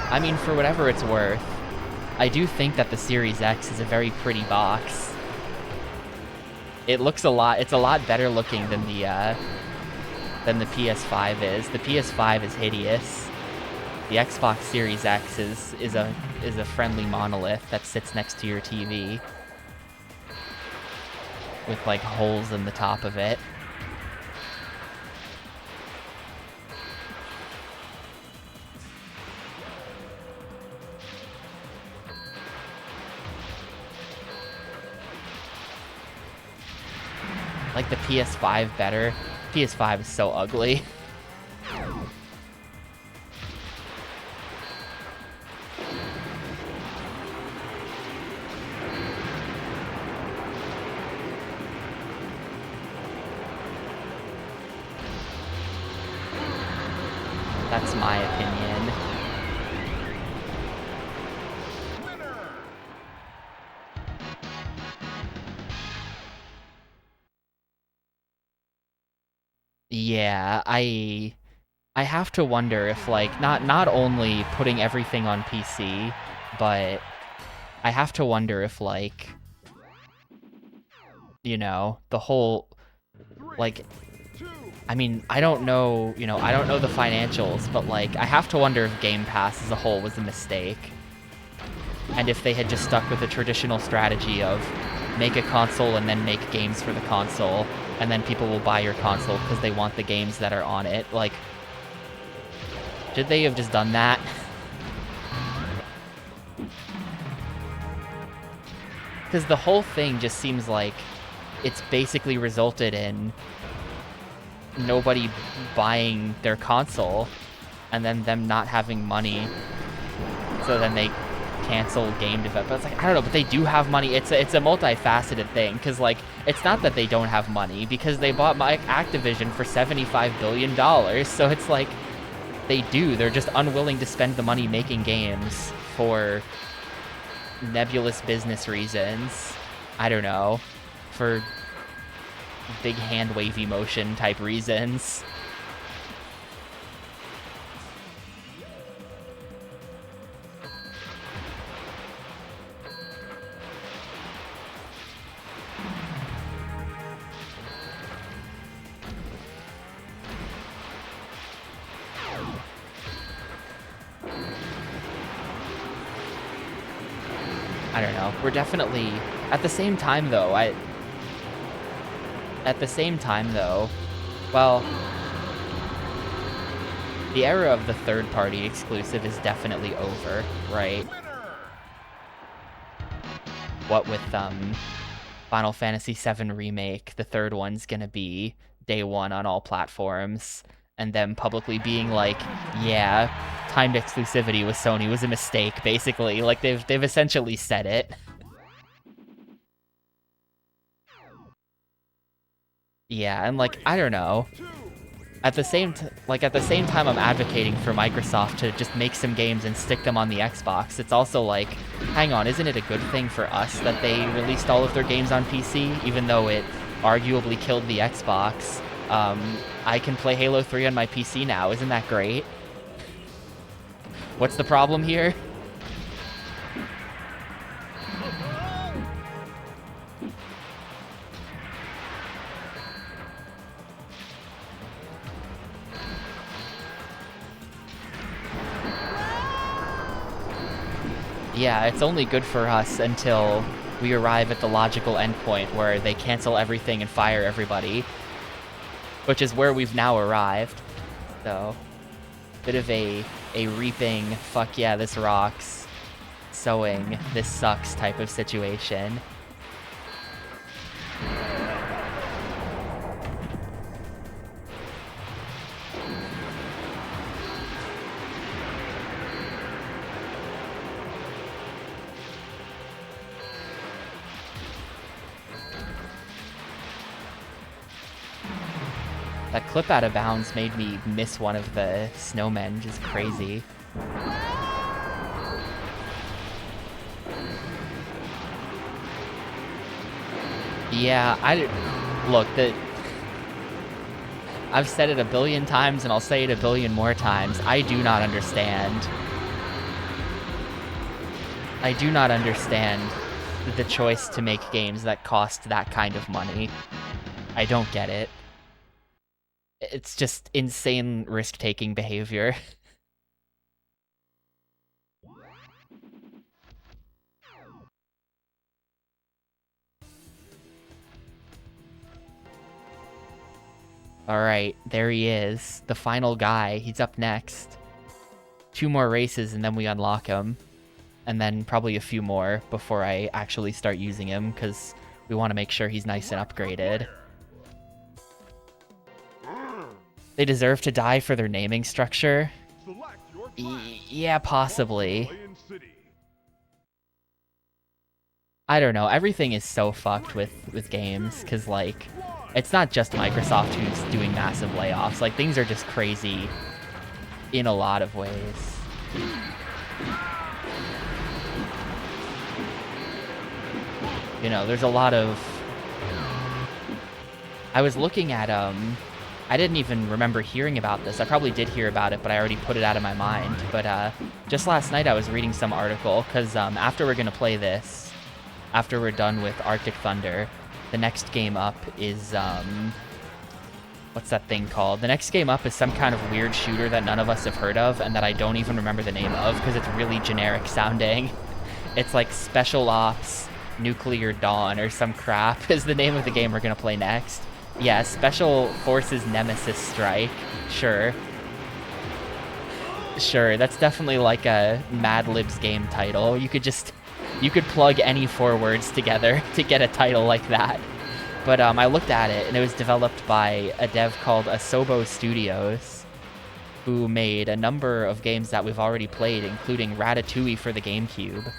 I mean, for whatever it's worth, I do think that the Series X is a very pretty box. It looks it's a lot better looking than the PS5 is. The PS5 is hideous. The Xbox Series X is a friendly monolith that sits next to your TV with like holes in the top of it. Like the PS5 better. PS5 is so ugly. That's my opinion. Yeah, I have to wonder if like not only putting everything on PC, but I have to wonder if like, you know, the whole like, I mean, I don't know, you know, I don't know the financials, but like I have to wonder if Game Pass as a whole was a mistake. And if they had just stuck with the traditional strategy of make a console and then make games for the console, and then people will buy your console because they want the games that are on it. Like, should they have just done that? Because the whole thing just seems like it's basically resulted in nobody buying their console and then them not having money, so then they cancel game development. It's like, I don't know, but they do have money. It's a multifaceted thing, because like it's not that they don't have money, because they bought Activision for $75 billion, so it's like they do. They're just unwilling to spend the money making games for nebulous business reasons. I don't know, for big hand wavy motion type reasons. I don't know. We're definitely at the same time though. Well, the era of the third-party exclusive is definitely over, right? What with Final Fantasy VII Remake, the third one's gonna be day one on all platforms, and them publicly being like, yeah, timed exclusivity with Sony was a mistake, basically. Like, they've essentially said it. Yeah, and like, I don't know. At the same time I'm advocating for Microsoft to just make some games and stick them on the Xbox, it's also like, hang on, isn't it a good thing for us that they released all of their games on PC, even though it arguably killed the Xbox? I can play Halo 3 on my PC now, isn't that great? What's the problem here? Yeah, it's only good for us until we arrive at the logical endpoint where they cancel everything and fire everybody, which is where we've now arrived. So, bit of a reaping, fuck yeah, this rocks, sowing, this sucks type of situation. That clip out of bounds made me miss one of the snowmen, just crazy. Yeah, look, I've said it a billion times and I'll say it a billion more times. I do not understand. I do not understand the choice to make games that cost that kind of money. I don't get it. It's just insane risk-taking behavior. Alright, there he is. The final guy. He's up next. 2 more races and then we unlock him. And then probably a few more before I actually start using him, because we want to make sure he's nice and upgraded. They deserve to die for their naming structure? Yeah, possibly. I don't know. Everything is so fucked with games, because, like, it's not just Microsoft who's doing massive layoffs. Like, things are just crazy in a lot of ways. You know, there's a lot of... I was looking at, I didn't even remember hearing about this. I probably did hear about it, but I already put it out of my mind. But just last night I was reading some article, because after we're going to play this, after we're done with Arctic Thunder, the next game up is, what's that thing called? The next game up is some kind of weird shooter that none of us have heard of, and that I don't even remember the name of, because it's really generic sounding. It's like Special Ops Nuclear Dawn or some crap is the name of the game we're going to play next. Yeah, Special Forces Nemesis Strike. Sure. Sure, that's definitely like a Mad Libs game title. You could plug any 4 words together to get a title like that. But I looked at it, and it was developed by a dev called Asobo Studios, who made a number of games that we've already played, including Ratatouille for the GameCube.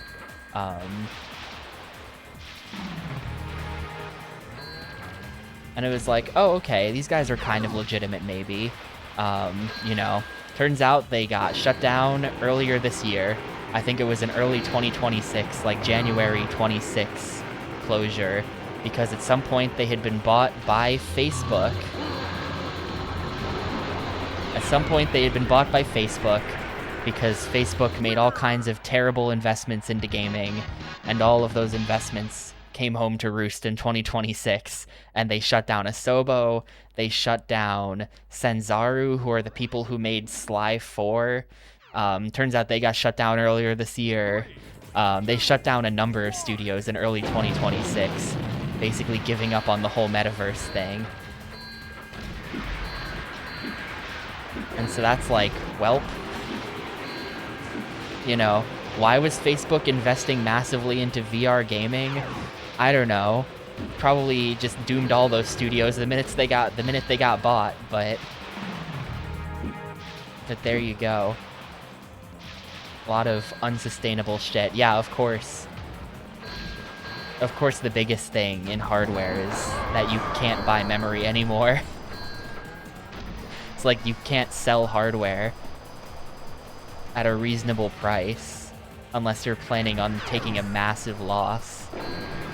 And it was like, oh, okay, these guys are kind of legitimate, maybe. You know, turns out they got shut down earlier this year. I think it was in early 2026, like January 26 closure, because at some point they had been bought by Facebook. At some point they had been bought by Facebook because Facebook made all kinds of terrible investments into gaming, and all of those investments came home to roost in 2026, and they shut down Asobo, they shut down Sanzaru, who are the people who made Sly 4. Turns out they got shut down earlier this year. They shut down a number of studios in early 2026, basically giving up on the whole metaverse thing. And so that's like, welp. You know, why was Facebook investing massively into VR gaming? I don't know. Probably just doomed all those studios the minute they got bought, but there you go. A lot of unsustainable shit. Yeah, of course. Of course, the biggest thing in hardware is that you can't buy memory anymore. It's like you can't sell hardware at a reasonable price unless you're planning on taking a massive loss.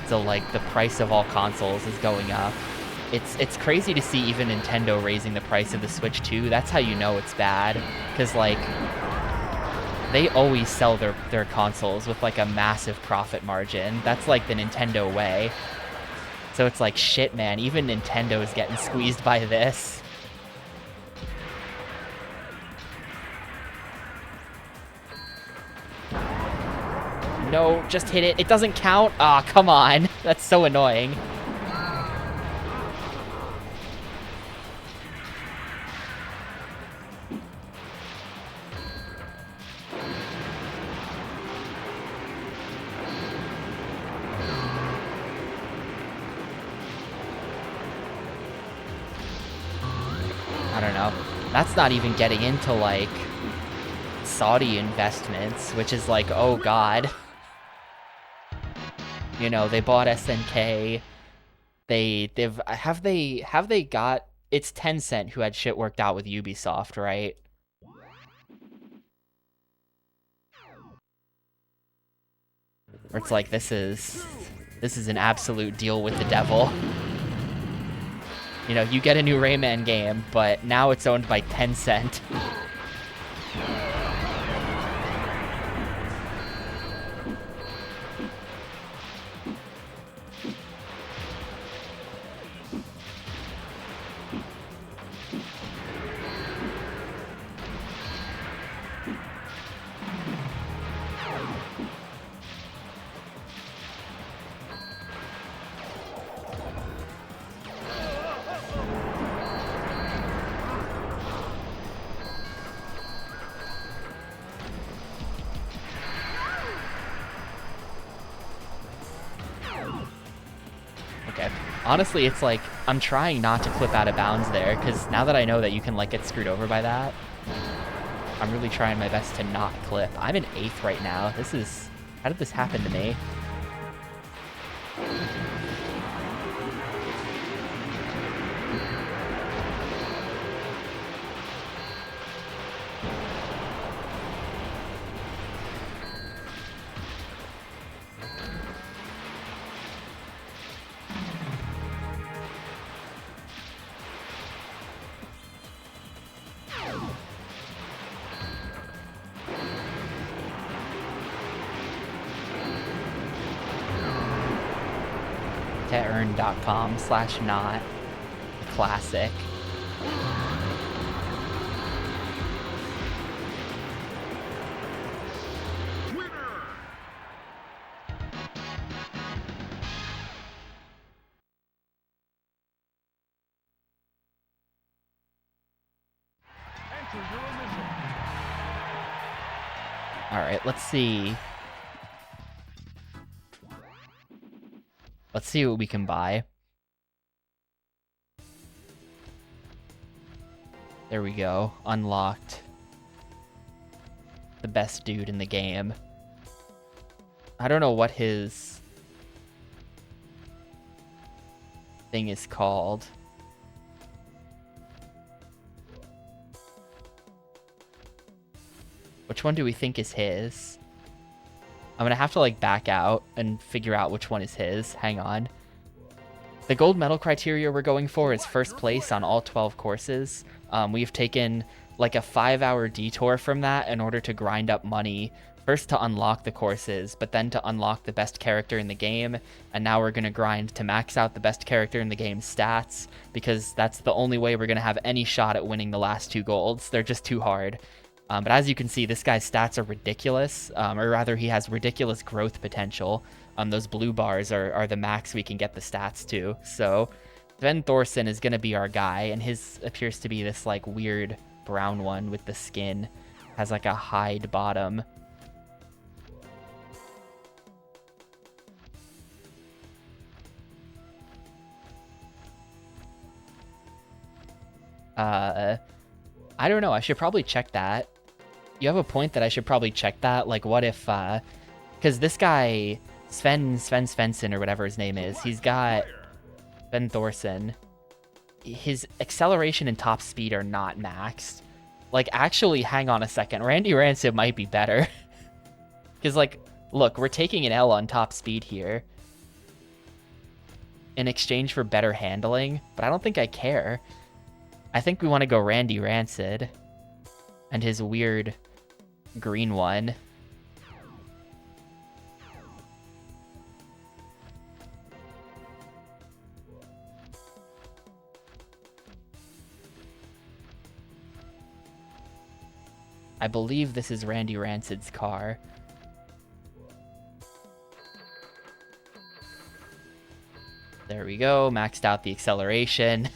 So like the price of all consoles is going up. It's crazy to see even Nintendo raising the price of the Switch too. That's how you know it's bad, because like they always sell their consoles with like a massive profit margin. That's like the Nintendo way. So it's like, shit, man, even Nintendo is getting squeezed by this. No, just hit it. It doesn't count? Aw, oh, come on. That's so annoying. I don't know. That's not even getting into, like, Saudi investments, which is like, oh god. You know, they bought SNK. Have they got... It's Tencent who had shit worked out with Ubisoft, right? Where it's like, this is an absolute deal with the devil. You know, you get a new Rayman game, but now it's owned by Tencent. Okay. Honestly, it's like, I'm trying not to clip out of bounds there, because now that I know that you can, like, get screwed over by that, I'm really trying my best to not clip. I'm in 8th right now. This is... How did this happen to me? Tearn.com/not classic. All right, let's see. Let's see what we can buy. There we go. Unlocked. The best dude in the game. I don't know what his thing is called. Which one do we think is his? I'm gonna have to like back out and figure out which one is his. Hang on. The gold medal criteria we're going for is first place on all 12 courses. We've taken like a 5-hour detour from that in order to grind up money, first to unlock the courses, but then to unlock the best character in the game. And now we're gonna grind to max out the best character in the game's stats, because that's the only way we're gonna have any shot at winning the last 2 golds. They're just too hard. But as you can see, this guy's stats are ridiculous, or rather he has ridiculous growth potential. Those blue bars are the max we can get the stats to. So Sven Thorson is going to be our guy, and his appears to be this like weird brown one with the skin. Has like a hide bottom. I don't know, I should probably check that. You have a point that I should probably check that. Like, what if, because this guy, Sven Svensson, or whatever his name is, he's got Sven Thorson. His acceleration and top speed are not maxed. Like, actually, hang on a second. Randy Rancid might be better. Because, like, look, we're taking an L on top speed here in exchange for better handling, but I don't think I care. I think we want to go Randy Rancid and his weird green one. I believe this is Randy Rancid's car. There we go, maxed out the acceleration.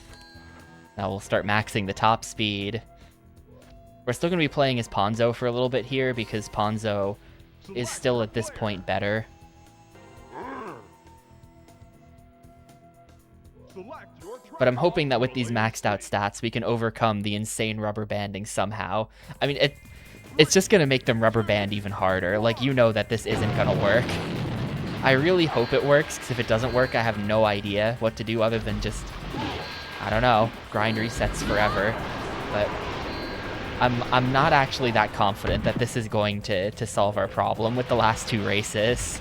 Now we'll start maxing the top speed. We're still going to be playing as Ponzo for a little bit here, because Ponzo is still at this point better. But I'm hoping that with these maxed out stats, we can overcome the insane rubber banding somehow. I mean, it's just going to make them rubber band even harder. Like, you know that this isn't going to work. I really hope it works, because if it doesn't work, I have no idea what to do other than just, I don't know, grind resets forever. But I'm not actually that confident that this is going to solve our problem with the last 2 races.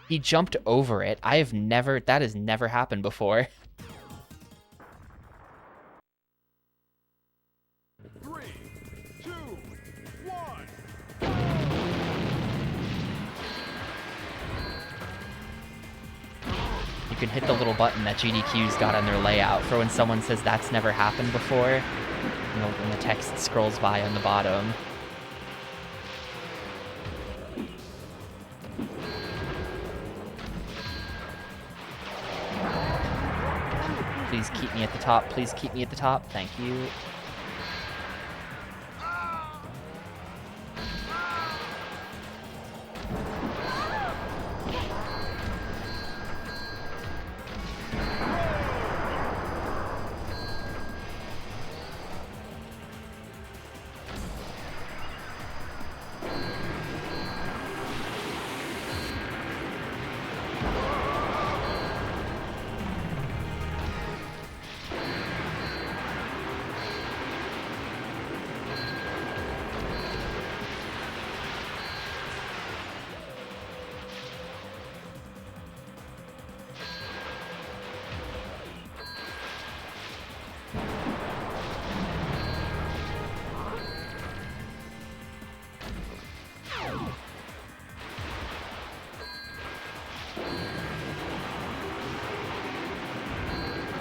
He jumped over it. That has never happened before. 3, 2, 1. You can hit the little button that GDQ's got on their layout for when someone says that's never happened before. You know, when the text scrolls by on the bottom. Please keep me at the top. Please keep me at the top. Thank you.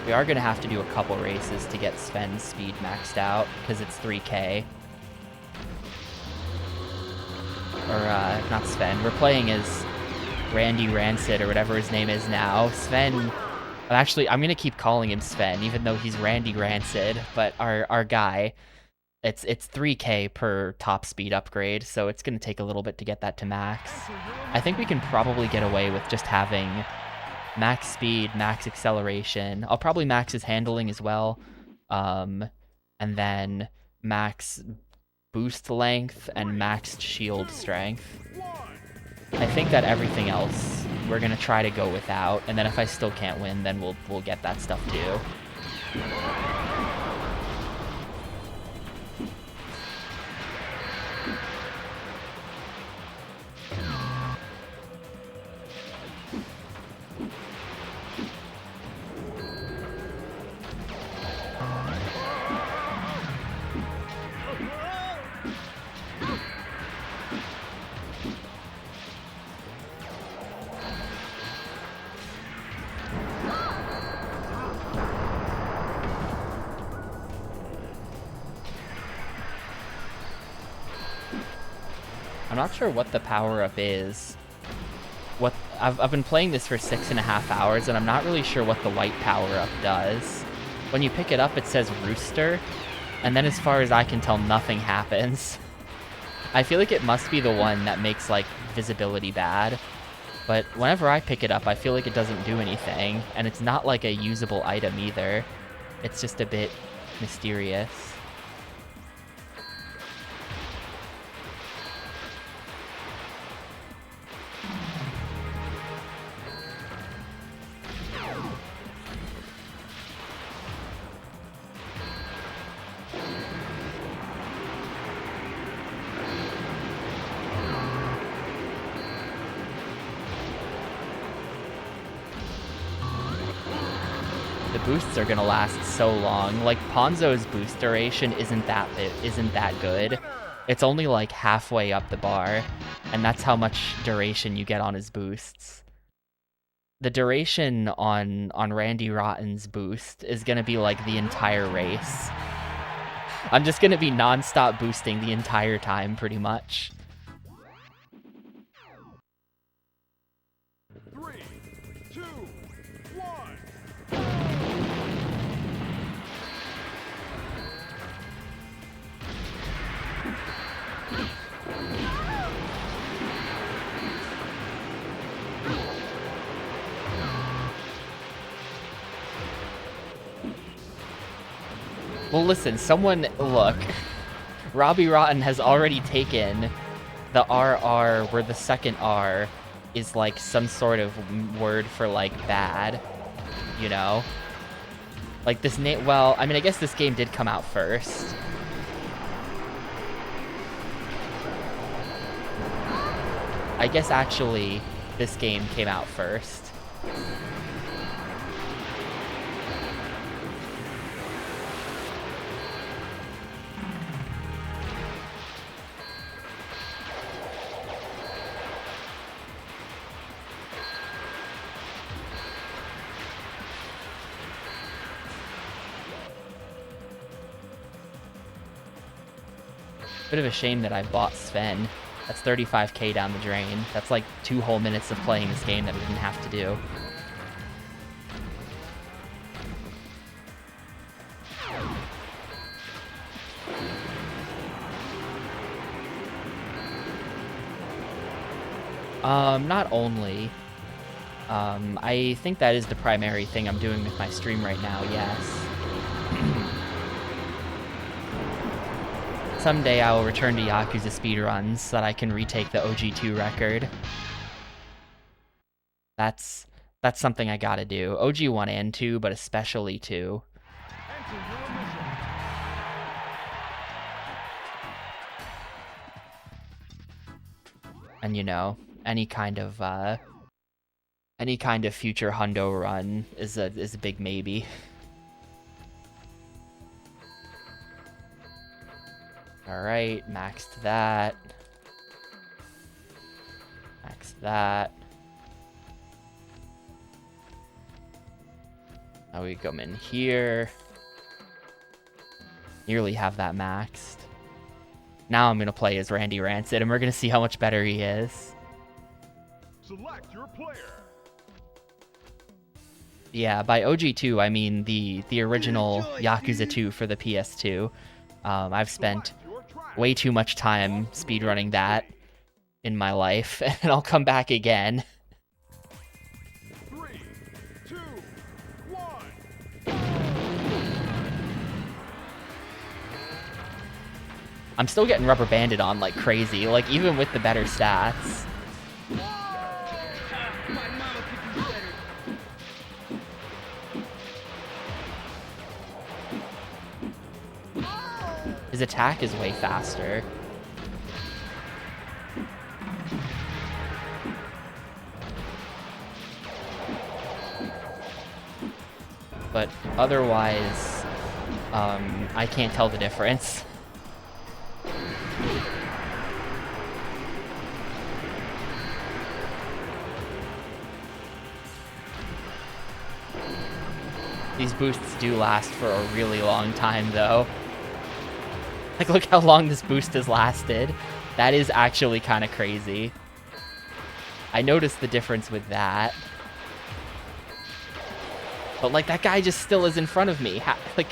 We are going to have to do a couple races to get Sven's speed maxed out, because it's 3K. Or, not Sven. We're playing as Randy Rancid, or whatever his name is now. Sven... Actually, I'm going to keep calling him Sven, even though he's Randy Rancid. But our guy, it's 3K per top speed upgrade, so it's going to take a little bit to get that to max. I think we can probably get away with just having max speed, max acceleration. I'll probably max his handling as well. And then max boost length and maxed shield strength. I think that everything else we're gonna try to go without, and then if I still can't win, then we'll get that stuff too. I'm not sure what the power-up is. I've been playing this for 6.5 hours, and I'm not really sure what the white power-up does. When you pick it up, it says Rooster, and then as far as I can tell, nothing happens. I feel like it must be the one that makes, like, visibility bad. But whenever I pick it up, I feel like it doesn't do anything, and it's not like a usable item either. It's just a bit mysterious. Boosts are gonna last so long. Like, Ponzo's boost duration isn't that good. It's only like halfway up the bar, and that's how much duration you get on his boosts. The duration on Randy Rotten's boost is gonna be like the entire race. I'm just gonna be non-stop boosting the entire time, pretty much. 3, 2, 1. Well, listen, look. Robbie Rotten has already taken the RR, where the second R is like some sort of word for like bad, you know? Like this name, well, I mean, I guess this game did come out first. I guess actually this game came out first. Bit of a shame that I bought Sven. That's 35k down the drain. That's like 2 whole minutes of playing this game that I didn't have to do. Not only. I think that is the primary thing I'm doing with my stream right now, yes. Someday I will return to Yakuza speedruns so that I can retake the OG2 record. That's something I gotta do. OG1 and 2, but especially 2. And you know, any kind of future Hundo run is a big maybe. Alright, maxed that. Max that. Now we come in here. Nearly have that maxed. Now I'm gonna play as Randy Rancid, and we're gonna see how much better he is. Select your player. Yeah, by OG2 I mean the original Yakuza 2 for the PS2. I've spent way too much time speedrunning that in my life, and I'll come back again. 3, 2, 1. I'm still getting rubber banded on like crazy, like even with the better stats. His attack is way faster. But otherwise, I can't tell the difference. These boosts do last for a really long time, though. Like, look how long this boost has lasted. That is actually kind of crazy. I noticed the difference with that. But, like, that guy just still is in front of me. Like...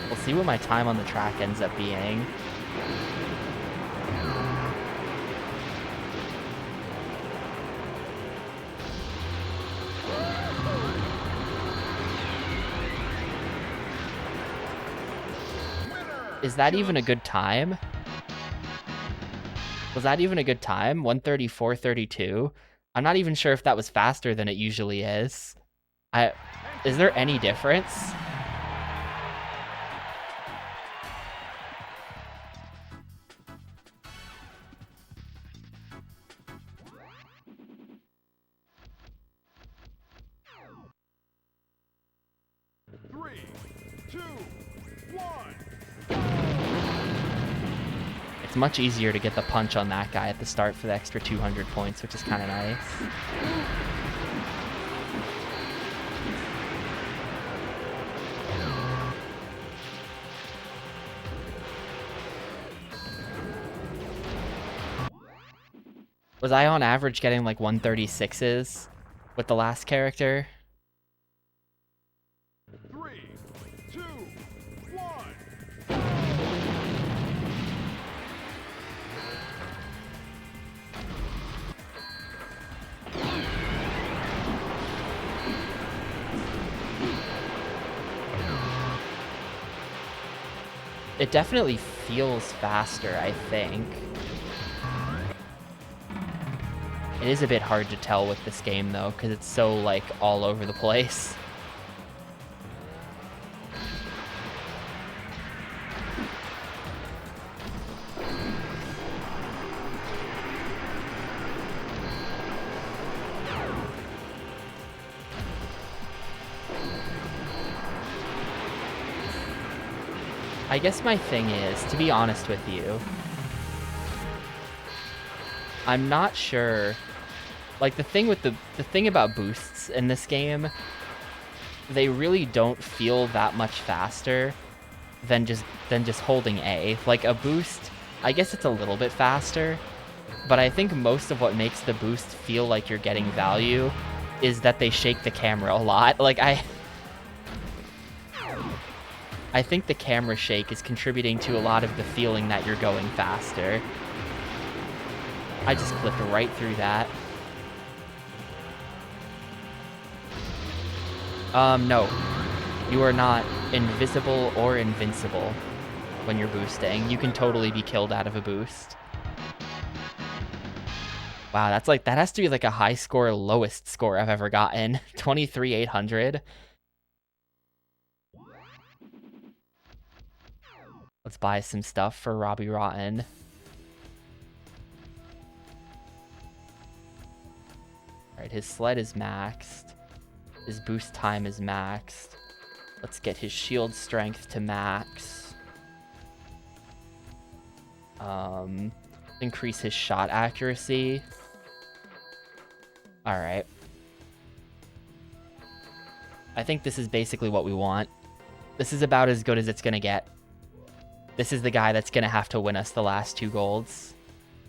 We'll see what my time on the track ends up being. Is that even a good time? Was that even a good time? 1:34:32? I'm not even sure if that was faster than it usually is. Is there any difference? It's much easier to get the punch on that guy at the start for the extra 200 points, which is kind of nice. Was I on average getting like 136s with the last character? 3, 2, 1. It definitely feels faster, I think. It is a bit hard to tell with this game, though, because it's so, like, all over the place. I guess my thing is, to be honest with you, I'm not sure. Like, the thing about boosts in this game, they really don't feel that much faster than just holding A. Like, a boost, I guess it's a little bit faster, but I think most of what makes the boost feel like you're getting value is that they shake the camera a lot. Like, I think the camera shake is contributing to a lot of the feeling that you're going faster. I just clipped right through that. No. You are not invisible or invincible when you're boosting. You can totally be killed out of a boost. Wow, that has to be like a high score, lowest score I've ever gotten. 23,800. Let's buy some stuff for Robbie Rotten. Alright, his sled is maxed. His boost time is maxed. Let's get his shield strength to max. Increase his shot accuracy. Alright. I think this is basically what we want. This is about as good as it's gonna get. This is the guy that's gonna have to win us the last 2 golds.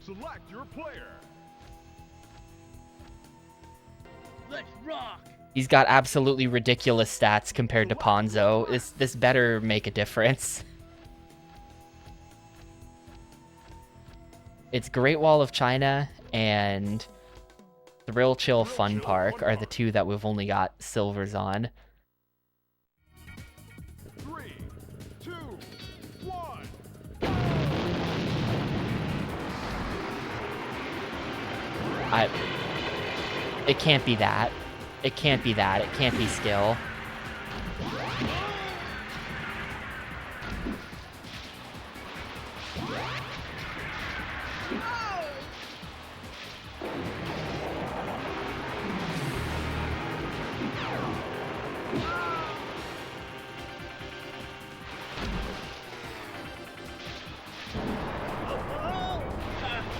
Select your player. Let's rock. He's got absolutely ridiculous stats compared to Ponzo. This better make a difference. It's Great Wall of China and Thrill Chill Fun Park are the 2 that we've only got silvers on. 3, 2, 1. It can't be that. It can't be that. It can't be skill.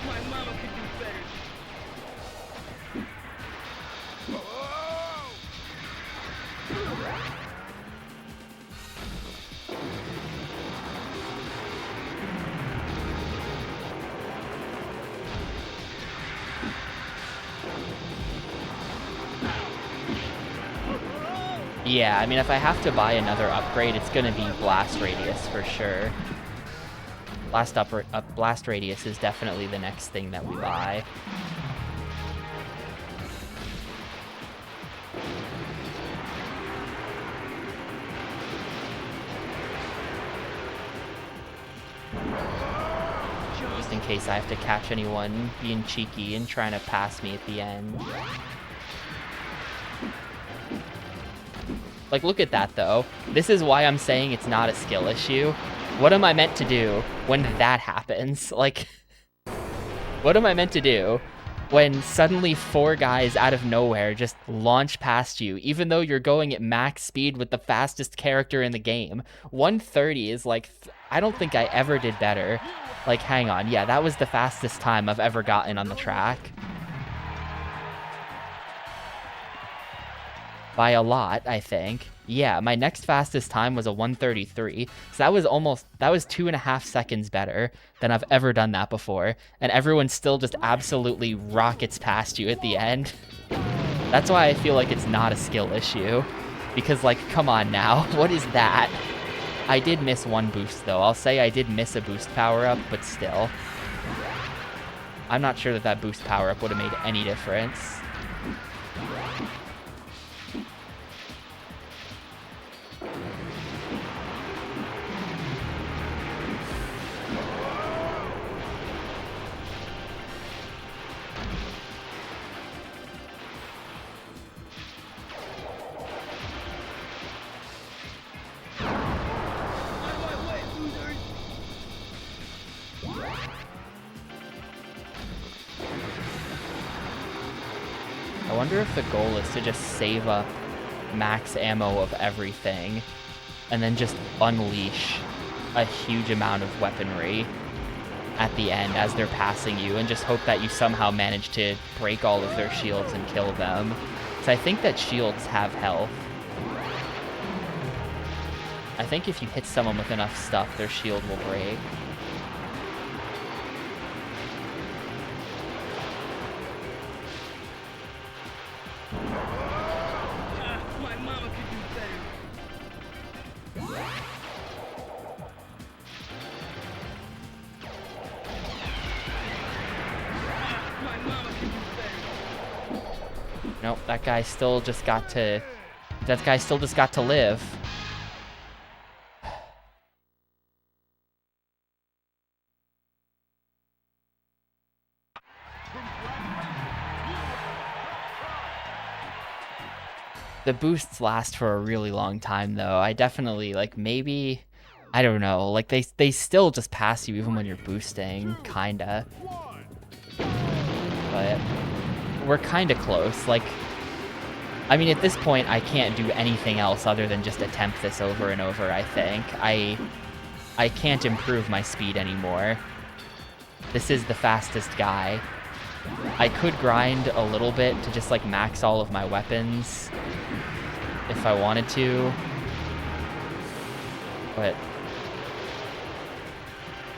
My mama could do better. Yeah, I mean, if I have to buy another upgrade, it's gonna be Blast Radius for sure. Blast Radius is definitely the next thing that we buy. Just in case I have to catch anyone being cheeky and trying to pass me at the end. Like, look at that, though. This is why I'm saying it's not a skill issue. What am I meant to do when that happens? Like, what am I meant to do when suddenly 4 guys out of nowhere just launch past you, even though you're going at max speed with the fastest character in the game? 130 is like, I don't think I ever did better. Like, hang on. Yeah, that was the fastest time I've ever gotten on the track. By a lot, I think. Yeah, my next fastest time was a 133. So that was 2.5 seconds better than I've ever done that before. And everyone still just absolutely rockets past you at the end. That's why I feel like it's not a skill issue. Because, like, come on now. What is that? I did miss one boost, though. I'll say I did miss a boost power-up, but still. I'm not sure that that boost power-up would have made any difference. wonder if the goal is to just save up max ammo of everything and then just unleash a huge amount of weaponry at the end as they're passing you and just hope that you somehow manage to break all of their shields and kill them. So I think that shields have health. I think if you hit someone with enough stuff, their shield will break. My mama could do better. My mama could do better. Nope, that guy still just got to... That guy still just got to live. The boosts last for a really long time, though. I definitely, like, maybe... I don't know. Like, they still just pass you even when you're boosting, kinda. But we're kinda close. Like, I mean, at this point, I can't do anything else other than just attempt this over and over, I think. I can't improve my speed anymore. This is the fastest guy. I could grind a little bit to just, like, max all of my weapons if I wanted to. But,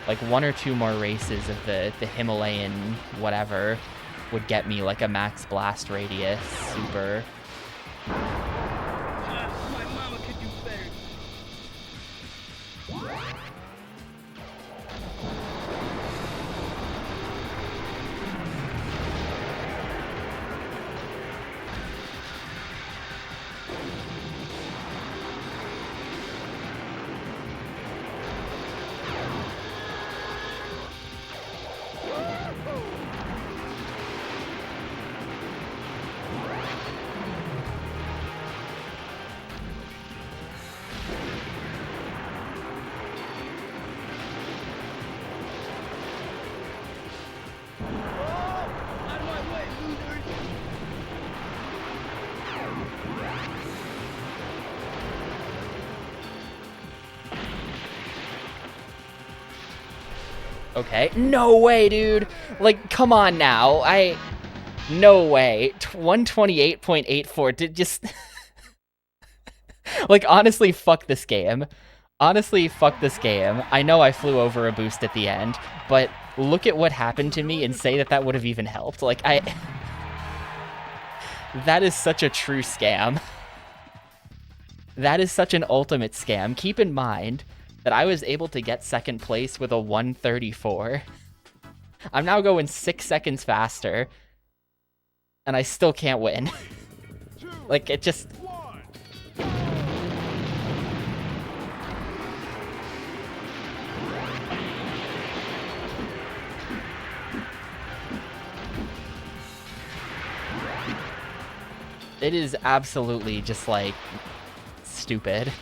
like, 1 or 2 more races of the Himalayan whatever would get me, like, a max blast radius super. My mama could do better. Out of my way, losers! Okay. No way, dude. Like, come on now. No way. 128.84 did just... Like, honestly, fuck this game. Honestly, fuck this game. I know I flew over a boost at the end, but look at what happened to me and say that that would have even helped. Like, That is such a true scam. That is such an ultimate scam. Keep in mind that I was able to get second place with a 134. I'm now going 6 seconds faster, and I still can't win. Like, it just... It is absolutely just, like, stupid.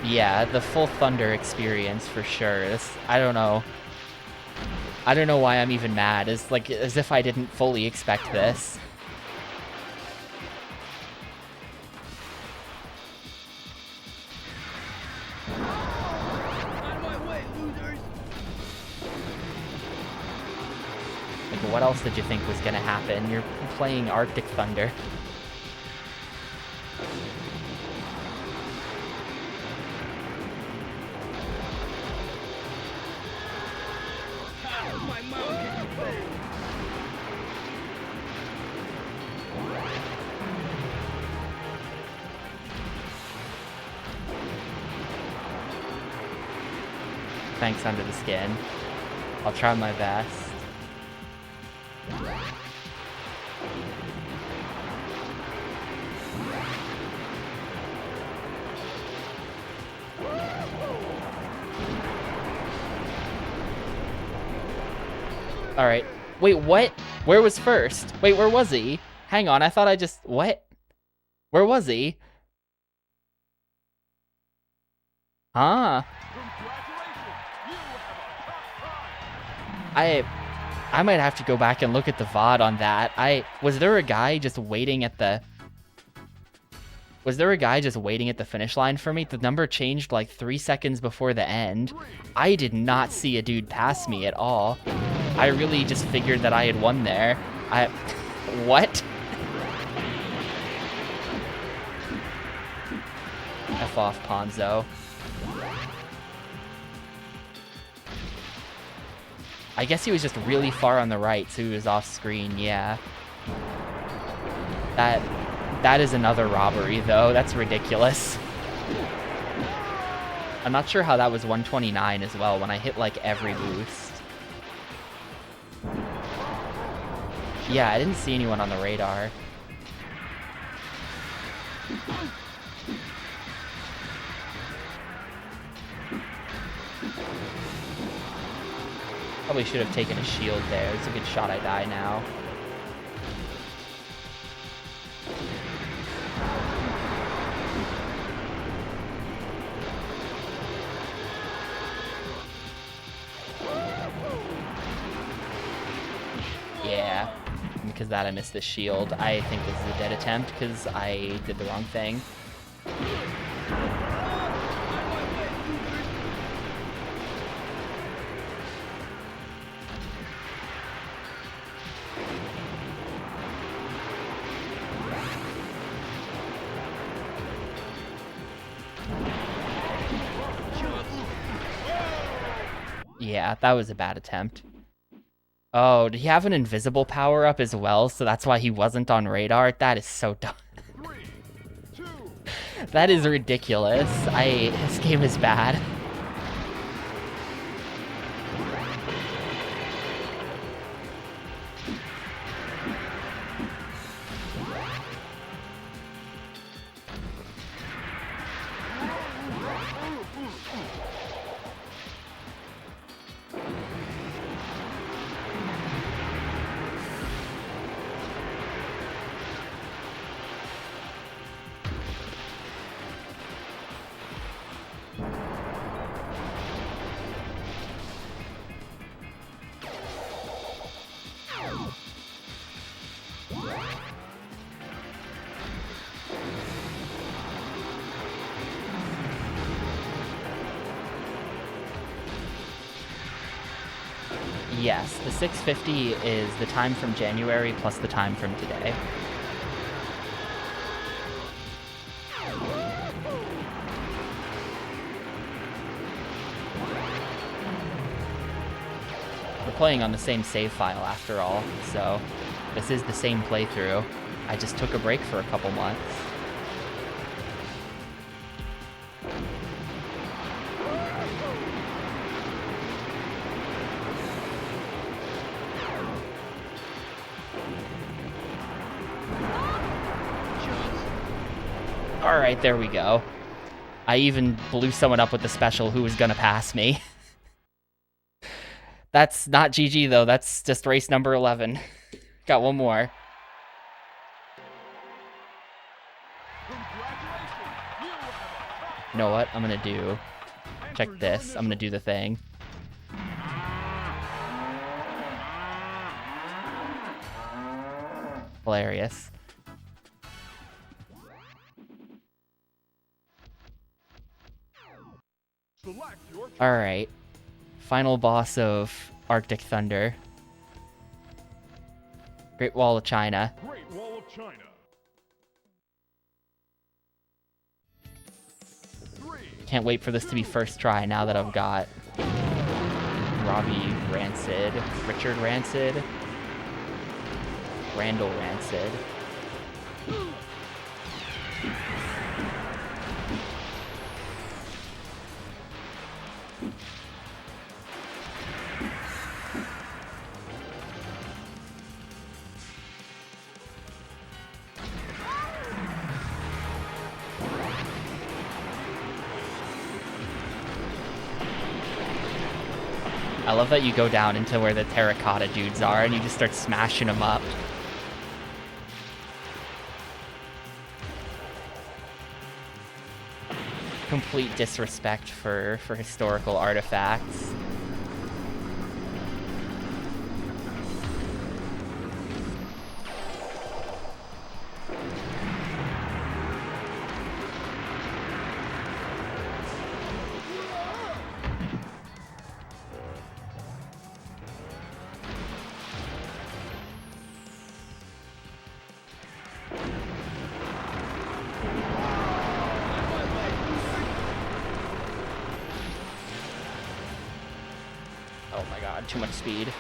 Yeah, the full Thunder experience for sure. I don't know. I don't know why I'm even mad. It's like as if I didn't fully expect this. Out of my way, losers! Like, what else did you think was gonna happen? You're playing Arctic Thunder. My mama could do better. Thanks, Under the Skin. I'll try my best. Alright. Wait, what? Where was first? Wait, where was he? Hang on, I thought I just... What? Where was he? Huh? Congratulations! You I might have to go back and look at the VOD on that. Was there a guy just waiting at the finish line for me? The number changed like 3 seconds before the end. I did not see a dude pass me at all. I really just figured that I had won there. What? F off, Ponzo. I guess he was just really far on the right, so he was off screen, yeah. That is another robbery, though. That's ridiculous. I'm not sure how that was 129 as well when I hit, like, every boost. Yeah, I didn't see anyone on the radar. Probably should have taken a shield there. It's a good shot I die now. Yeah, because that I missed the shield. I think this is a dead attempt because I did the wrong thing. Yeah, that was a bad attempt. Oh, did he have an invisible power-up as well, so that's why he wasn't on radar? That is so dumb. 3, 2, That is ridiculous. This game is bad. Yes, the 650 is the time from January plus the time from today. We're playing on the same save file after all, so this is the same playthrough. I just took a break for a couple months. Alright, there we go. I even blew someone up with the special who was gonna pass me. That's not GG though, that's just race number 11. Got one more. You know what? I'm gonna do... Check this. I'm gonna do the thing. Hilarious. Alright. Final boss of Arctic Thunder. Great Wall of China. Great Wall of China. 3, Can't wait for this to be first try now that I've got Robbie Rancid, Richard Rancid, Randall Rancid. I love that you go down into where the terracotta dudes are and you just start smashing them up. Complete disrespect for historical artifacts. Oh my god, too much speed.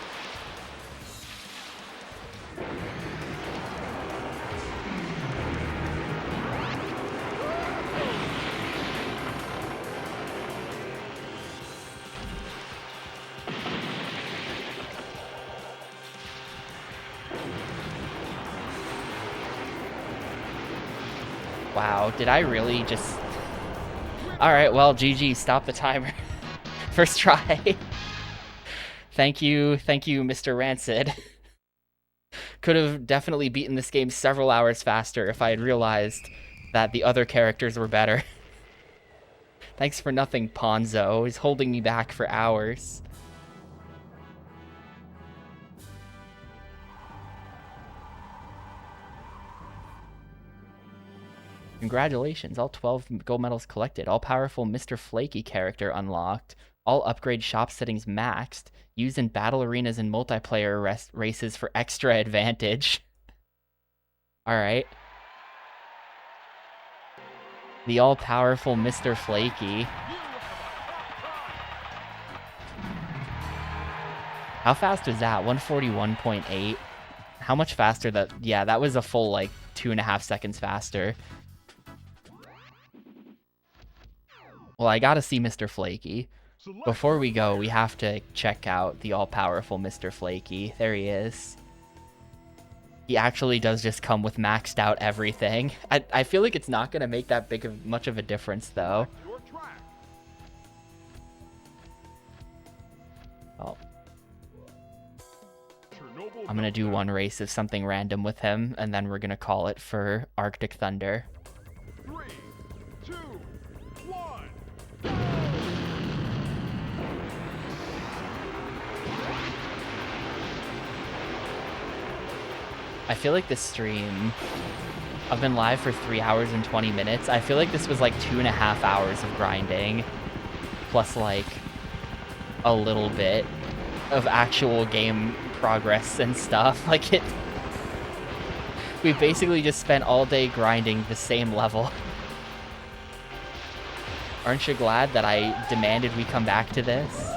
Wow, did I really just... Alright, well, GG, stop the timer. First try. Thank you, Mr. Rancid. Could have definitely beaten this game several hours faster if I had realized that the other characters were better. Thanks for nothing, Ponzo. He's holding me back for hours. Congratulations, all 12 gold medals collected. All-powerful Mr. Flaky character unlocked. All upgrade shop settings maxed. Used in battle arenas and multiplayer races for extra advantage. Alright. The all-powerful Mr. Flaky. How fast was that? 141.8. How much faster that... Yeah, that was a full, like, 2.5 seconds faster. Well, I gotta see Mr. Flaky. Before we go, we have to check out the all-powerful Mr. Flaky. There he is. He actually does just come with maxed out everything. I feel like it's not gonna make that much of a difference, though. Oh. I'm gonna do one race of something random with him, and then we're gonna call it for Arctic Thunder. 3, 2, 1. I feel like this stream... I've been live for 3 hours and 20 minutes. I feel like this was like 2.5 hours of grinding, plus like a little bit of actual game progress and stuff. Like it... We basically just spent all day grinding the same level. Aren't you glad that I demanded we come back to this?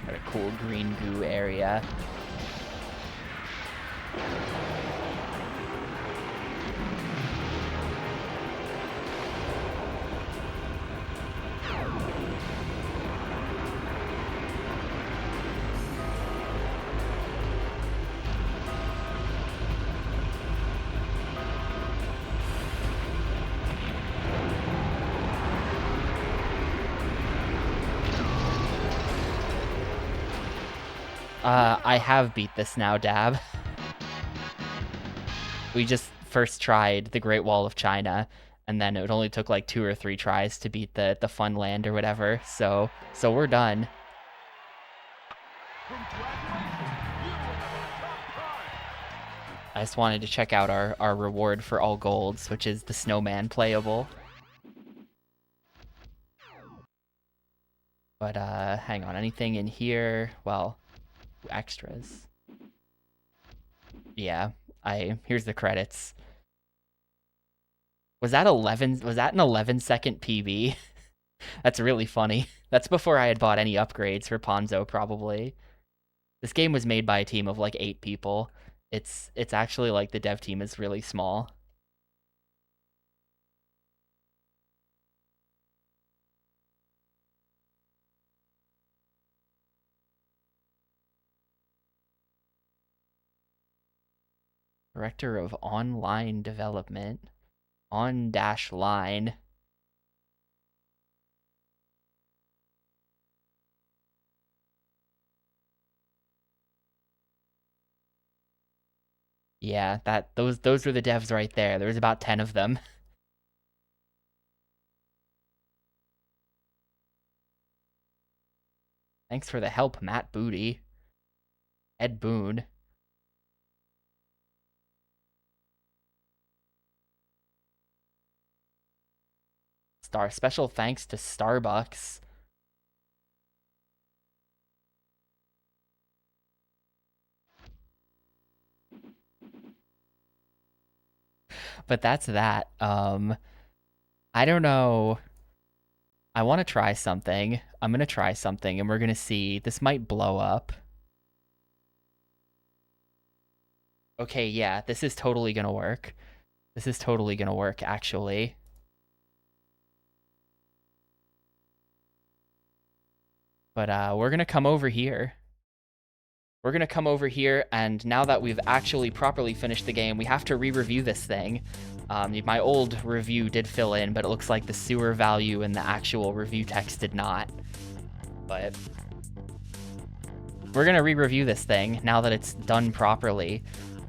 Got a cool green goo area. I have beat this now, Dab. We just first tried the Great Wall of China, and then it only took like 2 or 3 tries to beat the Fun Land or whatever, so we're done. I just wanted to check out our reward for all golds, which is the Snowman playable. But, hang on, anything in here? Well, extras. Yeah, here's the credits. Was that an 11-second PB? That's really funny. That's before I had bought any upgrades for Ponzo, probably. This game was made by a team of like 8 people. It's actually like the dev team is really small. Director of Online Development. On-line. Yeah, those were the devs right there. There was about 10 of them. Thanks for the help, Matt Booty. Ed Boone. Special thanks to Starbucks. But that's that. I don't know. I want to try something. I'm gonna try something, and we're gonna see. This might blow up. Okay, yeah, this is totally gonna work. This is totally gonna work, actually. But we're gonna come over here. We're gonna come over here, and now that we've actually properly finished the game, we have to re-review this thing. My old review did fill in, but it looks like the sewer value in the actual review text did not. But we're gonna re-review this thing now that it's done properly.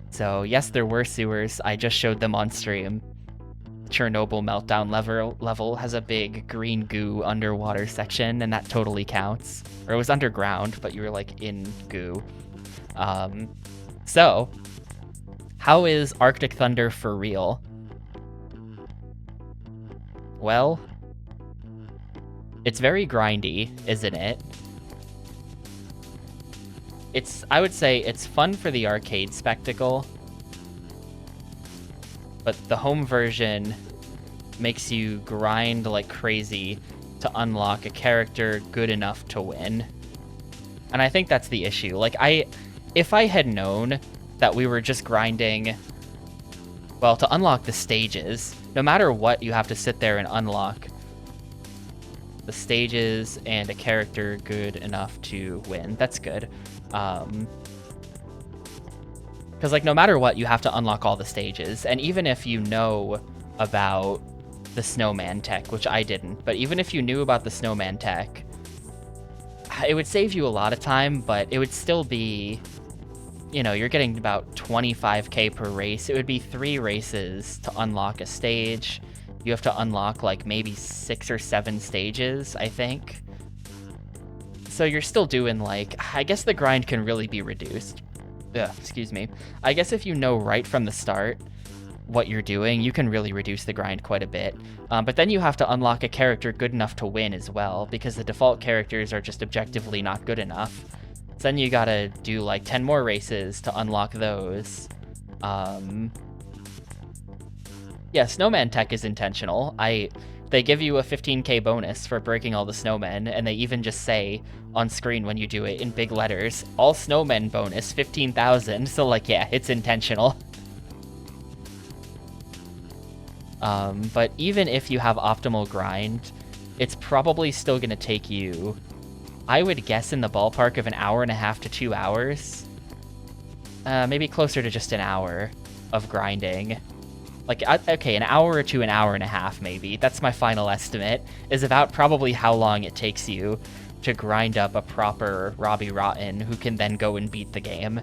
So yes, there were sewers. I just showed them on stream. Chernobyl meltdown level has a big green goo underwater section, and that totally counts. Or it was underground, but you were like in goo. So how is Arctic Thunder for real? Well, it's very grindy, isn't it? I would say it's fun for the arcade spectacle, but the home version makes you grind like crazy to unlock a character good enough to win. And I think that's the issue. Like, if I had known that we were just grinding, well, to unlock the stages, no matter what, you have to sit there and unlock the stages and a character good enough to win. That's good. Because, like, no matter what, you have to unlock all the stages. And even if you know about the snowman tech, which I didn't, but even if you knew about the snowman tech, it would save you a lot of time, but it would still be, you know, you're getting about 25k per race. It would be 3 races to unlock a stage. You have to unlock, like, maybe 6 or 7 stages, I think. So you're still doing, like, I guess the grind can really be reduced. Excuse me. I guess if you know right from the start what you're doing, you can really reduce the grind quite a bit. But then you have to unlock a character good enough to win as well, because the default characters are just objectively not good enough. So then you gotta do like 10 more races to unlock those. Yeah, snowman tech is intentional. They give you a 15k bonus for breaking all the snowmen, and they even just say on screen when you do it in big letters, all snowmen bonus 15,000. So like, yeah, it's intentional. But even if you have optimal grind, it's probably still gonna take you, I would guess, in the ballpark of an hour and a half to 2 hours. Maybe closer to just an hour of grinding. Like, okay, an hour to an hour and a half, maybe. That's my final estimate, is about probably how long it takes you to grind up a proper Robbie Rotten who can then go and beat the game.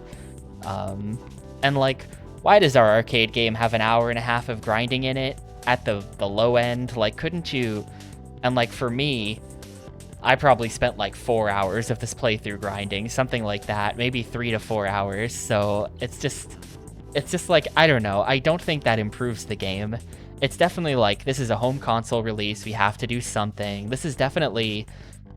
And, like, why does our arcade game have an hour and a half of grinding in it at the low end? Like, couldn't you... And, like, for me, I probably spent, like, 4 hours of this playthrough grinding, something like that, maybe 3 to 4 hours, so it's just like, I don't know, I don't think that improves the game. It's definitely like, this is a home console release, we have to do something. This is definitely,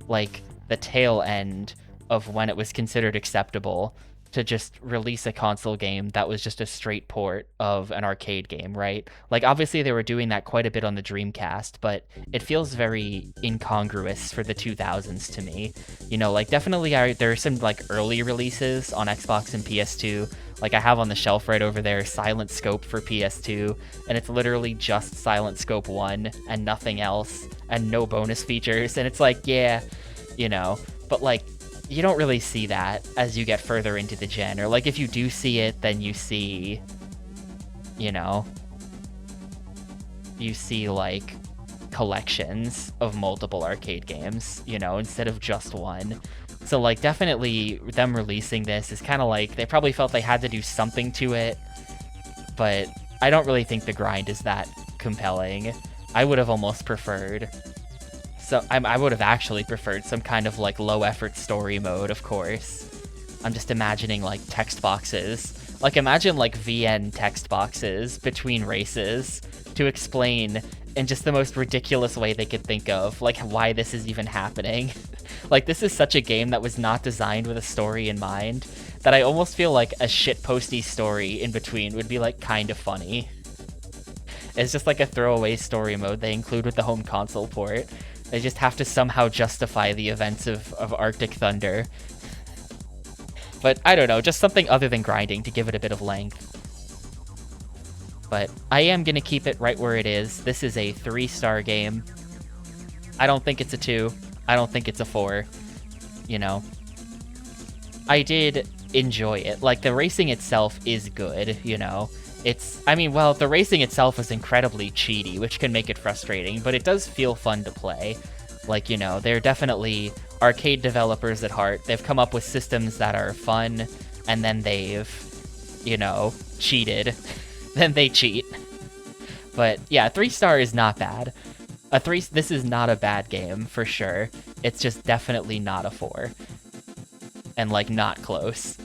like, the tail end of when it was considered acceptable to just release a console game that was just a straight port of an arcade game, right? Like, obviously they were doing that quite a bit on the Dreamcast, but it feels very incongruous for the 2000s to me. You know, like, definitely there are some, like, early releases on Xbox and PS2. Like, I have on the shelf right over there Silent Scope for PS2, and it's literally just Silent Scope 1 and nothing else, and no bonus features, and it's like, yeah, you know, but, like, you don't really see that as you get further into the gen, or, like, if you do see it, then you see, you know, you see, like, collections of multiple arcade games, you know, instead of just one. So, like, definitely them releasing this is kind of like, they probably felt they had to do something to it, but I don't really think the grind is that compelling. I would have almost preferred... So I would have actually preferred some kind of, like, low-effort story mode, of course. I'm just imagining, like, text boxes. Like, imagine, like, VN text boxes between races to to explain in just the most ridiculous way they could think of, like, why this is even happening. Like, this is such a game that was not designed with a story in mind that I almost feel like a shitposty story in between would be, like, kind of funny. It's just like a throwaway story mode they include with the home console port. They just have to somehow justify the events of Arctic Thunder. But I don't know, just something other than grinding to give it a bit of length. But I am going to keep it right where it is. This is a 3-star game. I don't think it's a 2. I don't think it's a 4. You know. I did enjoy it. Like, the racing itself is good, you know. The racing itself is incredibly cheaty, which can make it frustrating, but it does feel fun to play. Like, you know, they're definitely arcade developers at heart. They've come up with systems that are fun, and then they've, you know, cheated. Then they cheat. But yeah, 3-star is not bad. This is not a bad game, for sure. It's just definitely not a 4. And, like, not close.